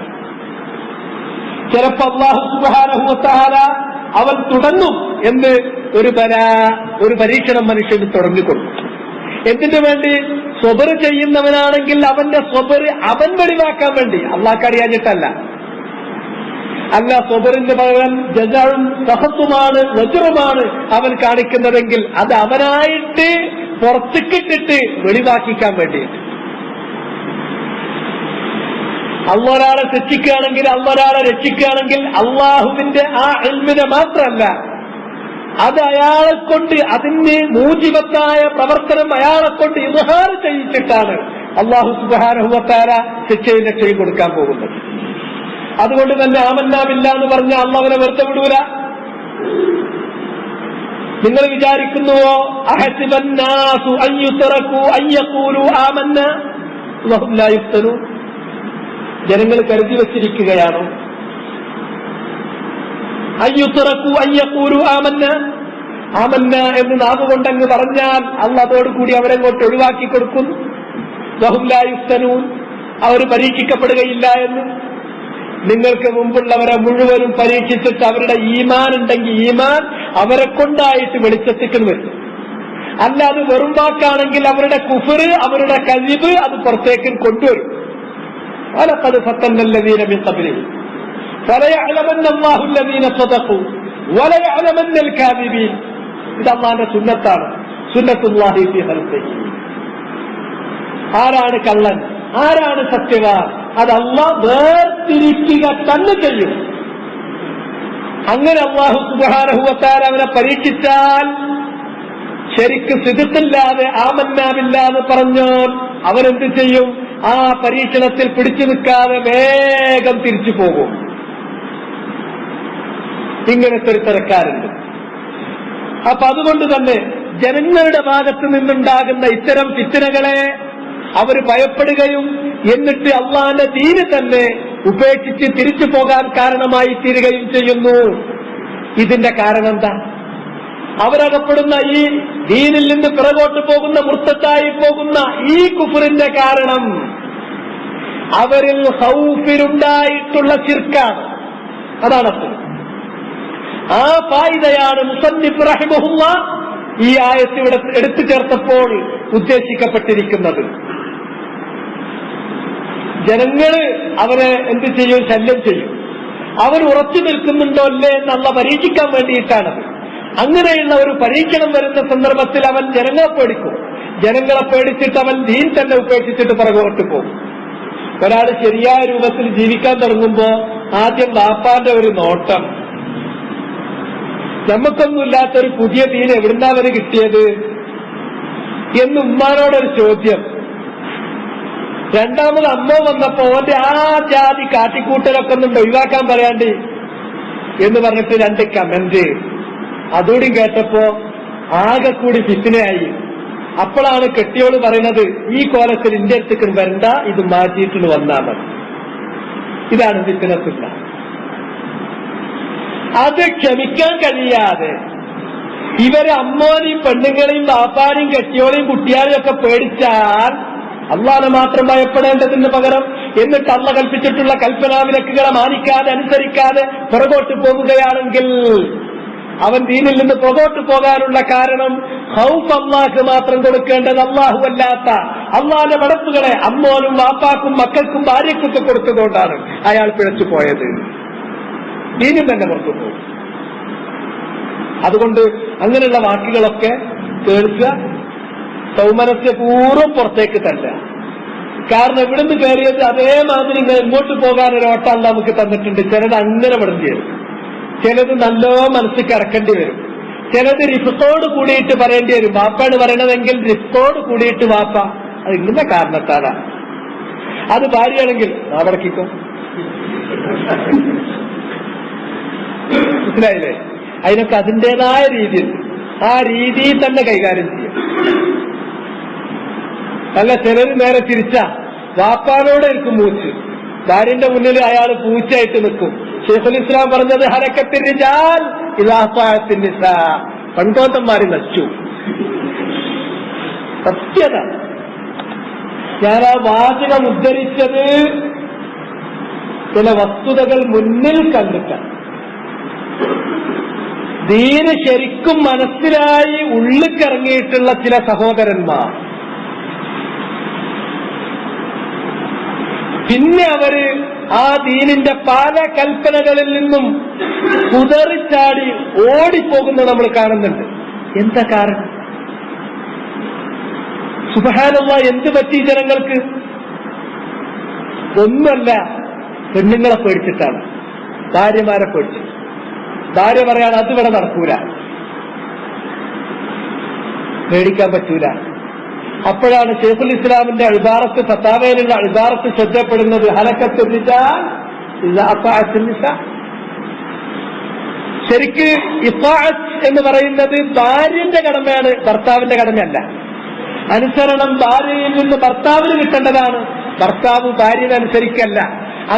ചിലപ്പോ അല്ലാഹു സുബ്ഹാനഹു വ തആല അവൻ തുടങ്ങും എന്ന് ഒരു പരീക്ഷണം മനുഷ്യന് തുടങ്ങിക്കൊടുക്കും. എന്തിനു വേണ്ടി? സ്വബർ ചെയ്യുന്നവനാണെങ്കിൽ അവന്റെ സ്വബർ അവൻ വെളിവാക്കാൻ വേണ്ടി, അള്ളാഹ്ക്ക് അറിയാഞ്ഞിട്ടല്ല. അല്ല, സ്വബറിന്റെ പകരം ജസാഉം സഹത്തുമാണ്, വജ്റുമാണ് അവൻ കാണിക്കുന്നതെങ്കിൽ അത് അവനായിട്ട് പുറത്തേക്കിട്ടിട്ട് വെളിവാക്കിക്കാൻ വേണ്ടിയിട്ട്. അല്ലാഹ് ഒരാളെ ശിക്ഷിക്കുകയാണെങ്കിൽ, അല്ലാഹ് ഒരാളെ രക്ഷിക്കുകയാണെങ്കിൽ അള്ളാഹുവിന്റെ ആ ഇൽമിനെ മാത്രമല്ല, അത് അയാളെ കൊണ്ട്, അതിന് മൂജിബത്തായ പ്രവർത്തനം അയാളെ കൊണ്ട് ഇദ്ഹാർ ചെയ്യിച്ചിട്ടാണ് അല്ലാഹു സുബ്ഹാനഹു വ തആല ശിക്ഷയും രക്ഷയും കൊടുക്കാൻ പോകുന്നത്. അതുകൊണ്ട് തന്നെ ആമന്നാ ബില്ലാഹ് എന്ന് പറഞ്ഞ അല്ലാഹ് അവനെ വെറുതെ വിടൂല. നിങ്ങൾ വിചാരിക്കുന്നുവോ അഹസിബന്നാസു അൻ യുതറകൂ അൻ യഖൂലു ആമന്നാ വഹും ലാ യുഫ്തനൂൻ, ജനങ്ങൾ കരുതി വച്ചിരിക്കുകയാണോ അൻ യുതറകൂ അൻ യഖൂലു ആമന്നാ, ആമന്നാ എന്ന് നാവുകൊണ്ടങ്ങ് പറഞ്ഞാൽ അല്ലാഹ് അതോടുകൂടി അവരെങ്ങോട്ട് ഒഴിവാക്കി കൊടുക്കുന്നു. വഹും ലാ യുഫ്തനൂൻ, അവർ പരീക്ഷിക്കപ്പെടുകയില്ല എന്ന്. നിങ്ങൾക്ക് മുമ്പുള്ളവരെ മുഴുവനും പരീക്ഷിച്ചിട്ട് അവരുടെ ഈമാൻ ഉണ്ടെങ്കിൽ ഈമാൻ അവരെ കൊണ്ടായിട്ട് വെളിച്ചത്തേക്ക് വരും. അല്ല, അത് വെറും വാക്കാണെങ്കിൽ അവരുടെ കുഫർ, അവരുടെ കദിബ് അത് പുറത്തേക്ക് കൊണ്ടുവരും. വലഖദ് ഫത്തന്നല്ലദീന മിൻ ഖബ്ലിഹിം ഫലയഅലമന്ന അല്ലാഹു അല്ലദീന സദഖൂ വലയഅലമന്നൽ കാദിബീൻ. ഇത് അല്ലാഹുവിന്റെ സുന്നത്താണ്, സുന്നത്തുല്ലാഹി ഫീ ഖൽഖിഹി. ആരാണ് കള്ളൻ, ആരാണ് സത്യവാൻ, അത് അല്ലാഹ് വേർതിരിക്കുക തന്നെ ചെയ്യും. അങ്ങനെ അല്ലാഹു സുബ്ഹാനഹു വ തആല അവനെ പരീക്ഷിച്ചാൽ ശരിക്ക് സിദ്ഖില്ലാതെ ആമന്നാ ബില്ലാഹ് എന്ന് പറഞ്ഞോ അവരെന്ത് ചെയ്യും? ആ പരീക്ഷണത്തിൽ പിടിച്ചു നിൽക്കാതെ വേഗം തിരിച്ചു പോകും. ഇങ്ങനത്തെ ഒരു തരക്കാരുണ്ട്. അപ്പൊ അതുകൊണ്ട് തന്നെ ജനങ്ങളുടെ ഭാഗത്ത് നിന്നുണ്ടാകുന്ന ഇത്തരം ഫിത്നകളെ അവർ ഭയപ്പെടുകയും എന്നിട്ട് അള്ളാഹുവിന്റെ ദീന് തന്നെ ഉപേക്ഷിച്ച് തിരിച്ചു പോകാൻ കാരണമായി തീരുകയും ചെയ്യുന്നു. ഇതിന്റെ കാരണം എന്താ? അവരകപ്പെടുന്ന ഈ ദീനിൽ നിന്ന് പിറകോട്ട് പോകുന്ന, മുർത്തത്തായി പോകുന്ന ഈ കുഫറിന്റെ കാരണം അവരിൽ ഖൗഫിലുണ്ടായിട്ടുള്ള ശിർക്കാണ്. അതാണപ്പോൾ ആ ഫായിദയാണ് മുസന്നിഫ് റഹിമഹുല്ലാഹ് ഈ ആയത്ത് ഇവിടെ എടുത്തു ചേർത്തപ്പോൾ ഉദ്ദേശിക്കപ്പെട്ടിരിക്കുന്നത്. ജനങ്ങള് അവരെ എന്ത് ചെയ്യും? ശല്യം ചെയ്യും. അവർ ഉറച്ചു നിൽക്കുന്നുണ്ടോ അല്ലേ എന്നുള്ള പരീക്ഷിക്കാൻ വേണ്ടിയിട്ടാണത്. അങ്ങനെയുള്ള ഒരു പരീക്ഷണം വരുന്ന സന്ദർഭത്തിൽ അവൻ ജനങ്ങളെ പേടിക്കും. ജനങ്ങളെ പേടിച്ചിട്ട് അവൻ ദീൻ തന്നെ ഉപേക്ഷിച്ചിട്ട് പുറകോട്ട് പോകും. ഒരാൾ ശരിയായ രൂപത്തിൽ ജീവിക്കാൻ തുടങ്ങുമ്പോ ആദ്യം ബാപ്പാന്റെ ഒരു നോട്ടം, നമുക്കൊന്നുമില്ലാത്തൊരു പുതിയ ദീൻ എവിടുന്നാ അവന് കിട്ടിയത് എന്ന് ഉമ്മാനോടൊരു ചോദ്യം. രണ്ടാമത് അമ്മ വന്നപ്പോ ഓന്റെ ആ ജാതി കാട്ടിക്കൂട്ടലൊക്കെ ഒന്നും ഒഴിവാക്കാൻ പറയാണ്ട് എന്ന് പറഞ്ഞിട്ട് 2 കമന്റ്. അതോടും കേട്ടപ്പോ ആകെ കൂടി ഫിത്തിനയായി. അപ്പോഴാണ് കെട്ടിയോട് പറയുന്നത്, ഈ കോലത്തിൽ ഇന്റെ അടുത്തേക്ക് വരണ്ട, ഇത് മാറ്റിയിട്ട് വന്നാൽ മതി. ഇതാണ് ഫിത്തിനത്തുള്ള. അത് ക്ഷമിക്കാൻ കഴിയാതെ ഇവരെ അമ്മോനെയും പെണ്ണുങ്ങളെയും വാപ്പാനെയും കെട്ടിയോളെയും കുട്ടിയാളെയും ഒക്കെ പേടിച്ചാൽ അള്ളാഹനെ മാത്രം ഭയപ്പെടേണ്ടതിന് പകരം എന്നിട്ട് അള്ള കൽപ്പിച്ചിട്ടുള്ള കൽപ്പനാവിലക്കുകളെ മാനിക്കാതെ അനുസരിക്കാതെ പുറകോട്ട് പോകുകയാണെങ്കിൽ അവൻ ദീനിൽ നിന്ന് പുറകോട്ട് പോകാനുള്ള കാരണം ഖൗഫ് അള്ളാഹ് മാത്രം കൊടുക്കേണ്ടത് അള്ളാഹു അല്ലാത്ത അള്ളാഹിന്റെ വടപ്പുകളെ അമ്മോനും വാപ്പാക്കും മക്കൾക്കും ഭാര്യക്കൊക്കെ കൊടുത്തതുകൊണ്ടാണ് അയാൾ പിഴച്ചു പോയത്. ദീനിൽ തന്നെ പുറത്തു പോകും. അതുകൊണ്ട് അങ്ങനെയുള്ള വാക്കുകളൊക്കെ കേൾക്കുക, സൗമനസ്യ പൂർവ്വം പുറത്തേക്ക് തല്ല. കാരണം എവിടുന്ന് കയറിയത് അതേമാതിരി ഇങ്ങോട്ട് പോകാനൊരു ഓട്ടം നമുക്ക് തന്നിട്ടുണ്ട്. ചിലത് അങ്ങനെ വിടേണ്ടി വരും, ചിലത് നല്ലോ മനസ്സിൽ കിടക്കേണ്ടി വരും, ചിലത് റിഫത്തോട് കൂടിയിട്ട് പറയേണ്ടി വരും. വാപ്പാണ് പറയണതെങ്കിൽ റിഫത്തോട് കൂടിയിട്ട് വാപ്പ, അത് ഇന്ന കാരണത്താലാ. അത് ഭാര്യയാണെങ്കിൽ അവിടേക്കോ, മനസ്സിലായില്ലേ? അതിനൊക്കെ അതിൻ്റെതായ രീതിയിൽ ആ രീതിയിൽ തന്നെ കൈകാര്യം ചെയ്യും. അല്ല ചിലര് നേരെ തിരിച്ചാ, വാപ്പാനോടെ ഇരിക്കും മൂച്ച്, ഭാര്യന്റെ മുന്നിൽ അയാൾ പൂച്ചയായിട്ട് നിൽക്കും. ശൈഖുൽ ഇസ്ലാം പറഞ്ഞത് ഹരക്കത്തിൽ റിജാൽ ഇദാ അതാഅത്തിൻ നിസാ, പെൺകോന്തന്മാര് നശിച്ചു. സത്യത. ഞാൻ ആ വാചകം ഉദ്ധരിച്ചത് ചില വസ്തുതകൾ മുന്നിൽ കണ്ടിട്ടാണ്. ദീന് ശരിക്കും മനസ്സിലായി ഉള്ളിക്കിറങ്ങിയിട്ടുള്ള ചില സഹോദരന്മാർ പിന്നെ അവര് ആ ദീനിന്റെ പല കൽപ്പനകളിൽ നിന്നും കുതറിച്ചാടി ഓടിപ്പോകുന്നത് നമ്മൾ കാണുന്നുണ്ട്. എന്താ കാരണം? സുബ്ഹാനല്ലാഹ്, എന്ത് പറ്റി ജനങ്ങൾക്ക്? ഒന്നുമല്ല, പെണ്ണുങ്ങളെ പേടിച്ചിട്ടാണ്, ഭാര്യമാരെ പേടിച്ചിട്ട്. ഭാര്യ പറയാണ് അതിവിടെ നടക്കൂല, പേടിക്കാൻ പറ്റൂല. അപ്പോഴാണ് ശൈഖുൽ ഇസ്ലാമിന്റെ ഇബാറത്ത്, ഫത്താവയിലുള്ള ഇബാറത്ത് ശ്രദ്ധപ്പെടുന്നത് ഹലക്കത്തുൽ റിജാൽ ഇദാ അതാഅത്തിൻ നിസാ. ശരിക്ക് ഇത്താഅത്ത് എന്ന് പറയുന്നത് ഭാര്യന്റെ കടമയാണ്, ഭർത്താവിന്റെ കടമയല്ല. അനുസരണം ഭാര്യയിൽ നിന്ന് ഭർത്താവിന് കിട്ടേണ്ടതാണ്, ഭർത്താവ് ഭാര്യനെ അനുസരിക്കല്ല.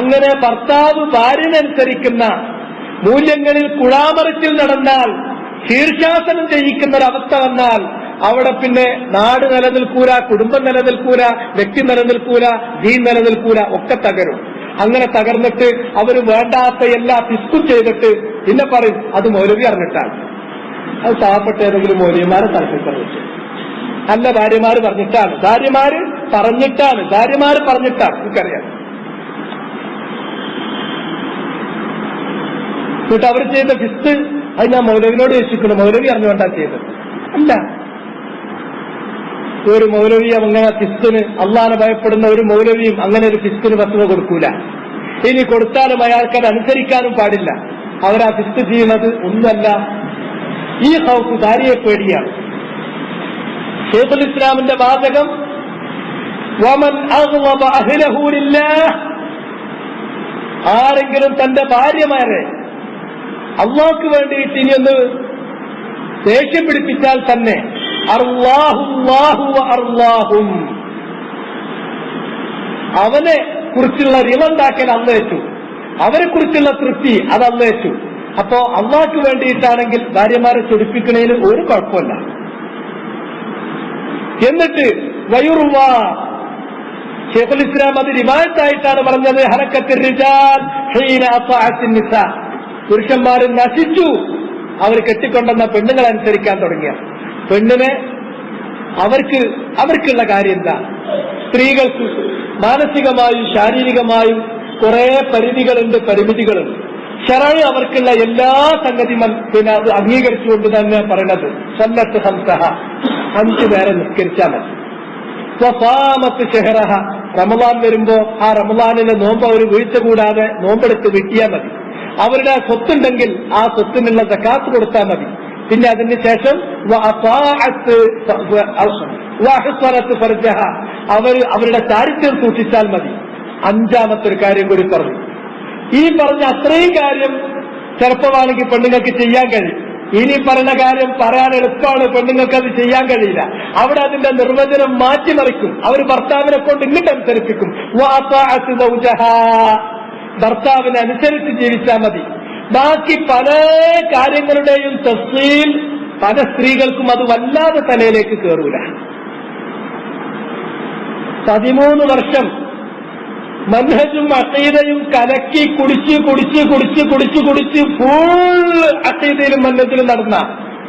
അങ്ങനെ ഭർത്താവ് ഭാര്യനനുസരിക്കുന്ന മൂല്യങ്ങളിൽ കുഴാമറിച്ചിൽ നടന്നാൽ, ശീർഷാസനം ചെയ്യിക്കുന്ന ഒരവസ്ഥ വന്നാൽ അവിടെ പിന്നെ നാട് നിലനിൽക്കൂല, കുടുംബം നിലനിൽക്കൂല, വ്യക്തി നിലനിൽക്കൂല, ദീൻ നിലനിൽക്കൂല, ഒക്കെ തകരും. അങ്ങനെ തകർന്നിട്ട് അവര് വേണ്ടാത്ത എല്ലാ പിസ്കും ചെയ്തിട്ട് പിന്നെ പറയും അത് മൗലവി അറിഞ്ഞിട്ടാണ്, അത് പാവപ്പെട്ട ഏതെങ്കിലും മൗലവിമാരെ തലപ്പിക്കാൻ വെച്ചു, അല്ല ഭാര്യമാര് പറഞ്ഞിട്ടാണ്, ഭാര്യമാര് പറഞ്ഞിട്ടാണ്, ഭാര്യമാര് പറഞ്ഞിട്ടാണ്. എനിക്കറിയാം. എന്നിട്ട് അവർ ചെയ്ത ഫിസ്ക് അത് ഞാൻ മൗലവിനോട് ചോദിച്ചിരിക്കുന്നു, മൗലവി അറിഞ്ഞുകൊണ്ടാ ചെയ്തത് അല്ല. ഒരു മൗലവിയും അങ്ങനെ ഫിസ്കിന്, അള്ളാനെ ഭയപ്പെടുന്ന ഒരു മൗലവിയും അങ്ങനെ ഒരു ഫിസ്കിന് ഫത്വ കൊടുക്കൂല. ഇനി കൊടുത്താലും അയാൾക്കത് അനുസരിക്കാനും പാടില്ല. അവരാ ഫിസ്ക് ചെയ്യുന്നത് ഒന്നല്ല, ഈ ഖൗഫ് ഭാര്യയെ പേടിയാണ്. ശൈഖുൽ ഇസ്ലാമിന്റെ വാചകം വമൻ അഗ്ളബ അഹ്ലഹു ലില്ലാഹ്, ആരെങ്കിലും തന്റെ ഭാര്യമാരെ അള്ളാഹ്ക്ക് വേണ്ടിയിട്ട് ഇനിയൊന്ന് ദേഷ്യം പിടിപ്പിച്ചാൽ തന്നെ അർലാഹും, അവനെ കുറിച്ചുള്ള റിവണ്ടാക്കൽ അള്ളേറ്റു, അവരെ കുറിച്ചുള്ള തൃപ്തി അത് അള്ളേറ്റു. അപ്പോ അള്ളാഹ്ക്ക് വേണ്ടിയിട്ടാണെങ്കിൽ ഭാര്യമാരെ ചൊടിപ്പിക്കുന്നതിന് ഒരു കുഴപ്പമില്ല. എന്നിട്ട് വയുറുവ, ശൈഖുൽ ഇസ്ലാം അത് റിവായത്തായിട്ടാണ് പറഞ്ഞത്, ഹറക്കത്തുർ റിജാൽ ഹീന അതാഅത്തിൻ നിസാ, പുരുഷന്മാർ നശിച്ചു അവർ കെട്ടിക്കൊണ്ടെന്ന പെണ്ണുങ്ങൾ അനുസരിക്കാൻ തുടങ്ങിയ. പെണ്ണിനെ അവർക്കുള്ള കാര്യം എന്താ? സ്ത്രീകൾക്ക് മാനസികമായും ശാരീരികമായും കുറെ പരിധികളുണ്ട്, പരിമിതികളുണ്ട്. ശറഅ് അവർക്കുള്ള എല്ലാ സംഗതി പിന്നെ അത് അംഗീകരിച്ചുകൊണ്ട് തന്നെ പറയണത് സല്ലത്ത് ഹംസഹ, 5 നേരം നിസ്കരിച്ചാൽ മതി. സ്വഫാമത്ത് ഷെഹറഹ, റമളാൻ വരുമ്പോ ആ റമളാനിലെ നോമ്പ് അവർ വീഴ്ച കൂടാതെ നോമ്പെടുത്ത് വിട്ടിയാൽ മതി. അവരുടെ സ്വത്തുണ്ടെങ്കിൽ ആ സ്വത്തിനുള്ള സകാത്ത് കൊടുത്താൽ മതി. പിന്നെ അതിന് ശേഷം വഹ്സനത്ത് ഫർജഹ, അവരുടെ ചാരിത്രം സൂക്ഷിച്ചാൽ മതി. അഞ്ചാമത്തെ ഒരു കാര്യം കൂടി പറഞ്ഞു. ഈ പറഞ്ഞ അത്രയും കാര്യം ചെറുപ്പമാണെങ്കിൽ പെണ്ണുങ്ങൾക്ക് ചെയ്യാൻ കഴിയും. ഇനി പറയുന്ന കാര്യം പറയാൻ എളുപ്പമാണ്, പെണ്ണുങ്ങൾക്ക് അത് ചെയ്യാൻ കഴിയില്ല. അവിടെ അതിന്റെ നിർവചനം മാറ്റിമറിക്കും. അവർ ഭർത്താവിനെ കൊണ്ട് ഇങ്ങോട്ട് അനുസരിപ്പിക്കും. ഭർത്താവിനെ അനുസരിച്ച് ജീവിച്ചാൽ മതി. ബാക്കി പല കാര്യങ്ങളുടെയും തഫ്സീൽ പല സ്ത്രീകൾക്കും അത് വല്ലാതെ തലയിലേക്ക് കയറൂല. 13 വർഷം മൻഹജും അഖീദയും കലക്കി കുടിച്ച് ഫുൾ അഖീദയിലും മൻഹജിലും നടന്ന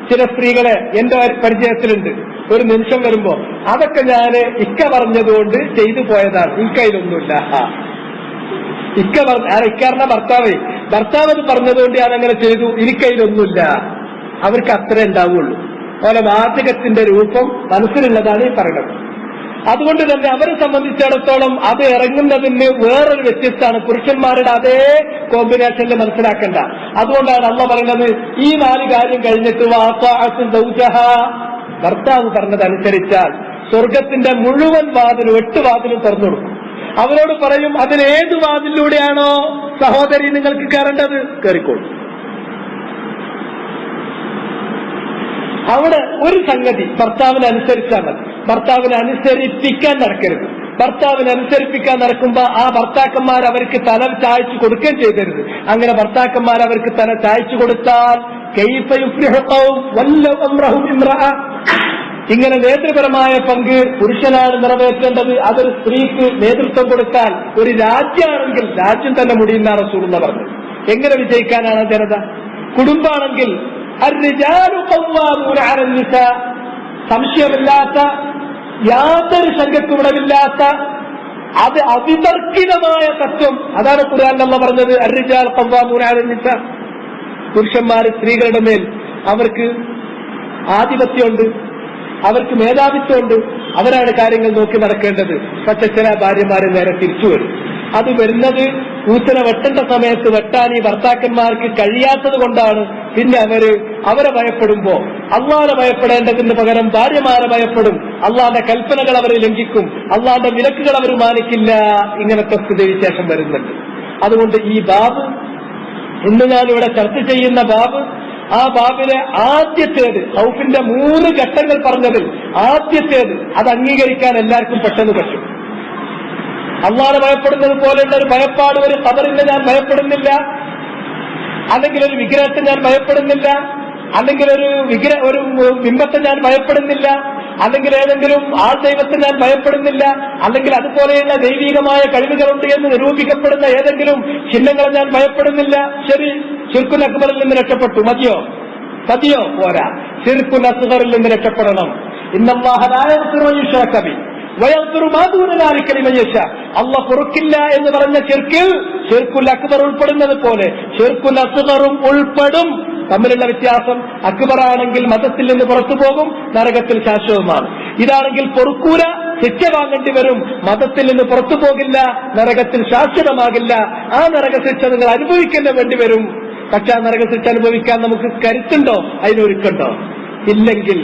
ചില സ്ത്രീകളെ എന്റെ പരിചയത്തിലുണ്ട്. ഒരു നിമിഷം വരുമ്പോ അതൊക്കെ ഞാന് ഇക്ക പറഞ്ഞതുകൊണ്ട് ചെയ്തു പോയതാണ്, എനിക്കതിലൊന്നുമില്ല. ഇക്കാരണ ഭർത്താവ് അത് പറഞ്ഞതുകൊണ്ട് ഞാൻ അങ്ങനെ ചെയ്തു, എനിക്കതിലൊന്നുമില്ല. അവർക്ക് അത്രേ ഉണ്ടാവുള്ളൂ. അതുപോലെ വാചകത്തിന്റെ രൂപം മനസ്സിലുള്ളതാണ് ഈ പറയുന്നത്. അതുകൊണ്ട് തന്നെ അവരെ സംബന്ധിച്ചിടത്തോളം അത് ഇറങ്ങുന്നതിന് വേറൊരു വ്യത്യസ്തമാണ്. പുരുഷന്മാരുടെ അതേ കോമ്പിനേഷനിൽ മനസ്സിലാക്കണ്ട. അതുകൊണ്ടാണ് അള്ളാഹ് പറയുന്നത് ഈ 4 കാര്യം കഴിഞ്ഞിട്ട് ഭർത്താവ് പറഞ്ഞതനുസരിച്ചാൽ സ്വർഗത്തിന്റെ മുഴുവൻ വാതിലും 8 വാതിലും തുറന്നു കൊടുക്കും. അവരോട് പറയും അതിലേത് വാതിലൂടെയാണോ സഹോദരി നിങ്ങൾക്ക് കയറേണ്ടത് കയറിക്കോളൂ. അവിടെ ഒരു സംഗതി ഭർത്താവിനെ അനുസരിച്ചാൽ മതി. ഭർത്താവിനെ അനുസരിപ്പിക്കാൻ നടക്കരുത്. ഭർത്താവിനെ അനുസരിപ്പിക്കാൻ നടക്കുമ്പോ ആ ഭർത്താക്കന്മാർ അവർക്ക് തല ചായച്ചു കൊടുക്കുകയും ചെയ്തരുത്. അങ്ങനെ ഭർത്താക്കന്മാർ അവർക്ക് തല ചായച്ചു കൊടുത്താൽ ഇങ്ങനെ നേതൃപരമായ പങ്ക് പുരുഷനാണ് നിറവേറ്റേണ്ടത്. അതൊരു സ്ത്രീക്ക് നേതൃത്വം കൊടുത്താൽ ഒരു രാജ്യമാണെങ്കിൽ രാജ്യം തന്നെ മുടിയുന്ന റസൂലുള്ള പറഞ്ഞു. എങ്ങനെ വിജയിക്കാനാണ് ജനത? കുടുംബാണെങ്കിൽ സംശയമില്ലാത്ത, യാതൊരു ശങ്കക്കുവിടമില്ലാത്ത, അത് അവിതർക്കിതമായ തത്വം. അതാണ് ഖുർആനിൽ അല്ലാഹ് പറഞ്ഞത് അർരിജാൽ ഖവ്വാമൂന അലൻ നിസാ. പുരുഷന്മാർ സ്ത്രീകളുടെ മേൽ അവർക്ക് ആധിപത്യമുണ്ട്, അവർക്ക് മേധാവിത്വമുണ്ട്, അവരാണ് കാര്യങ്ങൾ നോക്കി നടക്കേണ്ടത്. പക്ഷെ ചില ഭാര്യമാരെ നേരെ തിരിച്ചു വരും. അത് വരുന്നത് കൂത്തനെ വെട്ടേണ്ട സമയത്ത് വെട്ടാൻ ഈ ഭർത്താക്കന്മാർക്ക് കഴിയാത്തത് കൊണ്ടാണ്. പിന്നെ അവരെ ഭയപ്പെടുമ്പോ അള്ളാഹനെ ഭയപ്പെടേണ്ടതിന് പകരം ഭാര്യമാരെ ഭയപ്പെടും. അള്ളാന്റെ കൽപ്പനകൾ അവർ ലംഘിക്കും, അള്ളാന്റെ വിലക്കുകൾ അവർ മാനിക്കില്ല. ഇങ്ങനത്തെ സ്ഥിതിവിശേഷം വരുന്നുണ്ട്. അതുകൊണ്ട് ഈ ബാബ് ഇന്ന് ഞാനിവിടെ ചർച്ച ചെയ്യുന്ന ബാബ്, ആ ബാബിലെ ആദ്യത്തേത് ഖൗഫിന്റെ 3 ഘട്ടങ്ങൾ പറഞ്ഞതിൽ ആദ്യത്തേത് അത് അംഗീകരിക്കാൻ എല്ലാവർക്കും പെട്ടെന്ന് പറ്റും. അള്ളാഹനെ ഭയപ്പെടുന്നത് പോലെയുള്ള ഒരു ഭയപ്പാട് ഒരു ഖബറിനെ ഞാൻ ഭയപ്പെടുന്നില്ല, അല്ലെങ്കിൽ ഒരു വിഗ്രഹത്തെ ഞാൻ ഭയപ്പെടുന്നില്ല, അല്ലെങ്കിൽ ഒരു ബിംബത്തെ ഞാൻ ഭയപ്പെടുന്നില്ല, അല്ലെങ്കിൽ ഏതെങ്കിലും ആൾ ദൈവത്തെ ഞാൻ ഭയപ്പെടുന്നില്ല, അല്ലെങ്കിൽ അതുപോലെയുള്ള ദൈവികമായ കഴിവുകളുണ്ട് എന്ന് നിരൂപിക്കപ്പെടുന്ന ഏതെങ്കിലും ചിഹ്നങ്ങളെ ഞാൻ ഭയപ്പെടുന്നില്ല. ശരി, ശിർക്കുൽ അക്ബറിൽ നിന്ന് രക്ഷപ്പെട്ടു, മതിയോ? പോരാ, ശിർക്കുൽ അസ്ഗറിൽ നിന്ന് രക്ഷപ്പെടണം. ഇന്നല്ലാഹ ലാ യഗ്ഫിറു അൻ യുശ്റക ബിഹി വയഗ്ഫിറു മാ ദൂന ദാലിക ലിമൻ യശാ. അല്ലാഹ് പൊറുക്കില്ല എന്ന് പറഞ്ഞ ശിർക്കുൽ അക്ബർ ഉൾപ്പെടുന്നത് പോലെ ശിർക്കുൽ അസ്ഗറും ഉൾപ്പെടും. തമ്മിലുള്ള വ്യത്യാസം, അക്ബറാണെങ്കിൽ മതത്തിൽ നിന്ന് പുറത്തു പോകും, നരകത്തിൽ ശാശ്വതമാണ്. ഇതാണെങ്കിൽ പൊറുക്കൂല, ശിക്ഷ വാങ്ങേണ്ടി വരും, മതത്തിൽ നിന്ന് പുറത്തു പോകില്ല, നരകത്തിൽ ശാശ്വതമാകില്ല. ആ നരകശിക്ഷ നിങ്ങൾ അനുഭവിക്കേണ്ടി വേണ്ടി വരും. പക്ഷെ ആ നരകശിക്ഷ അനുഭവിക്കാൻ നമുക്ക് കരുത്തുണ്ടോ? അതിനൊരുക്കുണ്ടോ? ഇല്ലെങ്കിൽ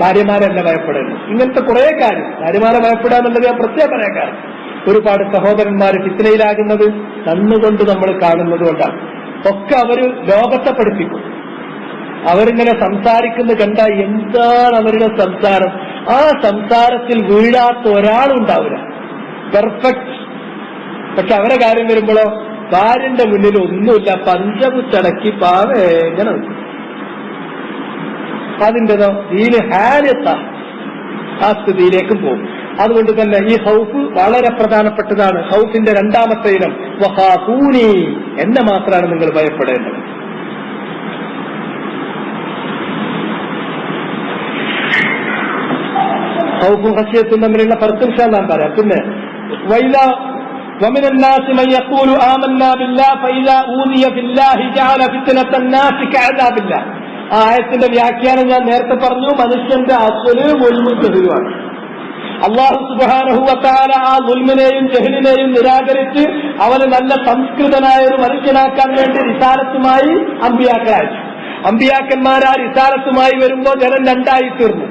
ഭാര്യമാരല്ല ഭയപ്പെടുന്നു. ഇങ്ങനത്തെ കുറെ കാര്യം ഭാര്യമാരെ ഭയപ്പെടാന്നുള്ളത് ഞാൻ പ്രത്യേകം പറയാൻ കാരണം, ഒരുപാട് സഹോദരന്മാർ ഫിത്നയിലാകുന്നത് കണ്ണുകൊണ്ട് നമ്മൾ കാണുന്നത് കൊണ്ടാണ്. ഒക്കെ അവര് ലോകത്തെ പഠിപ്പിക്കും. അവരിങ്ങനെ സംസാരിക്കുന്നത് കണ്ട എന്താണ് അവരുടെ സംസാരം, ആ സംസാരത്തിൽ വീഴാത്ത ഒരാളുണ്ടാവില്ല, പെർഫെക്റ്റ്. പക്ഷെ അവരെ കാര്യം വരുമ്പോഴോ ഭാര്യന്റെ മുന്നിൽ ഒന്നുമില്ല, പഞ്ചമുച്ചടക്കി പാവേങ്ങനെ അതിൻ്റെതോ ദീന് ഹാരിയത്ത ആ സ്ഥിതിയിലേക്കും പോകും. അതുകൊണ്ട് തന്നെ ഈ ഖൗഫ് വളരെ പ്രധാനപ്പെട്ടതാണ്. ഖൗഫിന്റെ 2ാമത്തെ ഇനം വഖാഫൂനി, എന്നെ മാത്രമാണ് നിങ്ങൾ ഭയപ്പെടേണ്ടത്. ഖൗഫും ഖശിയത്തും തമ്മിലുള്ള പരസ്പരം ഞാൻ പറയാം. പിന്നെ ومن الناس من يقول آمنا بالله فإذا أوذي بالله جعل فتنة الناس كعذاب الله. ആ ആയത്തിന്റെ വ്യാഖ്യാനം ഞാൻ നേരത്തെ പറഞ്ഞു. മനുഷ്യന്റെ അസ്വല് മുൽമും ജഹലുമാണ്. അല്ലാഹു സുബ്ഹാനഹു വ തആല ആ മുൽമിനെയും ജഹലിനെയും നിരാകരിച്ച് അവന് നല്ല സംസ്കൃതനായ ഒരു മനുഷ്യനാക്കാൻ വേണ്ടി റിസാലത്തുമായി അമ്പിയാക്കളെ അയച്ചു. അമ്പിയാക്കന്മാർ ആ റിസാലത്തുമായി വരുമ്പോൾ ജനം 2ആയി തീർന്നു.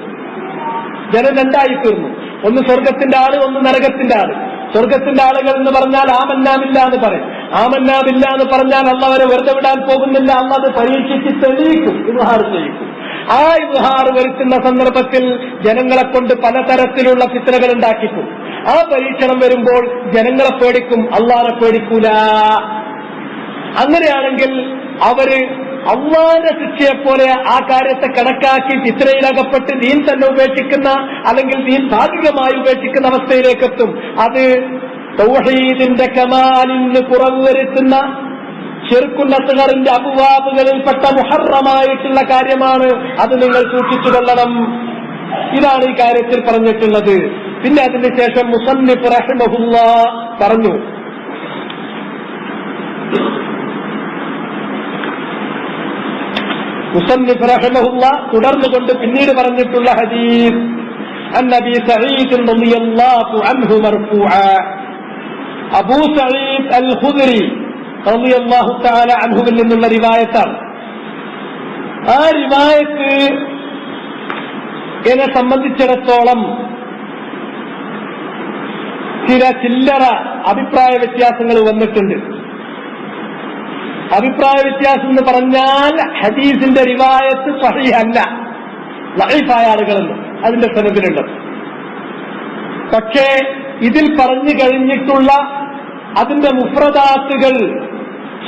ജനം രണ്ടായി തീർന്നു. ഒന്ന് സ്വർഗത്തിന്റെ ആള്, ഒന്ന് നരകത്തിന്റെ ആള്. സ്വർഗത്തിന്റെ ആളുകൾ എന്ന് പറഞ്ഞാൽ ആമന്നാമില്ല എന്ന് പറയും. ആമന്നാമില്ല എന്ന് പറഞ്ഞാൽ അള്ളാഹ് അവരെ വെറുതെ വിടാൻ പോകുന്നില്ല, അള്ളാഹ് അത് പരീക്ഷിച്ച് തെളിയിക്കും, ഇദ്ഹാർ ചെയ്യിക്കും. ആ ഇദ്ഹാർ വരുത്തുന്ന സന്ദർഭത്തിൽ ജനങ്ങളെ കൊണ്ട് പലതരത്തിലുള്ള ഫിത്നകൾ ഉണ്ടാക്കിക്കും. ആ പരീക്ഷണം വരുമ്പോൾ ജനങ്ങളെ പേടിക്കും, അള്ളാഹനെ പേടിക്കൂല. അങ്ങനെയാണെങ്കിൽ അവര് അള്ളാന്റെ ശിക്ഷയെപ്പോലെ ആ കാര്യത്തെ കണക്കാക്കി ഫിത്നയിലകപ്പെട്ട് ദീൻ തന്നെ ഉപേക്ഷിക്കുന്ന, അല്ലെങ്കിൽ ദീൻ ഭാഗികമായി ഉപേക്ഷിക്കുന്ന അവസ്ഥയിലേക്ക് എത്തും. അത് തൗഹീദിന്റെ കമാലിന് കുറവ് വരുത്തുന്ന ശിർക്കുൽ അസ്ഗറിന്റെ അബ്വാബുകളിൽപ്പെട്ട മുഹറമായിട്ടുള്ള കാര്യമാണ്. അത് നിങ്ങൾ സൂക്ഷിച്ചുകൊള്ളണം. ഇതാണ് ഈ കാര്യത്തിൽ പറഞ്ഞിട്ടുള്ളത്. പിന്നെ അതിന് ശേഷം മുസന്നിഫ് റഹിമഹുല്ലാഹ് പറഞ്ഞു, മുസന്നിഫ് റഹിമഹുല്ലാഹ് തുടർന്നുകൊണ്ട് പിന്നീട് പറഞ്ഞിട്ടുള്ള ഹദീസ് അൻ അബീ സഈദ് റളിയല്ലാഹു അൻഹു മർഫൂഅ, അബൂ സഈദ് അൽ ഖുദ്രി റളിയല്ലാഹു തആല അൻഹുവിൽ നിന്നുള്ള റിവായത്താണ്. ആ റിവായത്ത് എന്നെ സംബന്ധിച്ചിടത്തോളം ചില ചില്ലറ അഭിപ്രായ വ്യത്യാസങ്ങൾ വന്നിട്ടുണ്ട്. അഭിപ്രായ വ്യത്യാസം എന്ന് പറഞ്ഞാൽ ഹദീസിന്റെ റിവായത്ത് സഹീഹല്ല, ലഈഫായ ആളുകളുണ്ട് അതിന്റെ സനദിലുണ്ട്. പക്ഷേ ഇതിൽ പറഞ്ഞു കഴിഞ്ഞിട്ടുള്ള അതിന്റെ മുഫ്രദാത്തുകൾ,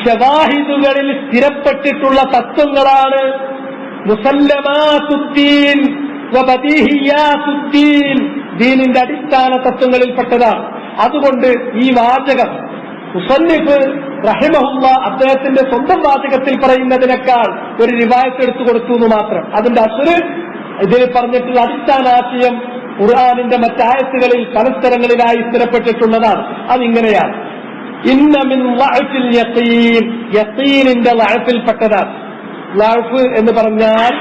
ശവാഹിദുകളിൽ സ്ഥിരപ്പെട്ടിട്ടുള്ള തത്വങ്ങളാണ് മുസല്ലമാതുദ്ദീൻ വബദീഹിയാതുദ്ദീൻ, ദീനിന്റെ അടിസ്ഥാന തത്വങ്ങളിൽപ്പെട്ടതാണ്. അതുകൊണ്ട് ഈ വാചകം മുസന്നിഫ് റഹിമഹുല്ലാഹ് അദ്ദേഹത്തിന്റെ സ്വന്തം വാചകത്തിൽ പറയുന്നതിനേക്കാൾ ഒരു റിവായത്ത് എടുത്തു കൊടുത്തു എന്ന് മാത്രം. അതിന്റെ അസ്റ് ഇതിൽ പറഞ്ഞിട്ടുള്ള അടിസ്ഥാന ആശയം ഖുർആനിന്റെ മറ്റായത്തുകളിൽ പല സ്ഥലങ്ങളിലായി സ്ഥിരപ്പെട്ടിട്ടുള്ളതാണ്. അതിങ്ങനെയാണ്, ഇന്ന മിൻ ളഅഫിൽ യഖീൻ, യഖീനിന്റെ ളഅഫിൽപ്പെട്ടതാണ്. ളഅഫ് എന്ന് പറഞ്ഞാൽ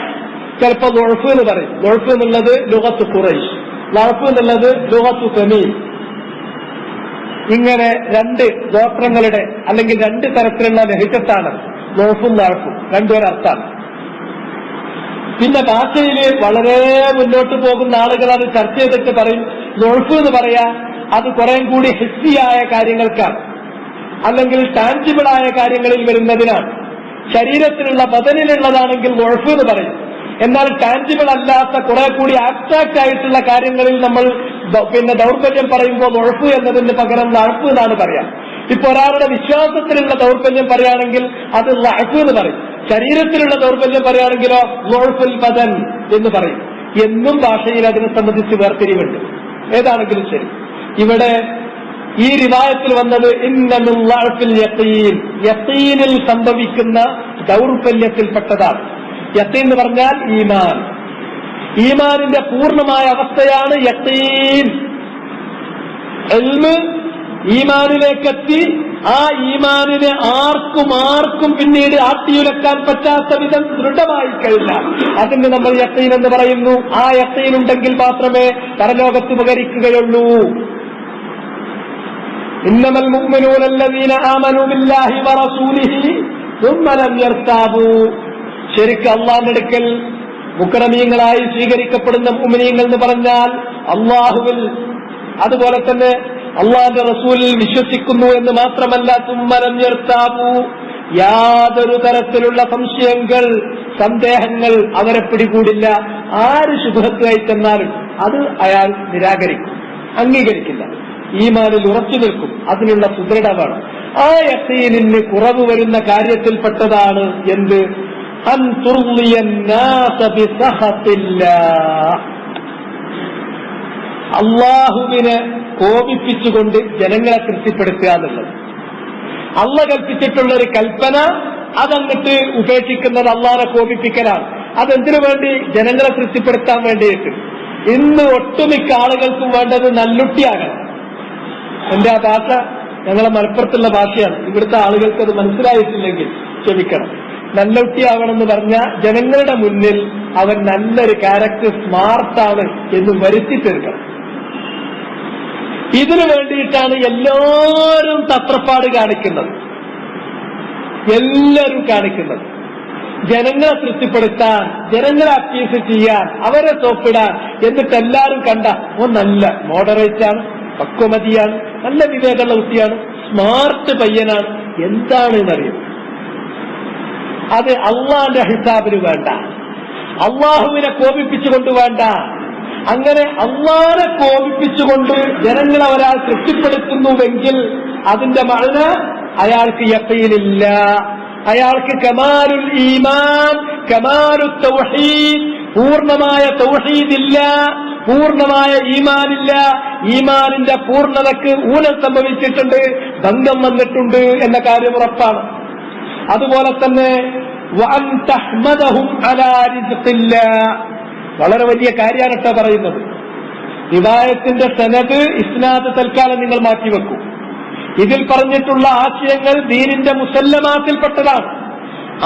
ചിലപ്പോൾ ളുഅഫ് എന്ന് പറയും. ളുഅഫ് എന്നുള്ളത് ലുഗത്ത് ഖുറൈശ്, ളഅഫ് എന്നുള്ളത് ലുഗത്ത് തമീം. ഇങ്ങനെ രണ്ട് ഗോത്രങ്ങളുടെ അല്ലെങ്കിൽ രണ്ട് തരത്തിലുള്ള ലഹിജത്താണ് ളുഅഫും ളഅഫും, രണ്ടൊരർത്ഥാണ്. പിന്നെ ഭാഷയിൽ വളരെ മുന്നോട്ട് പോകുന്ന ആളുകൾ അത് ചർച്ച ചെയ്തിട്ട് പറയും ളുഅഫ് എന്ന് പറയാ അത് കുറെ കൂടി ഹിസ്സിയായ കാര്യങ്ങൾക്കാണ്, അല്ലെങ്കിൽ ടാൻജിബിളായ കാര്യങ്ങളിൽ വരുന്നതിനാണ്. ശരീരത്തിലുള്ള ബദനിലുള്ളതാണെങ്കിൽ ളുഅഫ് എന്ന് പറയും. എന്നാൽ ടാൻജിബിൾ അല്ലാത്ത കുറെ കൂടി ആബ്സ്ട്രാക്ട് ആയിട്ടുള്ള കാര്യങ്ങളിൽ നമ്മൾ ദൗർബല്യം പറയുമ്പോൾ ളുഅഫ് എന്നതിന് പകരം ളഅഫ് എന്നാണ് പറയാം. ഇപ്പൊ ഒരാളുടെ വിശ്വാസത്തിലുള്ള ദൗർബല്യം പറയുകയാണെങ്കിൽ അത് ളഅഫ് എന്ന് പറയും. ശരീരത്തിലുള്ള ദൗർബല്യം പറയുകയാണെങ്കിലോ ളുഅഫുൽ ബദൻ എന്ന് പറയും. എന്നും ഭാഷയിൽ അതിനെ സംബന്ധിച്ച് വേർതിരിവുണ്ട്. ഏതാണെങ്കിലും ശരി, ഇവിടെ ഈ റിവായത്തിൽ വന്നത് ഇന്ന മിൻ ളഅഫിൽ യഖീൻ, യഖീനിൽ സംഭവിക്കുന്ന ദൗർബല്യത്തിൽപ്പെട്ടതാണ്. യഖീൻ എന്ന് പറഞ്ഞാൽ ഈമാൻ, ഈമാനിന്റെ പൂർണ്ണമായ അവസ്ഥയാണ് യഖീൻ. ഇൽമ് ഈമാനിലേക്കെത്തി ആ ഈമാനിനെ ആർക്കും പിന്നീട് ആട്ടിയുലക്കാൻ പറ്റാത്ത വിധം ദൃഢമായി കഴിഞ്ഞാൽ അതിന് നമ്മൾ യഖീൻ എന്ന് പറയുന്നു. ആ യഖീൻ ഉണ്ടെങ്കിൽ മാത്രമേ പരലോകത്ത് ഉപകരിക്കുകയുള്ളൂ. ഇന്നമൽ മുഅ്മിനൂന അല്ലദീന ആമനൂ ബില്ലാഹി വറസൂലിഹി സുമ്മ ലം യർതാബൂ. ശരിക്ക് അള്ളാന്റെ അടുക്കൽ മുക്കറമീങ്ങളായി സ്വീകരിക്കപ്പെടുന്ന മുഅ്മിനീങ്ങൾ എന്ന് പറഞ്ഞാൽ അള്ളാഹുവിൽ, അതുപോലെ തന്നെ അള്ളാന്റെ റസൂലിൽ വിശ്വസിക്കുന്നു എന്ന് മാത്രമല്ല, സുമ്മ ലം യർതാബൂ, യാതൊരു തരത്തിലുള്ള സംശയങ്ങൾ, സന്ദേഹങ്ങൾ അവരെ പിടികൂടില്ല. ആര് ശുഭത്വമായി ചെന്നാലും അത് അയാൾ നിരാകരിക്കും, അംഗീകരിക്കില്ല. ഈമാനിൽ ഉറച്ചു നിൽക്കും, അതിനുള്ള സുദൃഢമാണ്. ആ യഖീനിന് കുറവ് വരുന്ന കാര്യത്തിൽപ്പെട്ടതാണ് എന്ത്? അൻ തുർളിയൻ നാസ ബിസഖത്തില്ലാഹ്, അള്ളാഹുവിനെ കോപിപ്പിച്ചുകൊണ്ട് ജനങ്ങളെ തൃപ്തിപ്പെടുത്തുക എന്നുള്ളത്. അള്ളാഹ് കൽപ്പിച്ചിട്ടുള്ള ഒരു കൽപ്പന അതങ്ങട്ട് ഉപേക്ഷിക്കുന്നത് അള്ളാഹനെ കോപിപ്പിക്കലാണ്. അതെന്തിനു വേണ്ടി? ജനങ്ങളെ തൃപ്തിപ്പെടുത്താൻ വേണ്ടിയിട്ട്. ഇന്ന് ഒട്ടുമിക്ക ആളുകൾക്കും വേണ്ടത് നല്ലുട്ടിയാകണം. എന്റെ ആ ഭാഷ ഞങ്ങളെ മലപ്പുറത്തുള്ള ഭാഷയാണ്. ഇവിടുത്തെ ആളുകൾക്ക് അത് മനസ്സിലായിട്ടില്ലെങ്കിൽ ക്ഷമിക്കണം. നല്ലുട്ടിയാവണമെന്ന് പറഞ്ഞാൽ ജനങ്ങളുടെ മുന്നിൽ അവൻ നല്ലൊരു ക്യാരക്ടർ, സ്മാർട്ടാണ് എന്ന് വരുത്തി തീർക്കണം. ഇതിനു വേണ്ടിയിട്ടാണ് എല്ലാവരും തത്രപ്പാട് കാണിക്കുന്നത്, എല്ലാവരും കാണിക്കുന്നത്. ജനങ്ങളെ തൃപ്തിപ്പെടുത്താൻ, ജനങ്ങളെ അപ്പീസ് ചെയ്യാൻ, അവരെ തോപ്പിടാൻ, എന്നിട്ട് എല്ലാവരും കണ്ട നല്ല മോഡറേറ്റാണ്, പക്വമതിയാണ്, നല്ല വിവേകമുള്ള കുട്ടിയാണ്, സ്മാർട്ട് പയ്യനാണ്, എന്താണ് എന്നറിയും. അത് അള്ളാന്റെ ഹിസാബിന് വേണ്ട, അള്ളാഹുവിനെ കോപിപ്പിച്ചുകൊണ്ട് വേണ്ട. അങ്ങനെ അള്ളാഹനെ കോപിപ്പിച്ചുകൊണ്ട് ജനങ്ങളെ ഒരാൾ തൃപ്തിപ്പെടുത്തുന്നുവെങ്കിൽ അതിന്റെ മഅന അയാൾക്ക് യഖീനില്ല, അയാൾക്ക് കമാലുൽ ഈമാൻ, കമാലുൽ തൗഹീദ്, പൂർണ്ണമായ തൗഹീദില്ല, പൂർണ്ണമായ ഈമാനില്ല. ഈമാനിന്റെ പൂർണ്ണതക്ക് ഊനം സംഭവിച്ചിട്ടുണ്ട്, ഭംഗം വന്നിട്ടുണ്ട് എന്ന കാര്യം ഉറപ്പാണ്. അതുപോലെ തന്നെ വഅൻ തഹ്മദഹും അലാ റിസ്ഖില്ലാഹ്, വളരെ വലിയ കാര്യമാണ് കേട്ടോ പറയുന്നത്. റിവായത്തിന്റെ സനദ് ഇസ്നാദ് തൽക്കാലം നിങ്ങൾ മാറ്റിവെക്കൂ. ഇതിൽ പറഞ്ഞിട്ടുള്ള ആശയങ്ങൾ ദീനിന്റെ മുസല്ലമാത്തിൽപ്പെട്ടതാണ്.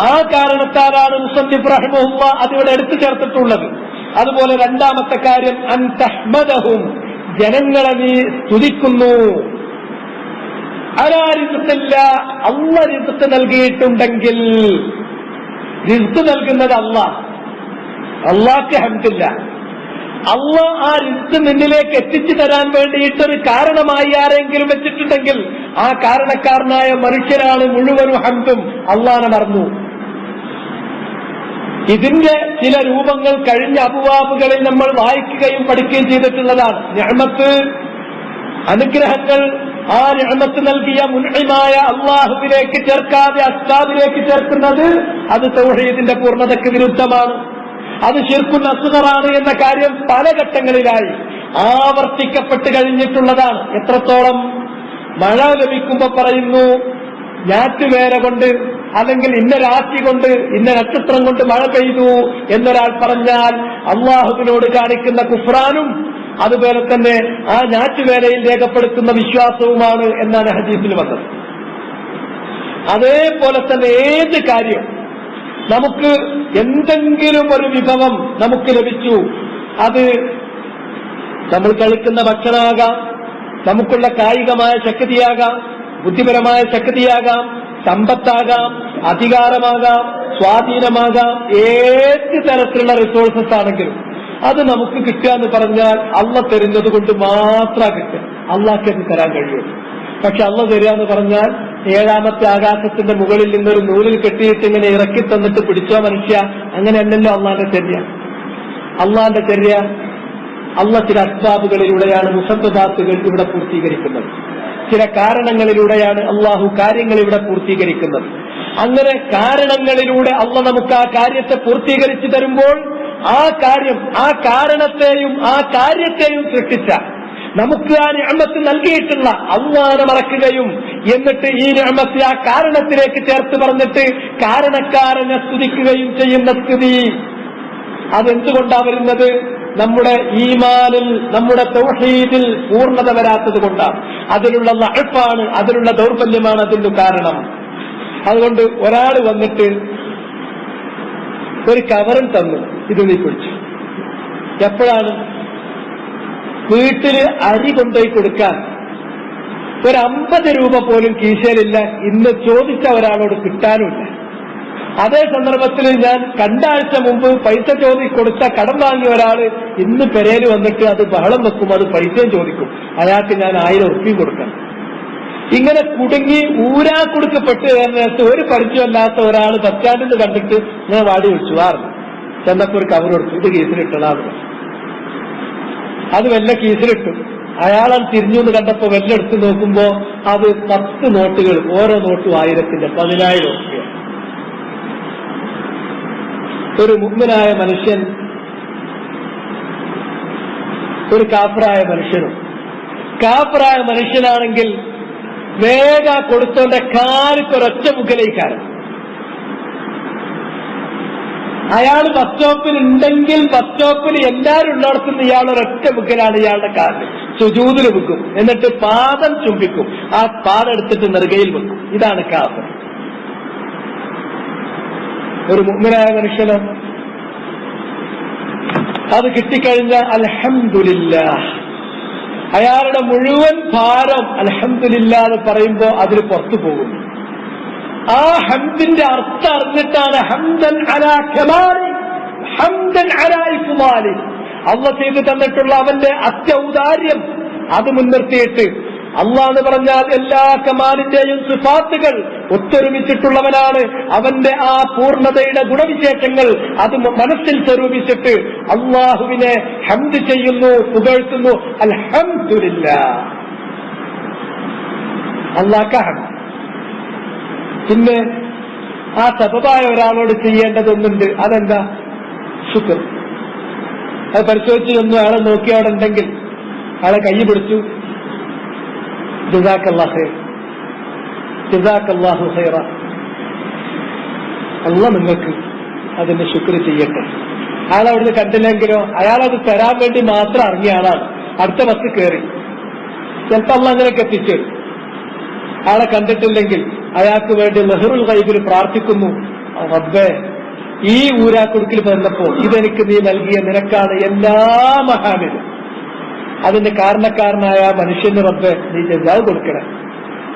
ആ കാരണത്താലാണ് മുസന്നിഫ് റഹിമഹുല്ലാ അതിവിടെ എടുത്തു ചേർത്തിട്ടുള്ളത്. അതുപോലെ രണ്ടാമത്തെ കാര്യം അൻ തഹ്മദഹും, ജനങ്ങളെ നീ സ്തുതിക്കുന്നു. അലാ റിസ്ഖില്ലാഹ്, അല്ലാഹ് റിസ്ഖ് നൽകിയിട്ടുണ്ടെങ്കിൽ, റിസ്ഖ് നൽകുന്നത് അല്ലാഹ്, അള്ളാഹ്ക്ക് ഹംദില്ല. അള്ളാഹ് ആ റിസ്ക് നിന്നിലേക്ക് എത്തിച്ചു തരാൻ വേണ്ടിയിട്ടൊരു കാരണമായി ആരെങ്കിലും വെച്ചിട്ടുണ്ടെങ്കിൽ ആ കാരണക്കാരനായ മനുഷ്യനാണ് മുഴുവനും ഹംദും. അള്ളാഹനെ മറന്നു. ഇതിന്റെ ചില രൂപങ്ങൾ കഴിഞ്ഞ അബുവാബുകളിൽ നമ്മൾ വായിക്കുകയും പഠിക്കുകയും ചെയ്തിട്ടുള്ളതാണ്. നിഅമത്ത്, അനുഗ്രഹങ്ങൾ, ആ നിഅമത്ത് നൽകിയ മുൻഇമായ അള്ളാഹുവിലേക്ക് ചേർക്കാതെ അസ്ബാബിലേക്ക് ചേർക്കുന്നത് അത് തൗഹീദിന്റെ പൂർണ്ണതയ്ക്ക് വിരുദ്ധമാണ്. അത് ശിർക്കുൽ അസ്ഗറാണ് എന്ന കാര്യം പല ഘട്ടങ്ങളിലായി ആവർത്തിക്കപ്പെട്ട് കഴിഞ്ഞിട്ടുള്ളതാണ്. എത്രത്തോളം മഴ ലഭിക്കുമ്പോ പറയുന്നു ഞാറ്റുവേല കൊണ്ട്, അല്ലെങ്കിൽ ഇന്ന രാശി കൊണ്ട്, ഇന്ന നക്ഷത്രം കൊണ്ട് മഴ പെയ്തു എന്നൊരാൾ പറഞ്ഞാൽ അള്ളാഹുവിനോട് കാണിക്കുന്ന കുഫ്രാനും അതുപോലെ തന്നെ ആ ഞാറ്റുവേലയിൽ രേഖപ്പെടുത്തുന്ന വിശ്വാസവുമാണ് എന്നാണ് ഹദീസിൽ വന്നത്. അതേപോലെ തന്നെ ഏത് കാര്യം നമുക്ക് എന്തെങ്കിലും ഒരു വിഭവം നമുക്ക് ലഭിച്ചു, അത് നമ്മൾ കഴിക്കുന്ന ഭക്ഷണമാകാം, നമുക്കുള്ള കായികമായ ശക്തിയാകാം, ബുദ്ധിപരമായ ശക്തിയാകാം, സമ്പത്താകാം, അധികാരമാകാം, സ്വാധീനമാകാം, ഏത് തരത്തിലുള്ള റിസോഴ്സസ് ആണെങ്കിലും അത് നമുക്ക് കിട്ടുക എന്ന് പറഞ്ഞാൽ അള്ളാഹ് തരുന്നത് കൊണ്ട് മാത്രം കിട്ടുക, അള്ളാഹ്ക്ക് അത് തരാൻ കഴിയും. പക്ഷെ അള്ളാഹ് തരിക എന്ന് പറഞ്ഞാൽ ഏഴാമത്തെ ആകാശത്തിന്റെ മുകളിൽ നിന്നൊരു നൂലിൽ കെട്ടിയിട്ട് ഇങ്ങനെ ഇറക്കി തന്നിട്ട് പിടിച്ചോ മനുഷ്യ, അങ്ങനെയല്ലല്ലോ അള്ളാന്റെ ചര്യ. അള്ളാന്റെ ചര്യ അള്ളാഹ് ചില അസ്ബാബുകളിലൂടെയാണ് മുസബ്ബാത്തുകൾ ഇവിടെ പൂർത്തീകരിക്കുന്നത്, ചില കാരണങ്ങളിലൂടെയാണ് അള്ളാഹു കാര്യങ്ങൾ ഇവിടെ പൂർത്തീകരിക്കുന്നത്. അങ്ങനെ കാരണങ്ങളിലൂടെ അള്ളാഹ് നമുക്ക് ആ കാര്യത്തെ പൂർത്തീകരിച്ചു തരുമ്പോൾ ആ കാര്യം, ആ കാരണത്തെയും ആ കാര്യത്തെയും സൃഷ്ടിച്ച നമുക്ക് ആ നിഅമത്ത് നൽകിയിട്ടുള്ള അള്ളാഹനെ മറക്കുകയും എന്നിട്ട് ഈ നിഅമത്ത് ആ കാരണത്തിലേക്ക് ചേർത്ത് പറഞ്ഞിട്ട് കാരണക്കാരനെ സ്തുതിക്കുകയും ചെയ്യുന്ന സ്ഥിതി, അതെന്തുകൊണ്ടാ വരുന്നത്? നമ്മുടെ ഈമാനിൽ, നമ്മുടെ തൗഹീദിൽ പൂർണ്ണത വരാത്തത് കൊണ്ടാണ്. അതിലുള്ള ലഅഫാണ്, അതിലുള്ള ദൗർബല്യമാണ് അതിന്റെ കാരണം. അതുകൊണ്ട് ഒരാൾ വന്നിട്ട് ഒരു കവറിൽ തന്നു, ഇത് നീ പിടിച്ചു. എപ്പോഴാണ്? വീട്ടില് അരി കൊണ്ടുപോയി കൊടുക്കാൻ ഒരു 50 രൂപ പോലും കീശയിലില്ല, ഇന്ന് ചോദിച്ച ഒരാളോട് കിട്ടാനുമില്ല. അതേ സന്ദർഭത്തിൽ ഞാൻ 2 ആഴ്ച മുമ്പ് പൈസ കൊടുത്ത കടം വാങ്ങിയ ഒരാള് ഇന്ന് പെരേല് വന്നിട്ട് അത് ബഹളം വെക്കും, അത് പൈസയും ചോദിക്കും, അയാൾക്ക് ഞാൻ 1000 ഉറുപ്പിക കൊടുക്കണം. ഇങ്ങനെ കുടുങ്ങി ഊരാ കൊടുക്കപ്പെട്ട് നേരത്തെ ഒരു പരിചയമല്ലാത്ത ഒരാൾ ബസ് സ്റ്റാൻഡിൽ നിന്ന് കണ്ടിട്ട് ഞാൻ വാടി വിളിച്ചു വാർന്നു ചെന്നപ്പോ ഒരു കവർ കൊടുത്തു, ഇത് കേസിലിട്ടതാണ്. അത് വല്ല കീസിലിട്ടു. അയാളെ തിരിഞ്ഞു എന്ന് കണ്ടപ്പോ വല്ല എടുത്ത് നോക്കുമ്പോ അത് 10 നോട്ടുകൾ, ഓരോ നോട്ടും 1000-ന്റെ 10,000 രൂപ. ഒരു മുഅ്മിനായ മനുഷ്യൻ ഒരു കാഫിറായ മനുഷ്യനും, കാഫിറായ മനുഷ്യനാണെങ്കിൽ വേഗ കൊടുത്തോന്റെ കാലിക്കൊരൊറ്റ മുഖലേക്കാണ്. അയാൾ ബസ് സ്റ്റോപ്പിൽ ഉണ്ടെങ്കിൽ ബസ് സ്റ്റോപ്പിൽ എല്ലാവരും ഉള്ളിടത്തുനിന്ന് ഇയാൾ ഒരൊറ്റ മുഖലാണ് ഇയാളുടെ കാലിൽ. സുജൂദിൽ വെക്കും, എന്നിട്ട് പാദം ചുംബിക്കും, ആ പാദം എടുത്തിട്ട് നെറുകയിൽ വെക്കും. ഇതാണ് കാഫിർ. ഒരു മുഅ്മിനായ മനുഷ്യന് അത് കിട്ടിക്കഴിഞ്ഞാൽ അൽഹംദുലില്ലാഹ്, അയാളുടെ മുഴുവൻ ഭാരം അൽഹംദുലില്ലാഹ് എന്ന് പറയുമ്പോ അതിൽ പുറത്തു പോകും. ആ ഹംദിന്റെ അർത്ഥം അറിഞ്ഞിട്ടാണ് ഹംദൻ അലാ കമാലി ഹംദൻ അലാ ഇക്മാലി, അള്ളാഹ് ചെയ്തു തന്നിട്ടുള്ള അവന്റെ അത്യൗദാര്യം അത് മുൻനിർത്തിയിട്ട്, അള്ളാഹ് എന്ന് പറഞ്ഞാൽ എല്ലാ കമാലിന്റെയും സിഫാത്തുകൾ ഒത്തൊരുമിച്ചിട്ടുള്ളവനാണ്. അവന്റെ ആ പൂർണ്ണതയുടെ ഗുണവിശേഷങ്ങൾ അത് മനസ്സിൽ സ്വരൂപിച്ചിട്ട് അള്ളാഹുവിനെ ഹംദ് ചെയ്യുന്നു, പുകഴ്ത്തുന്നു. അൽഹംദുലില്ലാഹ്, അള്ളാഹ്ക്ക് ഹംദ്. പിന്നെ ആ സബബായ ഒരാളോട് ചെയ്യേണ്ടതൊന്നുണ്ട്, അതെന്താ? ശുക്ർ. അത് പരിശോധിച്ച് ഒന്നും അയാളെ നോക്കി അവിടെ ഉണ്ടെങ്കിൽ അയാളെ കൈ പിടിച്ചു, ജസാക്കല്ലാഹു ഖൈർ, ജസാക്കല്ലാഹു ഖൈറ, അല്ലാഹ് നിങ്ങൾക്ക് അതിന് ശുക്ർ ചെയ്യട്ടെ. അയാൾ അവിടുന്ന് കണ്ടില്ലെങ്കിലോ അയാളത് തരാൻ വേണ്ടി മാത്രം ഇറങ്ങിയ ആളാണ്, അടുത്ത ബസ് കയറി. ചിലപ്പോൾ അള്ളാഹ് അങ്ങനെയൊക്കെ എത്തിച്ചു. അയാളെ കണ്ടിട്ടില്ലെങ്കിൽ അയാൾക്ക് വേണ്ടി ലഹറുൽ ഗൈബിൽ പ്രാർത്ഥിക്കുന്നു, റബ്ബേ ഈ ഊരാക്കുടുക്കിൽ വന്നപ്പോ ഇതെനിക്ക് നീ നൽകിയ നിനക്കാണ് എല്ലാ മഹാനിലും, അതിന്റെ കാരണക്കാരനായ മനുഷ്യന് റബ്ബെ നീ ജസാവ് കൊടുക്കണേ,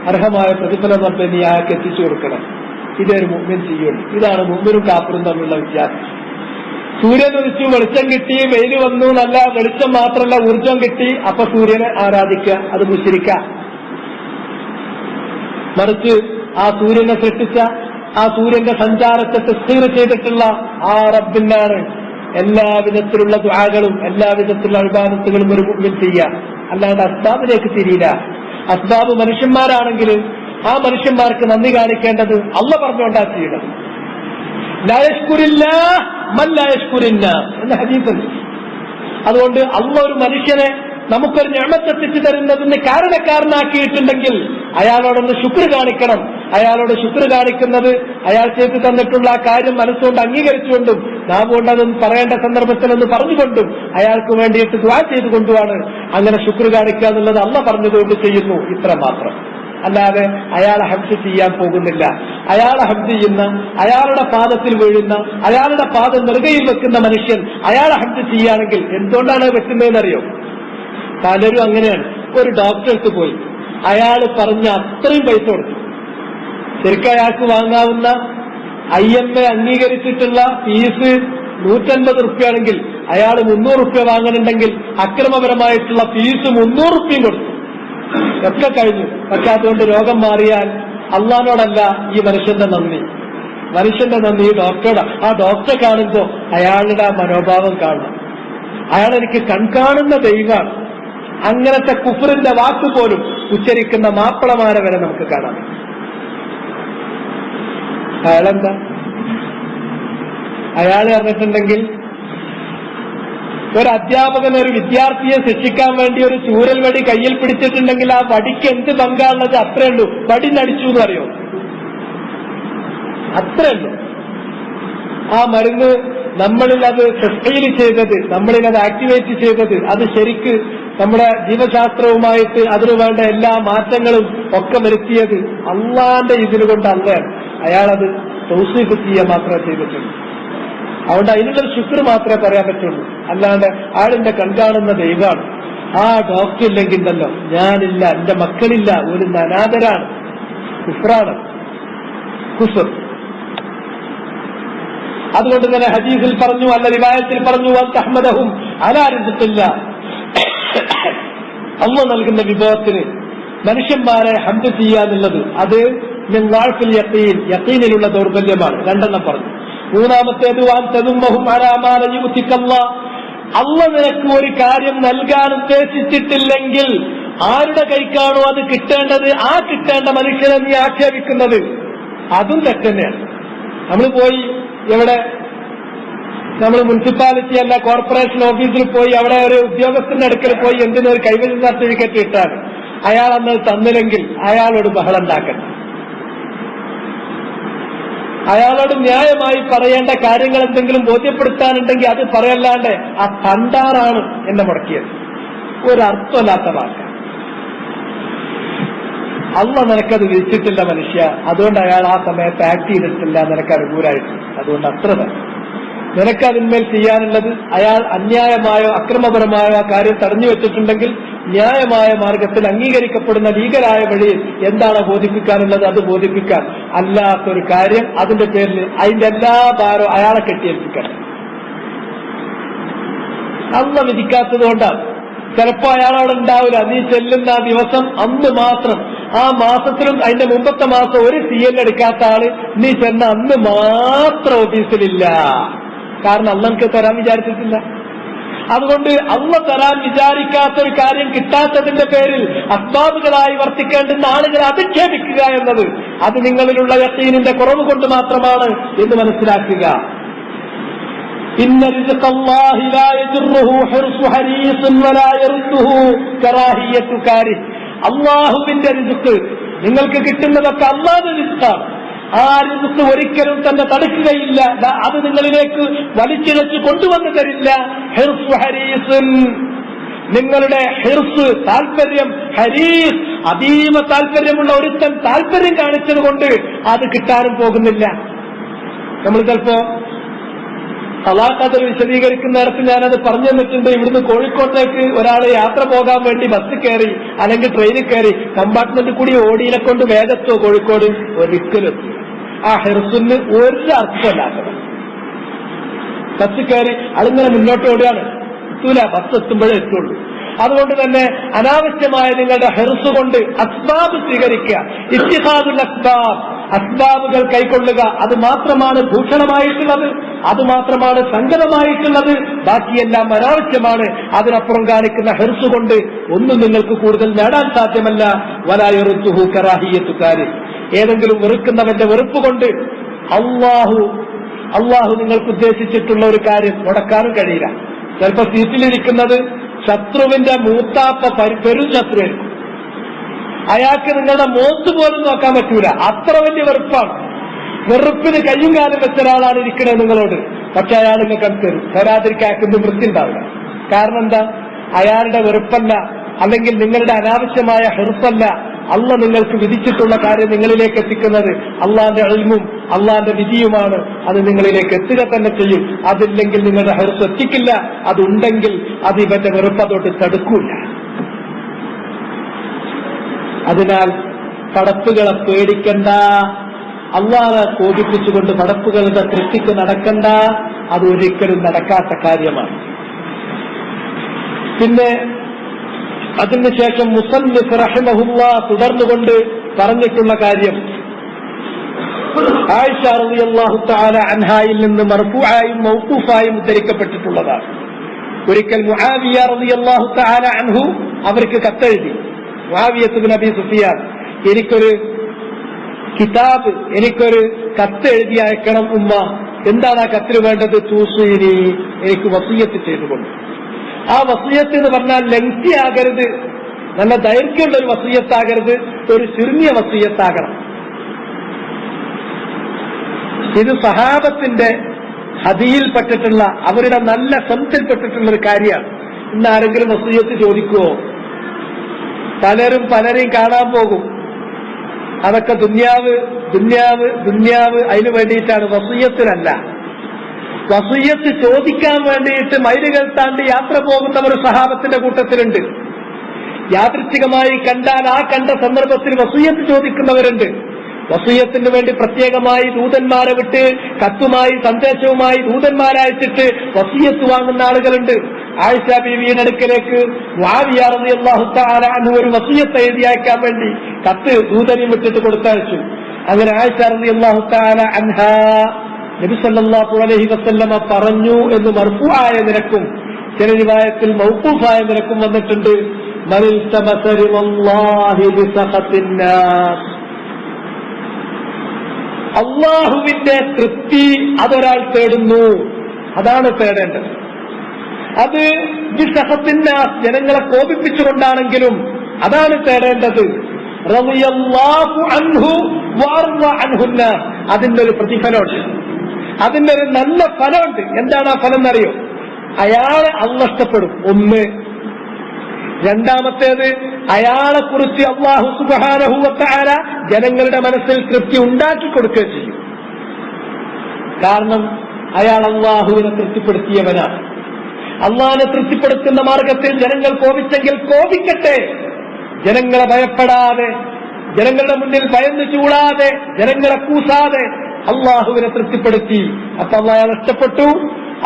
അർഹമായ പ്രതിഫലം റബ്ബെ നീ അയാൾക്ക് എത്തിച്ചു കൊടുക്കണം. ഇതൊരു മുഅ്മിൻ ചെയ്യുള്ളൂ. ഇതാണ് മുഅ്മിനും കാഫിറും തമ്മിലുള്ള വ്യത്യാസം. സൂര്യൻ ഉദിച്ചു, വെളിച്ചം കിട്ടി, വെയിൽ വന്നു, നല്ല വെളിച്ചം മാത്രമല്ല ഊർജം കിട്ടി, അപ്പൊ സൂര്യനെ ആരാധിക്കുക, അത് മുശ്രിക്ക. മറിച്ച് ആ സൂര്യനെ സൃഷ്ടിച്ച, ആ സൂര്യന്റെ സഞ്ചാരത്തെ തസ്ഖീർ ചെയ്തിട്ടുള്ള ആ റബ്ബിനാണ് എല്ലാവിധത്തിലുള്ള ദുആകളും എല്ലാവിധത്തിലുള്ള ഇബാദത്തുകളും ഒരു മുഅ്മിൻ ചെയ്യുക. അല്ലാതെ അസ്ബാബിലേക്ക് തിരിയില്ല. അസ്ബാബ് മനുഷ്യന്മാരാണെങ്കിൽ ആ മനുഷ്യന്മാർക്ക് നന്ദി കാണിക്കേണ്ടത് അള്ളാഹ് പറഞ്ഞുകൊണ്ടാ ചെയ്യണം. ലാ യശ്കുരില്ലാഹ് മൻ ലാ യശ്കുരിന്നാസ് എന്ന ഹദീസുണ്ട്. അതുകൊണ്ട് അള്ളാഹ് ഒരു മനുഷ്യനെ നമുക്കൊരു നിഅമത്ത് എത്തിച്ചു തരുന്നതിന് കാരണക്കാരനാക്കിയിട്ടുണ്ടെങ്കിൽ അയാളോടൊന്ന് ശുക്ർ കാണിക്കണം. അയാളോട് ശുക്ർ കാണിക്കുന്നത് അയാൾ ചെയ്തു തന്നിട്ടുള്ള ആ കാര്യം മനസ്സുകൊണ്ട് അംഗീകരിച്ചുകൊണ്ടും നാവുകൊണ്ട് അതൊന്നും പറയേണ്ട സന്ദർഭത്തിലൊന്ന് പറഞ്ഞുകൊണ്ടും അയാൾക്ക് വേണ്ടിയിട്ട് ദുആ ചെയ്തുകൊണ്ടുമാണ് അങ്ങനെ ശുക്ർ കാണിക്കുക എന്നുള്ളത് അള്ളാഹ് പറഞ്ഞതുകൊണ്ട് ചെയ്യുന്നു. ഇത്ര മാത്രം. അല്ലാതെ അയാളെ ഹംദ് ചെയ്യാൻ പോകുന്നില്ല. അയാളെ ഹംദ് ചെയ്യുന്ന, അയാളുടെ പാദത്തിൽ വീഴുന്ന, അയാളുടെ പാദം നെറുകയിൽ വെക്കുന്ന മനുഷ്യൻ അയാളെ ഹംദ് ചെയ്യുകയാണെങ്കിൽ എന്തുകൊണ്ടാണ് വെക്കുന്നതെന്നറിയോ? പലരും അങ്ങനെയാണ്. ഒരു ഡോക്ടർക്ക് പോയി അയാൾ പറഞ്ഞ അത്രയും പൈസ കൊടുത്തു. ശരിക്കും അയാൾക്ക് വാങ്ങാവുന്ന IMA അംഗീകരിച്ചിട്ടുള്ള ഫീസ് 150 റുപ്യാണെങ്കിൽ അയാൾ 300 റുപ്യ വാങ്ങുന്നുണ്ടെങ്കിൽ അക്രമപരമായിട്ടുള്ള ഫീസ് 300 റുപ്യയും കൊടുത്തു. ഒക്കെ കഴിഞ്ഞു. പക്ഷെ അതുകൊണ്ട് രോഗം മാറിയാൽ അള്ളാഹിനോടല്ല ഈ മനുഷ്യന്റെ നന്ദി. മനുഷ്യന്റെ നന്ദി ഈ ഡോക്ടറോട്. ആ ഡോക്ടറെ കാണുമ്പോ അയാളുടെ ആ മനോഭാവം കാണണം. അയാൾ എനിക്ക് കൺകാണുന്ന ദൈവമാണ്. അങ്ങനത്തെ കുഫറിന്റെ വാക്ക് പോലും ഉച്ചരിക്കുന്ന മാപ്പിളമാരെ വരെ നമുക്ക് കാണാം. അയാളെന്താ? അയാൾ പറഞ്ഞിട്ടുണ്ടെങ്കിൽ ഒരു അധ്യാപകൻ ഒരു വിദ്യാർത്ഥിയെ ശിക്ഷിക്കാൻ വേണ്ടി ഒരു ചൂരൽ വടി കയ്യിൽ പിടിച്ചിട്ടുണ്ടെങ്കിൽ ആ വടിക്ക് എന്ത് പങ്കാണുള്ളത്? അത്രേ ഉള്ളൂ. വടി നടിച്ചു എന്ന് പറയോ? അത്രേ ഉള്ളൂ. ആ മരുന്ന് നമ്മളിൽ അത് തസ്ഹീൽ ചെയ്തത്, നമ്മളിൽ അത് ആക്ടിവേറ്റ് ചെയ്തത്, അത് ശരിക്ക് നമ്മുടെ ജീവശാസ്ത്രവുമായിട്ട് അതിനു വേണ്ട എല്ലാ മാറ്റങ്ങളും ഒക്കെ വരുത്തിയത് അള്ളാന്റെ ഇതിനുകൊണ്ട് അള്ളയാണ്. അയാളത് തൗസീഫ് ചെയ്യുക മാത്രമേ ചെയ്തിട്ടുള്ളൂ. അതുകൊണ്ട് അതിനുള്ളൊരു ശുക്ർ മാത്രമേ പറയാൻ പറ്റുള്ളൂ. അല്ലാണ്ട് ആളിന്റെ കൺകാണുന്ന ദൈവമാണ്. ആ ഡോക്ടർ ഇല്ലെങ്കിൽ ഉണ്ടല്ലോ ഞാനില്ല, എന്റെ മക്കളില്ല, ഒരു അനാഥരാണ്. കുഫ്റാണ്, കുഫർ. അതുകൊണ്ട് തന്നെ ഹദീസിൽ പറഞ്ഞു, അല്ല റിവായത്തിൽ പറഞ്ഞു, അഹ്മദഹും അലാ റിസ്ഖില്ല, അല്ലാഹ് നൽകുന്ന വിഭവത്തിന് മനുഷ്യന്മാരെ ഹംദ് ചെയ്യാന്നുള്ളത് അത് മിൻ ളഅഫിൽ യഖീൻ, യഖീനിലുള്ള ദൗർബല്യമാണ്. രണ്ടെണ്ണം പറഞ്ഞു. മൂന്നാമത്തേത് വാൻതദുമ്മഹും അലാ മാ ല യുതികല്ലാഹ്, അല്ലാഹ് നിനക്ക് ഒരു കാര്യം നൽകാൻ ഉദ്ദേശിച്ചിട്ടില്ലെങ്കിൽ ആരുടെ കൈക്കാണോ അത് കിട്ടേണ്ടത് ആ കിട്ടേണ്ട മനുഷ്യനെ നീ ആക്ഷേപിക്കുന്നത് അതും തെറ്റന്നെയാണ്. നമ്മൾ പോയി എവിടെ, നമ്മൾ മുനിസിപ്പാലിറ്റി അല്ല കോർപ്പറേഷൻ ഓഫീസിൽ പോയി അവിടെ ഒരു ഉദ്യോഗസ്ഥന്റെ അടുക്കൽ പോയി എന്തിനൊരു കൈവശ സർട്ടിഫിക്കറ്റ് ഇട്ടാൽ അയാൾ അന്ന് തന്നില്ലെങ്കിൽ അയാളോട് ബഹളം ഉണ്ടാക്കണം. അയാളോട് ന്യായമായി പറയേണ്ട കാര്യങ്ങൾ എന്തെങ്കിലും ബോധ്യപ്പെടുത്താനുണ്ടെങ്കിൽ അത് പറയല്ലാണ്ട് ആ പണ്ടാറാണ് എന്നെ മുടക്കിയത്, ഒരർത്ഥമില്ലാത്ത വാക്ക്. അള്ളാഹ് നിനക്കത് വിധിച്ചിട്ടില്ല മനുഷ്യ, അതുകൊണ്ട് അയാൾ ആ സമയത്ത് ആക്ട് ചെയ്തിട്ടില്ല നിനക്ക് അനുകൂലമായിട്ട്. അതുകൊണ്ട് അത്ര നിനക്കതിന്മേൽ ചെയ്യാനുള്ളത് അയാൾ അന്യായമായോ അക്രമപരമായോ ആ കാര്യം തടഞ്ഞു വെച്ചിട്ടുണ്ടെങ്കിൽ ന്യായമായ മാർഗത്തിൽ അംഗീകരിക്കപ്പെടുന്ന ലീഗലായ വഴിയിൽ എന്താണ് ബോധിപ്പിക്കാനുള്ളത് അത് ബോധിപ്പിക്കാൻ. അല്ലാത്തൊരു കാര്യം അതിന്റെ പേരിൽ അതിന്റെ എല്ലാ ഭാരവും അയാളെ കെട്ടിയേൽപ്പിക്കണം. അന്ന് വിധിക്കാത്തതുകൊണ്ടാണ്. ചിലപ്പോ അയാളവിടെ ഉണ്ടാവില്ല. നീ ചെല്ലുന്ന ആ ദിവസം അന്ന് മാത്രം, ആ മാസത്തിലും അതിന്റെ മുമ്പത്തെ മാസം ഒരു CL എടുക്കാത്ത ആള് നീ ചെന്ന അന്ന് മാത്രം ഓഫീസിലില്ല. കാരണം അന്നക്ക് തരാൻ വിചാരിച്ചിട്ടില്ല. അതുകൊണ്ട് അള്ള തരാൻ വിചാരിക്കാത്തൊരു കാര്യം കിട്ടാത്തതിന്റെ പേരിൽ അസ്ബാബുകളായി വർത്തിക്കേണ്ടുന്ന ആളുകളെ അധിക്ഷേപിക്കുക എന്നത് അത് നിങ്ങളിലുള്ള യഖീനിന്റെ കുറവ് കൊണ്ട് മാത്രമാണ് എന്ന് മനസ്സിലാക്കുക. ഇന്ന റിസ്ഖല്ലാഹി ലാ യജറുഹു ഹിർസു ഹരീസുൻ വലാ യർസുഹു കറാഹിയത്തു കാരിഹ്. അല്ലാഹുവിന്റെ റിസ്ഖ് നിങ്ങൾക്ക് കിട്ടുന്നതൊക്കെ അല്ലാഹുവിന്റെ റിസ്ഖാണ്. ആ റിസ്ഖ് ഒരിക്കലും തന്നെ തടുക്കുകയില്ല. അത് നിങ്ങളിലേക്ക് വലിച്ചിഴച്ച് കൊണ്ടുവന്നു തരില്ല. ഹിർസു ഹരീസുൻ, നിങ്ങളുടെ ഹിർസ് താല്പര്യം, ഹരീസ് അതീവ താല്പര്യമുള്ള ഒരുത്തൻ താല്പര്യം കാണിച്ചത് കൊണ്ട് അത് കിട്ടാനും പോകുന്നില്ല. നമ്മൾ ചിലപ്പോ തലാഖ് വിശദീകരിക്കുന്ന നേരത്തിൽ ഞാനത് പറഞ്ഞു തന്നിട്ടുണ്ട്. ഇവിടുന്ന് കോഴിക്കോട്ടേക്ക് ഒരാൾ യാത്ര പോകാൻ വേണ്ടി ബസ് കയറി അല്ലെങ്കിൽ ട്രെയിനിൽ കയറി കമ്പാർട്ട്മെന്റ് കൂടി ഓടിയിനെ കൊണ്ട് വേഗത്തോ കോഴിക്കോട് ഒരിക്കലും ആ ഹെർസുന് ഒരു അർത്ഥമല്ലാത്തത്. ബസ് കയറി അതിങ്ങനെ മുന്നോട്ട് ഓടുകയാണ്, എത്തൂല, ബസ് എത്തുമ്പോഴേ എത്തുള്ളൂ. അതുകൊണ്ട് തന്നെ അനാവശ്യമായ നിങ്ങളുടെ ഹെർസ് കൊണ്ട് അസ്ബാബ് സ്വീകരിക്കുക. ഇത്തിഹാദുൽ അസ്ബാബ്, അസ്ബാബുകൾ കൈക്കൊള്ളുക. അത് മാത്രമാണ് ഭൂഷണമായിട്ടുള്ളത്, അത് മാത്രമാണ് സംഗതമായിട്ടുള്ളത്. ബാക്കിയെല്ലാം അനാവശ്യമാണ്. അതിനപ്പുറം കാണിക്കുന്ന ഹെർസ് കൊണ്ട് ഒന്നും നിങ്ങൾക്ക് കൂടുതൽ നേടാൻ സാധ്യമല്ല. വലാ യറുത്തുഹു കറാഹിയത്തു കാരിഹ്, ഏതെങ്കിലും വെറുക്കുന്നവന്റെ വെറുപ്പ് കൊണ്ട് അള്ളാഹു നിങ്ങൾക്ക് ഉദ്ദേശിച്ചിട്ടുള്ള ഒരു കാര്യം മുടക്കാനും കഴിയില്ല. ചിലപ്പോ സീറ്റിലിരിക്കുന്നത് ശത്രുവിന്റെ മൂത്താപ്പ പെരും ശത്രുവായിരിക്കും. അയാൾക്ക് നിങ്ങളുടെ മോത്ത് പോലും നോക്കാൻ പറ്റൂല, അത്ര വലിയ വെറുപ്പാണ്. വെറുപ്പിന് കയ്യും കാലം വെച്ച ഒരാളാണ് ഇരിക്കുന്നത് നിങ്ങളോട്. പക്ഷെ അയാൾ നിങ്ങൾക്ക് തരും, തരാതിരിക്കാക്കുന്ന വൃത്തി ഉണ്ടാവില്ല. കാരണം എന്താ? അയാളുടെ വെറുപ്പല്ല, അല്ലെങ്കിൽ നിങ്ങളുടെ അനാവശ്യമായ ഹെറുപ്പല്ല അള്ള നിങ്ങൾക്ക് വിധിച്ചിട്ടുള്ള കാര്യം നിങ്ങളിലേക്ക് എത്തിക്കുന്നത് അള്ളാന്റെ ഇൽമും അള്ളാന്റെ വിധിയുമാണ്. അത് നിങ്ങളിലേക്ക് എത്തുക തന്നെ ചെയ്യും. അതില്ലെങ്കിൽ നിങ്ങളുടെ ഹെറുപ്പ് എത്തിക്കില്ല. അതുണ്ടെങ്കിൽ അത് ഇവന്റെ വെറുപ്പതോട്ട് തടുക്കൂല. അതിനാൽ പടപ്പുകളെ പേടിക്കണ്ട, അള്ളാഹെ കോപിപ്പിച്ചുകൊണ്ട് പടപ്പുകളുടെ തൃപ്തിക്ക് നടക്കണ്ട. അത് ഒരിക്കലും നടക്കാത്ത കാര്യമാണ്. പിന്നെ അതിനുശേഷം മുസന്നിഫ് റഹിമഹുല്ലാ തുടർന്നുകൊണ്ട് പറഞ്ഞിട്ടുള്ള കാര്യം ആയിഷ റളിയല്ലാഹു തആല അൻഹായിൽ നിന്ന് മർഫൂആയും മൗഖൂഫായും ഉദ്ധരിക്കപ്പെട്ടിട്ടുള്ളതാണ്. ഒരിക്കൽ മുആവിയ റളിയല്ലാഹു തആല അൻഹു അവർക്ക് കത്തെഴുതി. മുആവിയത്ത് ഇബ്നു അബീ സുഫിയാൻ, എനിക്കൊരു കിതാബ്, എനിക്കൊരു കത്ത് എഴുതി അയക്കണം ഉമ്മ. എന്താണ് ആ കത്തിന് വേണ്ടത്? തൂസീനി, എനിക്ക് വസിയത്ത് ചെയ്തുകൊണ്ട്. ആ വസിയത്ത് എന്ന് പറഞ്ഞാൽ ലെങ്തി ആകരുത്, നല്ല ദൈർഘ്യമുള്ള ഒരു വസിയത്താകരുത്, ഒരു ചുരുങ്ങിയ വസിയത്താകണം. ഇത് സഹാബത്തിന്റെ ഹദിയിൽപ്പെട്ടിട്ടുള്ള, അവരുടെ നല്ല സംത്തിൽപ്പെട്ടിട്ടുള്ള ഒരു കാര്യമാണ്. ഇന്ന് ആരെങ്കിലും വസിയത്ത് ചോദിക്കുവോ? പലരെയും കാണാൻ പോകും. അതൊക്കെ ദുന്യാവ് അതിനു വേണ്ടിയിട്ടാണ്, വസിയത്തിനല്ല. വസിയത്ത് ചോദിക്കാൻ വേണ്ടിയിട്ട് മൈലുകൾ താണ്ടി യാത്ര പോകുന്നവർ സഹാബത്തിന്റെ കൂട്ടത്തിലുണ്ട്. യാദൃച്ഛികമായി കണ്ടാൽ ആ കണ്ട സന്ദർഭത്തിൽ വസിയത്ത് ചോദിക്കുന്നവരുണ്ട്. വസിയത്തിന് വേണ്ടി പ്രത്യേകമായി ദൂതന്മാരെ വിട്ട് കത്തുമായി സന്ദേശവുമായി ദൂതന്മാരയച്ചിട്ട് വസിയത്ത് വാങ്ങുന്ന ആളുകളുണ്ട്. ആയിഷ ബീവിയുടെ അടുക്കലേക്ക് മുആവിയ റളിയല്ലാഹു തആല അൻഹു ഒരു വസിയത്ത് എഴുതി അയക്കാൻ വേണ്ടി കത്ത് ദൂതനെയും വിട്ടിട്ട് കൊടുത്തയച്ചു. അങ്ങനെ ആയിഷ റളിയല്ലാഹു തആല അൻഹാ നബി സല്ലല്ലാഹു അലൈഹി വസല്ലമ പറഞ്ഞു എന്ന് മർഫൂആയ നിരക്കും ചില റിവായത്തിൽ മൗഖൂഫായ നിരക്കും വന്നിട്ടുണ്ട്. മനിൽ തമസരി വല്ലാഹി ബിസഖത്തിന്നാസ്, അള്ളാഹുവിന്റെ തൃപ്തി അതൊരാൾ തേടുന്നു, അതാണ് തേടേണ്ടത്. അത് ബിസഖത്തിന്നാസ്, ജനങ്ങളെ കോപിപ്പിച്ചുകൊണ്ടാണെങ്കിലും അതാണ് തേടേണ്ടത്. റളിയല്ലാഹു അൻഹു വഅർള അൻഹുന്നാസ്, അതിന്റെ ഒരു പ്രതിഫലമുണ്ട്, അതിന്റെ ഒരു നല്ല ഫലമുണ്ട്. എന്താണ് ആ ഫലം എന്നറിയോ? അയാളെ അള്ളാഹ് ഇഷ്ടപ്പെടും. ഒന്ന്. രണ്ടാമത്തേത്, അയാളെ കുറിച്ച് അല്ലാഹു സുബ്ഹാനഹു വ തആല ജനങ്ങളുടെ മനസ്സിൽ തൃപ്തി ഉണ്ടാക്കി കൊടുക്കുകയും ചെയ്യും. കാരണം അയാൾ അല്ലാഹുവിനെ തൃപ്തിപ്പെടുത്തിയവനാണ്. അള്ളാഹനെ തൃപ്തിപ്പെടുത്തുന്ന മാർഗത്തിൽ ജനങ്ങൾ കോപിച്ചെങ്കിൽ കോപിക്കട്ടെ. ജനങ്ങളെ ഭയപ്പെടാതെ, ജനങ്ങളുടെ മുന്നിൽ ഭയന്ന് ചൂടാതെ, ജനങ്ങളെ കൂസാതെ അള്ളാഹുവിനെ തൃപ്തിപ്പെടുത്തി. അപ്പൊ അള്ളാഹ് ഇഷ്ടപ്പെട്ടു.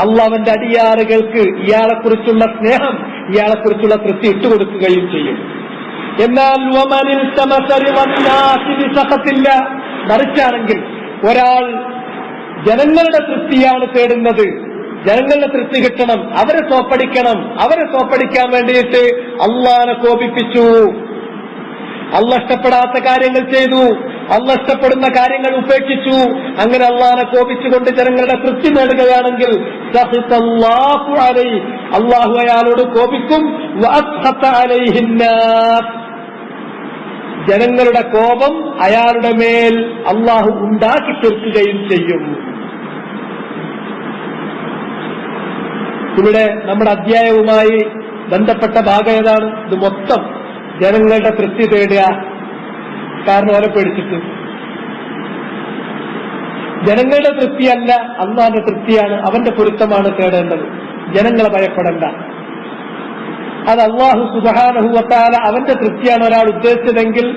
അള്ളാഹുവിന്റെ അടിയാറുകൾക്ക് ഇയാളെക്കുറിച്ചുള്ള സ്നേഹം, ഇയാളെക്കുറിച്ചുള്ള തൃപ്തി ഇട്ടുകൊടുക്കുകയും ചെയ്യും. എന്നാൽ മറിച്ചാണെങ്കിൽ ഒരാൾ ജനങ്ങളുടെ തൃപ്തിയാണ് തേടുന്നത്, ജനങ്ങളുടെ തൃപ്തി കിട്ടണം, അവരെ സോപ്പടിക്കണം, അവരെ സോപ്പടിക്കാൻ വേണ്ടിയിട്ട് അള്ളാഹനെ കോപിപ്പിച്ചു, അള്ളാഹ് ഇഷ്ടപ്പെടാത്ത കാര്യങ്ങൾ ചെയ്തു, അള്ളാഹ് ഇഷ്ടപ്പെടുന്ന കാര്യങ്ങൾ ഉപേക്ഷിച്ചു. അങ്ങനെ അള്ളാഹനെ കോപിച്ചുകൊണ്ട് ജനങ്ങളുടെ തൃപ്തി നേടുകയാണെങ്കിൽ അള്ളാഹു അയാളോട് കോപിക്കും. ജനങ്ങളുടെ കോപം അയാളുടെ മേൽ അള്ളാഹു ഉണ്ടാക്കി തീർക്കുകയും ചെയ്യും. ഇവിടെ നമ്മുടെ അധ്യായവുമായി ബന്ധപ്പെട്ട ഭാഗം ഏതാണ്? ഇത് മൊത്തം ജനങ്ങളുടെ തൃപ്തി തേടുക. കാരണം അവരെ പേടിച്ചിട്ട് ജനങ്ങളുടെ തൃപ്തിയല്ല, അള്ളാന്റെ തൃപ്തിയാണ്, അവന്റെ പൊരുത്തമാണ് തേടേണ്ടത്. ജനങ്ങളെ ഭയപ്പെടണ്ട. അത് അല്ലാഹു സുബ്ഹാനഹു വ തആല അവന്റെ തൃപ്തിയാണ് ഒരാൾ ഉദ്ദേശിച്ചതെങ്കിൽ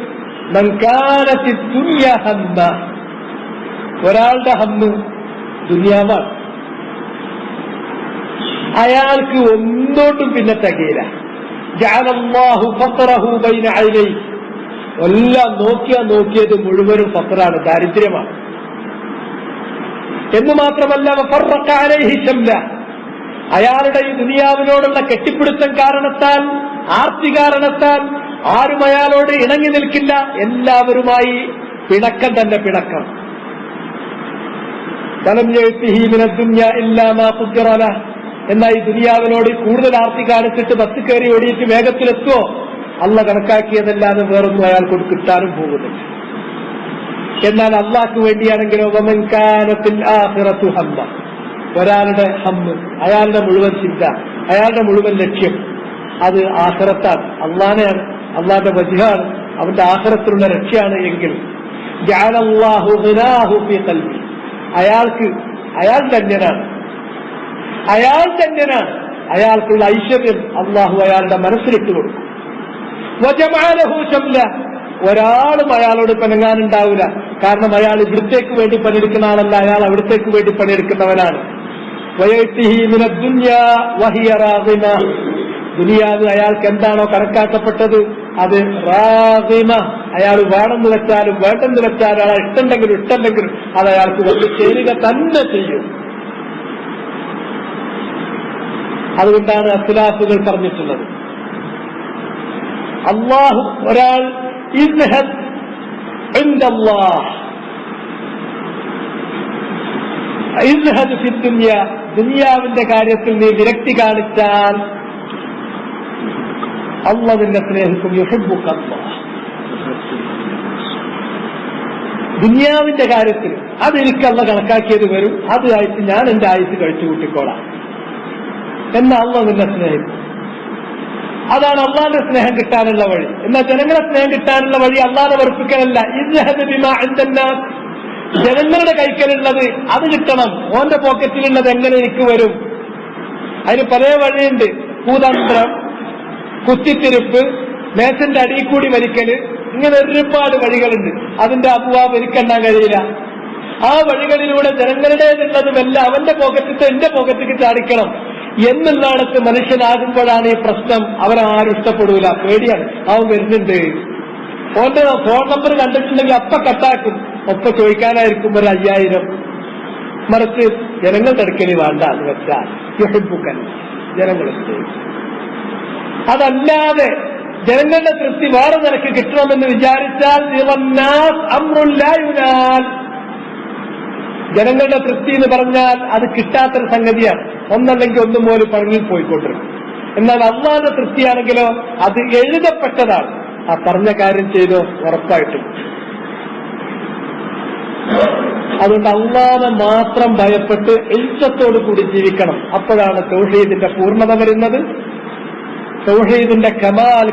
ഒരാളുടെ ഹമ്മ് ദുനിയാവാണ്, അയാൾക്ക് ഒന്നോട്ടും പിന്നെ തികയില്ല. ജഅലല്ലാഹു ഫഖറഹു ബൈന ഐനൈ, എല്ലാം നോക്കിയത് മുഴുവനും ഫഖറാണ്, ദാരിദ്ര്യമാണ്. എന്ന് മാത്രമല്ല വഫറഖ അലൈഹി ശംല, അയാളുടെ ഈ ദുനിയാവിനോടുള്ള കെട്ടിപ്പിടുത്തം കാരണത്താൽ, ആർത്തി കാരണത്താൽ ആരും അയാളോട് ഇണങ്ങി നിൽക്കില്ല. എല്ലാവരുമായി പിണക്കം തന്നെ പിണക്കം. ഫലം യഅ്തിഹി മിനദ്ദുനിയ ഇല്ലാ മാ ഖുദ്ദിറ ലഹു, എന്നാൽ ഈ ദുനിയാവിനോട് കൂടുതൽ ആർത്തി കാണിച്ചിട്ട് ബസ് കയറി ഓടിയിട്ട് വേഗത്തിലെത്തുവോ? അള്ളാഹ് കണക്കാക്കിയതല്ലാതെ വേറൊന്നും അയാൾക്ക് കിട്ടാനും പോകുന്നില്ല. എന്നാൽ അള്ളാഹ്ക്ക് വേണ്ടിയാണെങ്കിലോ വമൻ കാന ഫിൽ ആഖിറതു ഹമ്മ, ഒരാളുടെ ഹമ്മ്, അയാളുടെ മുഴുവൻ ചിന്ത, അയാളുടെ മുഴുവൻ ലക്ഷ്യം അത് ആഖിറത്താണ്, അള്ളാഹനെയാണ്, അള്ളാഹുന്റെ വജ്ഹാണ്, അവന്റെ ആഖിറത്തിലുള്ള ലക്ഷ്യമാണ് എങ്കിൽ ജഅലല്ലാഹു ഗിനാഹു ഫീ ഖൽബി, അയാൾ ധന്യനാണ്, അയാൾക്കുള്ള ഐശ്വര്യം അള്ളാഹു അയാളുടെ മനസ്സിലിട്ട് കൊടുക്കും. വജമഅലഹു ശംല, ഒരാളും അയാളോട് പിണങ്ങാനുണ്ടാവില്ല. കാരണം അയാൾ ഇവിടത്തേക്ക് വേണ്ടി പണിയെടുക്കുന്ന ആളല്ല, അയാൾ അവിടത്തേക്ക് വേണ്ടി പണിയെടുക്കുന്നവനാണ്. വയഅ്തിഹി മിനദ്ദുനിയാ വഹിയ റാഗിമ, ദുനിയാവ് അയാൾക്ക് എന്താണോ കണക്കാക്കപ്പെട്ടത് അത് റാഗിമ, അയാൾ വേണമെന്ന് വെച്ചാലും വേണ്ടെന്ന് വെച്ചാലും, അയാൾ ഇഷ്ടമുണ്ടെങ്കിലും ഇഷ്ടമല്ലെങ്കിലും അത് അയാൾക്ക് വന്ന് ചേരുക തന്നെ ചെയ്യും. അതുകൊണ്ടാണ് അസ്ലാഫുകൾ പറഞ്ഞിട്ടുള്ളത്, അള്ളാഹു ഒരാൾ ഇസ്ഹദ് ഇൻദല്ലാഹ് ഇസ്ഹദ് ഫി ദുനിയ, ദുനിയാവിന്റെ കാര്യത്തിൽ നീ വിരക്തി കാണിച്ചാൽ അള്ളാഹു നിന്നെ സ്നേഹിക്കും. യുഹിബ്ബുക അല്ലാഹ്, ദുനിയാവിന്റെ കാര്യത്തിൽ അതെനിക്ക് അള്ളാഹ് കണക്കാക്കിയത് വരും, അതായിട്ട് ഞാൻ എന്റെ ആയുസ് കഴിച്ചു കൂട്ടിക്കോളാം എന്നാ അള്ളാഹു നിന്നെ സ്നേഹിക്കും. അതാണ് അള്ളാന്റെ സ്നേഹം കിട്ടാനുള്ള വഴി. എന്നാൽ ജനങ്ങളെ സ്നേഹം കിട്ടാനുള്ള വഴി അള്ളാനെ വെറുപ്പിക്കലല്ല. ഇസ്ഹദ് ബിമാ ഇൻദന്നാസ്, ജനങ്ങളുടെ കൈക്കലുള്ളത് അത് കിട്ടണം, ഓന്റെ പോക്കറ്റിലുള്ളത് എങ്ങനെ എനിക്ക് വരും? അതിന് പല വഴിയുണ്ട്. കൂതന്ത്രം, കുത്തിത്തിരിപ്പ്, മേശന്റെ അടിയിൽ കൂടി വലിക്കല്, ഇങ്ങനെ ഒരുപാട് വഴികളുണ്ട്. അതിന്റെ അബ്വാബ് എനിക്കെണ്ണാൻ കഴിയില്ല. ആ വഴികളിലൂടെ ജനങ്ങളുടേതുള്ളതുമെല്ലാം അവന്റെ പോക്കറ്റിട്ട് എന്റെ പോക്കറ്റിക്ക് ചാടിക്കണം എന്നുള്ളിടത്ത് മനുഷ്യനാകുമ്പോഴാണ് ഈ പ്രശ്നം. അവരാരും ഇഷ്ടപ്പെടൂല, പേടിയാണ്. അവൻ വരുന്നുണ്ട്, ഓന്റെ ഫോൺ നമ്പർ കണ്ടിട്ടുണ്ടെങ്കിൽ അപ്പ കട്ടാക്കും, ഒപ്പ ചോദിക്കാനായിരിക്കും ഒരു 5000. മറിച്ച് ജനങ്ങളുടെ അടുക്കൽ വേണ്ട എന്ന് വെച്ചാൽ യുഹിബ്ബുക്കൻ, ജനങ്ങൾ അതല്ലാതെ ജനങ്ങളുടെ തൃപ്തി വേറെ നിലക്ക് കിട്ടണമെന്ന് വിചാരിച്ചാൽ ജനങ്ങളുടെ തൃപ്തി എന്ന് പറഞ്ഞാൽ അത് കിട്ടാത്തൊരു സംഗതിയാണ്. ഒന്നല്ലെങ്കിൽ ഒന്നും പോലും പഴങ്ങി പോയിക്കൊണ്ടിരിക്കും. എന്നാൽ അള്ളാന്റെ തൃപ്തിയാണെങ്കിലോ അത് എഴുതപ്പെട്ടതാണ്. ആ പറഞ്ഞ കാര്യം ചെയ്തോ ഉറപ്പായിട്ടും. അതുകൊണ്ട് അള്ളാനെ മാത്രം ഭയപ്പെട്ട് ഇൽസത്തോടു കൂടി ജീവിക്കണം. അപ്പോഴാണ് തൗഹീദിന്റെ പൂർണ്ണത വരുന്നത്, തൗഹീദിന്റെ കമാൽ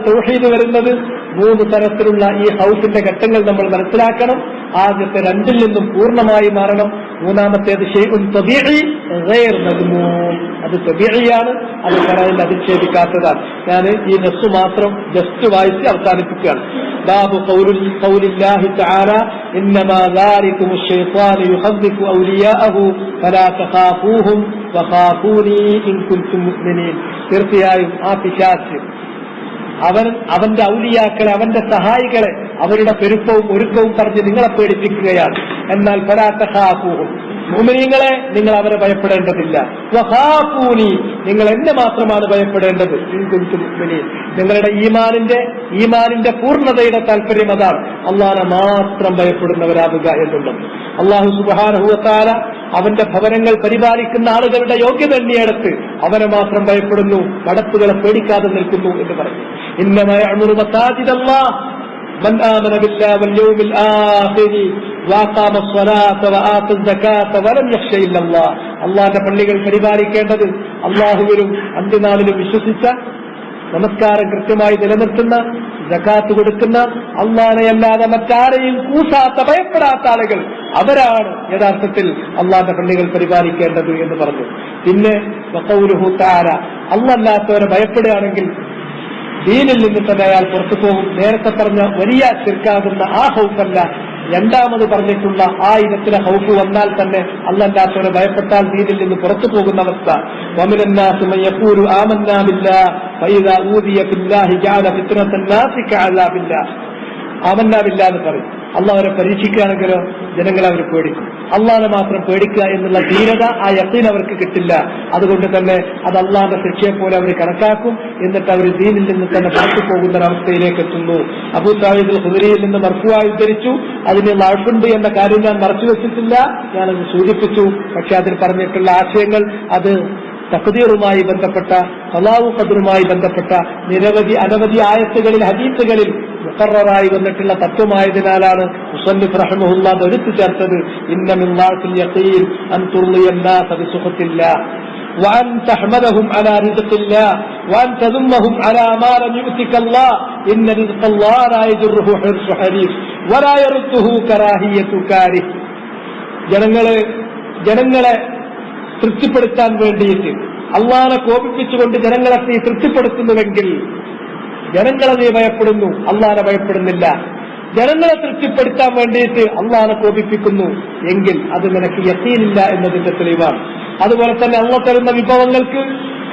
തൗഹീദ് വരുന്നത്. 3 തരത്തിലുള്ള ഈ ഹൗസിന്റെ ഘട്ടങ്ങൾ നമ്മൾ മനസ്സിലാക്കണം. ആദ്യത്തെ 2ൽ നിന്നും പൂർണ്ണമായി മാറണം. മൂന്നാമത്തേത് ഷൈഉൻ തബീഇ ഗൈർ മദ്മൂം, അത് തബീഇയാണ്, അത് ഖുർആനിൽ അധിക്ഷേപിക്കാത്തതാണ്. ഞാൻ ഈ നസ്സ് മാത്രം ജസ്റ്റ് വായിച്ച് അവസാനിപ്പിക്കുകയാണ്. ബാബു ഖൗലില്ലാഹി തആല ഇന്നമാ ദാലികുമു ശൈത്വാനു യുഖവ്വിഫു ഔലിയാഅഹു ഫലാ തഖാഫൂഹും വഖാഫൂനി ഇൻ കുൻതും മുഅ്മിനീൻ. തീർച്ചയായും ആ പിശാച് അവന്റെ ഔലിയാക്കളെ, അവന്റെ സഹായികളെ അവരുടെ പെരുപ്പവും ഒരുക്കവും പറഞ്ഞ് നിങ്ങളെ പേടിപ്പിക്കുകയാണ്. എന്നാൽ ഫലാ തഖാഫൂഹും, മുഅ്മിനീങ്ങളെ നിങ്ങൾ അവരെ ഭയപ്പെടേണ്ടതില്ല. വഖാഫൂനി, നിങ്ങൾ എന്നെ മാത്രമാണ് ഭയപ്പെടേണ്ടത്. ഇൻ കുൻതും മുഅ്മിനീൻ, നിങ്ങളുടെ ഈമാനിന്റെ പൂർണ്ണതയുടെ താല്പര്യം അതാണ്, അല്ലാഹുവിനെ മാത്രം ഭയപ്പെടുന്നവരാകുക എന്നുള്ളത്. അല്ലാഹു സുബ്ഹാനഹു വ തആല അവന്റെ ഭവനങ്ങൾ പരിപാലിക്കുന്ന ആളുകളുടെ യോഗ്യത എണ്ണിയെടുത്ത് അവനെ മാത്രം ഭയപ്പെടുന്നു, പടപ്പുകളെ പേടിക്കാതെ നിൽക്കുന്നു എന്ന് പറഞ്ഞു. ഇന്നമാ യഅ്മുറു മസാജിദല്ലാഹ് മൻ ആമന ബില്ലാഹി വൽ യൗമിൽ ആഖിരി വഅഖാമ സ്വലാത്ത വആത സകാത്ത വലം യഖ്ശ ഇല്ലല്ലാഹ്. അല്ലാഹുവിന്റെ പള്ളികൾ പരിപാലിക്കേണ്ടത് അല്ലാഹുവിലും അന്ത്യനാളിലും വിശ്വസിച്ച, നമസ്കാരം കൃത്യമായി നിലനിർത്തുന്ന, സകാത്ത് കൊടുക്കുന്ന, അല്ലാഹുവിനെയല്ലാതെ മറ്റാരെയും കൂസാത്ത, ഭയപ്പെടാത്ത ആളുകൾ, അവരാണ് യഥാർത്ഥത്തിൽ അല്ലാഹുവിന്റെ പള്ളികൾ പരിപാലിക്കേണ്ടത് എന്ന് പറഞ്ഞു. പിന്നെ വഖൗലുഹു തആല, അല്ലാഹുവല്ലാത്തവരെ ഭയപ്പെടുകയാണെങ്കിൽ ദീനിൽ നിന്ന് തന്നെ അയാൾ പുറത്തു പോകും. നേരത്തെ പറഞ്ഞ വലിയ ശിർക്കാകുന്ന ആ ഹൗഫല്ല, രണ്ടാമത് പറഞ്ഞിട്ടുള്ള ആ ഇനത്തിലെ ഹൗഫ് വന്നാൽ തന്നെ അല്ലാഹുവല്ലാത്തവരെ ഭയപ്പെട്ടാൽ ദീനിൽ നിന്ന് പുറത്തു പോകുന്ന അവസ്ഥ. വമിനന്നാസി മൻ യഖൂലു ആമന്നാ ബില്ലാഹി ഫഇദാ ഊദിയ ഫില്ലാഹി ജഅല ഫിത്നത്തന്നാസി കഅദാബില്ലാഹ്. ആമന്നാ ബില്ലാഹ് എന്ന് പറയും. അള്ളാഹുവരെ പരീക്ഷിക്കുകയാണെങ്കിലോ ജനങ്ങളെ അവർ പേടിക്കും. അള്ളാഹിനെ മാത്രം പേടിക്കുക എന്നുള്ള ധീരത, ആ യഖീൻ അവർക്ക് കിട്ടില്ല. അതുകൊണ്ട് തന്നെ അത് അള്ളാഹിന്റെ ശിക്ഷയെ പോലെ അവർ കണക്കാക്കും. എന്നിട്ട് അവർ ദീനിൽ നിന്ന് തന്നെ പുറത്തു പോകുന്ന ഒരവസ്ഥയിലേക്ക് എത്തുന്നു. അബൂ സഈദ് അൽ ഖുദരിയിൽ നിന്ന് മർഫൂആയി ഉദ്ധരിച്ചു. അതിന് ലഅഫുണ്ട് എന്ന കാര്യം ഞാൻ മറച്ചു വെച്ചിട്ടില്ല, ഞാനത് സൂചിപ്പിച്ചു. പക്ഷെ അതിൽ പറഞ്ഞിട്ടുള്ള ആശയങ്ങൾ അത് തഖ്ദീറുമായി ബന്ധപ്പെട്ട, ഖളാഉ ഖദറുമായി ബന്ധപ്പെട്ട അനവധി ആയത്തുകളിൽ, ഹദീസുകളിൽ മുഖററായി വന്നിട്ടുള്ള തത്വമായതിനാലാണ് മുസന്നിഫ് റഹിമഹുല്ലാഹ് എടുത്തു ചേർത്തത്. ഇന്ന മിൻ ളാഫിൽ യഖീൻ അൻ തുർളിയന്നാസ ബിസുഖത്തില്ലാഹ് വഅൻ തഹ്മദഹും അലാ റിസ്ഖില്ലാഹ് വഅൻ തദുമ്മഹും അലാ മാ ലം യുഅതികല്ലാഹ് ഇന്ന റിസ്ഖല്ലാഹ് ലാ യജറുഹു ഹിർസു ഹരീസ് വലാ യറുദ്ദുഹു കറാഹിയതു കാരിഹ്. ജനങ്ങളെ തൃപ്തിപ്പെടുത്താൻ വേണ്ടിയിട്ട് അള്ളാഹിനെ കോപിപ്പിച്ചുകൊണ്ട് ജനങ്ങളെ നീ തൃപ്തിപ്പെടുത്തുന്നുവെങ്കിൽ ജനങ്ങളെ നീ ഭയപ്പെടുന്നു, അള്ളാഹിനെ ഭയപ്പെടുന്നില്ല. ജനങ്ങളെ തൃപ്തിപ്പെടുത്താൻ വേണ്ടിയിട്ട് അള്ളാഹിനെ കോപിപ്പിക്കുന്നു എങ്കിൽ അത് നിനക്ക് യഖീനില്ല എന്നതിന്റെ തെളിവാണ്. അതുപോലെ തന്നെ അള്ളാഹ് തരുന്ന വിഭവങ്ങൾക്ക്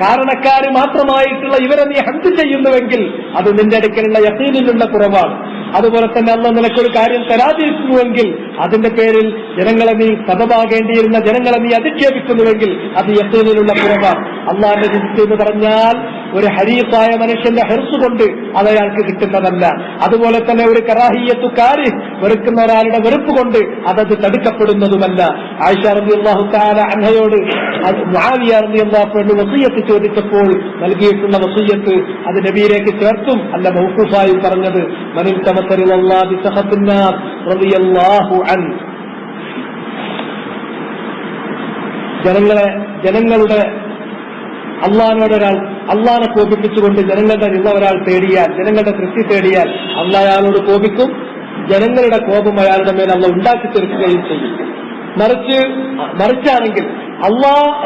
കാരണക്കാര് മാത്രമായിട്ടുള്ള ഇവരെ നീ ഹംദ് ചെയ്യുന്നുവെങ്കിൽ അത് നിന്റെ അടുക്കലുള്ള യഖീനിലുള്ള കുറവാണ്. അതുപോലെ തന്നെ അള്ളാഹ് നിനക്കൊരു കാര്യം തരാതിരിക്കുന്നുവെങ്കിൽ അതിന്റെ പേരിൽ ജനങ്ങളെ നീ സബബാകേണ്ടിയിരുന്ന ജനങ്ങളെ നീ അധിക്ഷേപിക്കുന്നുവെങ്കിൽ അത് യഖീനിലുള്ള കുറവാണ്. അള്ളാഹിന്റെ റിസ്ക് എന്ന് പറഞ്ഞാൽ ഒരു ഹരീഫായ മനുഷ്യന്റെ ഹെർസ് കൊണ്ട് അത് അയാൾക്ക് കിട്ടുന്നതല്ല. അതുപോലെ തന്നെ ഒരു കറാഹിയത്തുകാര് വെറുക്കുന്ന ഒരാളുടെ വെറുപ്പ് കൊണ്ട് അതത് തടുക്കപ്പെടുന്നതുമല്ല. ആയിഷ റളിയല്ലാഹു തആല അൻഹയോട് മുആവിയ റളിയല്ലാഹു അൻഹു വസിയ്യത്ത് ചോദിച്ചപ്പോൾ നൽകിയിട്ടുള്ള വസിയ്യത്ത് അത് നബിയിലേക്ക് ചേർത്തും അല്ല മൗഖൂഫായി പറഞ്ഞത്. മനിൽ തമത്തറില്ലാഹി ബിസഖത്തിന്നാസ് റളിയല്ലാഹു അൻ. ജനങ്ങളുടെ അള്ളാഹിനെ കോപിപ്പിച്ചുകൊണ്ട് ജനങ്ങളുടെ നിന്ന ഒരാൾ തേടിയാൽ, ജനങ്ങളുടെ തൃപ്തി തേടിയാൽ അള്ളാഹ് അയാളോട് കോപിക്കും. ജനങ്ങളുടെ കോപം അയാളുടെ മേൽ അള്ളാഹ് ഉണ്ടാക്കി തീർക്കുകയും ചെയ്യും. മറിച്ചാണെങ്കിൽ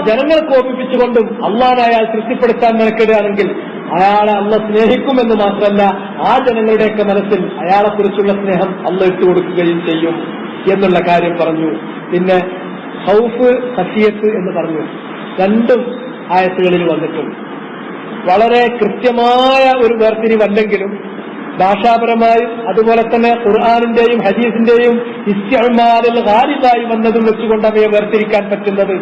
ജനങ്ങളെ കോപിപ്പിച്ചുകൊണ്ടും അള്ളാഹിനെ അയാൾ തൃപ്തിപ്പെടുത്താൻ മെനക്കെടുകയാണെങ്കിൽ അയാളെ അള്ളാഹ് സ്നേഹിക്കുമെന്ന് മാത്രമല്ല, ആ ജനങ്ങളുടെയൊക്കെ മനസ്സിൽ അയാളെക്കുറിച്ചുള്ള സ്നേഹം അള്ളാഹ് ഇട്ടുകൊടുക്കുകയും ചെയ്യും എന്നുള്ള കാര്യം പറഞ്ഞു. പിന്നെ ഖൗഫ്, ഖശിയത്ത് എന്ന് പറഞ്ഞു. രണ്ടും ആയത്തുകളിൽ വന്നിട്ടുണ്ട്. വളരെ കൃത്യമായ ഒരു വേർതിരിവല്ലെങ്കിലും ഭാഷാപരമായും അതുപോലെ തന്നെ ഖുർആനിന്റെയും ഹദീസിന്റെയും ഇസ്തിഅമാലിൽ ഗാലിബായി വന്നതും വെച്ചുകൊണ്ട് അവയെ വേർതിരിക്കാൻ പറ്റുന്നത്.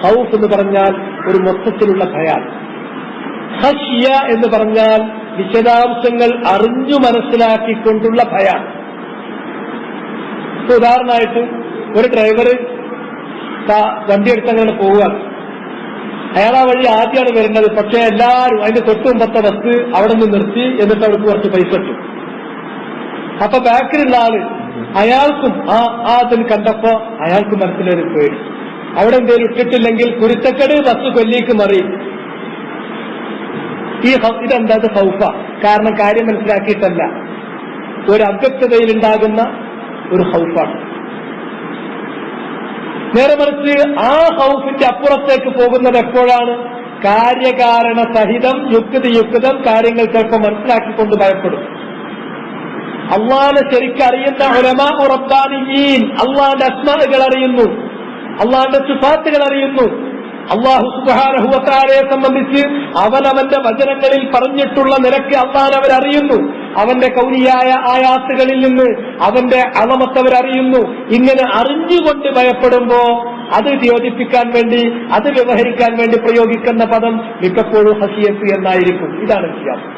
ഖൗഫ് എന്ന് പറഞ്ഞാൽ ഒരു മൊത്തത്തിലുള്ള ഭയം. ഖശ്യ എന്ന് പറഞ്ഞാൽ വിശദാംശങ്ങൾ അറിഞ്ഞു മനസ്സിലാക്കിക്കൊണ്ടുള്ള ഭയം. ഉദാഹരണമായിട്ട് ഒരു ഡ്രൈവർ വണ്ടിയെടുത്തങ്ങനെ പോവുകയാണ്. അയാൾ ആ വഴി ആദ്യമാണ് വരുന്നത്. പക്ഷെ എല്ലാവരും അതിന്റെ തൊട്ട് മുമ്പത്തെ ബസ് അവിടെ നിന്ന് നിർത്തി, എന്നിട്ട് അവർക്ക് കുറച്ച് പൈസ ഇട്ടു. അപ്പൊ ബാക്കിലുള്ള ആള് അയാൾക്കും അതിൽ കണ്ടപ്പോ അയാൾക്ക് മനസ്സിലൊരു പേടി. അവിടെ എന്തെങ്കിലും ഇട്ടിട്ടില്ലെങ്കിൽ കുരുത്തക്കട് ബസ് കൊല്ലിക്ക് മറിയും. ഇതെന്താ? ഹൗഫ. കാരണം കാര്യം മനസ്സിലാക്കിയിട്ടല്ല, ഒരു അവ്യക്തതയിലുണ്ടാകുന്ന ഒരു ഹൗഫാണ്. നേരെ മറിച്ച് ആ ഖൗഫിന്റെ അപ്പുറത്തേക്ക് പോകുന്നത് എപ്പോഴാണ്? കാര്യകാരണ സഹിതം യുക്തിയുക്തം കാര്യങ്ങൾ ചിലപ്പോൾ മനസ്സിലാക്കിക്കൊണ്ട് ഭയപ്പെടും. അള്ളാഹനെ ശരിക്കറിയുന്ന ഉലമാ റബ്ബാനിയീൻ അള്ളാന്റെ അസ്മാകൾ അറിയുന്നു, അള്ളാന്റെ സിഫാത്തുകൾ അറിയുന്നു. അല്ലാഹു സുബ്ഹാനഹു വ തആലയെ സംബന്ധിച്ച് അവനവന്റെ വചനങ്ങളിൽ പറഞ്ഞിട്ടുള്ള നിലയ്ക്ക് അള്ളാഹനെ അവരറിയുന്നു. അവന്റെ കൗനിയായ ആയാത്തുകളിൽ നിന്ന് അവന്റെ അളമത്ത് അവരറിയുന്നു. ഇങ്ങനെ അറിഞ്ഞുകൊണ്ട് ഭയപ്പെടുമ്പോ അത് യോജിപ്പിക്കാൻ വേണ്ടി, അത് വ്യവഹരിക്കാൻ വേണ്ടി പ്രയോഗിക്കുന്ന പദം മിക്കപ്പോഴും ഹസിയത്ത് എന്നായിരിക്കും. ഇതാണ് വ്യത്യാസം.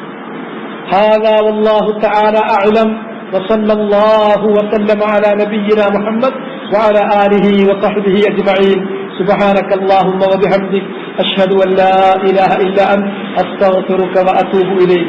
ഹാദാ വല്ലാഹു തആല അഅലം وصلى الله وسلم على نبينا محمد وعلى آله وصحبه أجمعين. سبحانك اللهم وبحمدك أشهد أن لا إله إلا أنت أستغفرك وأتوب إليك.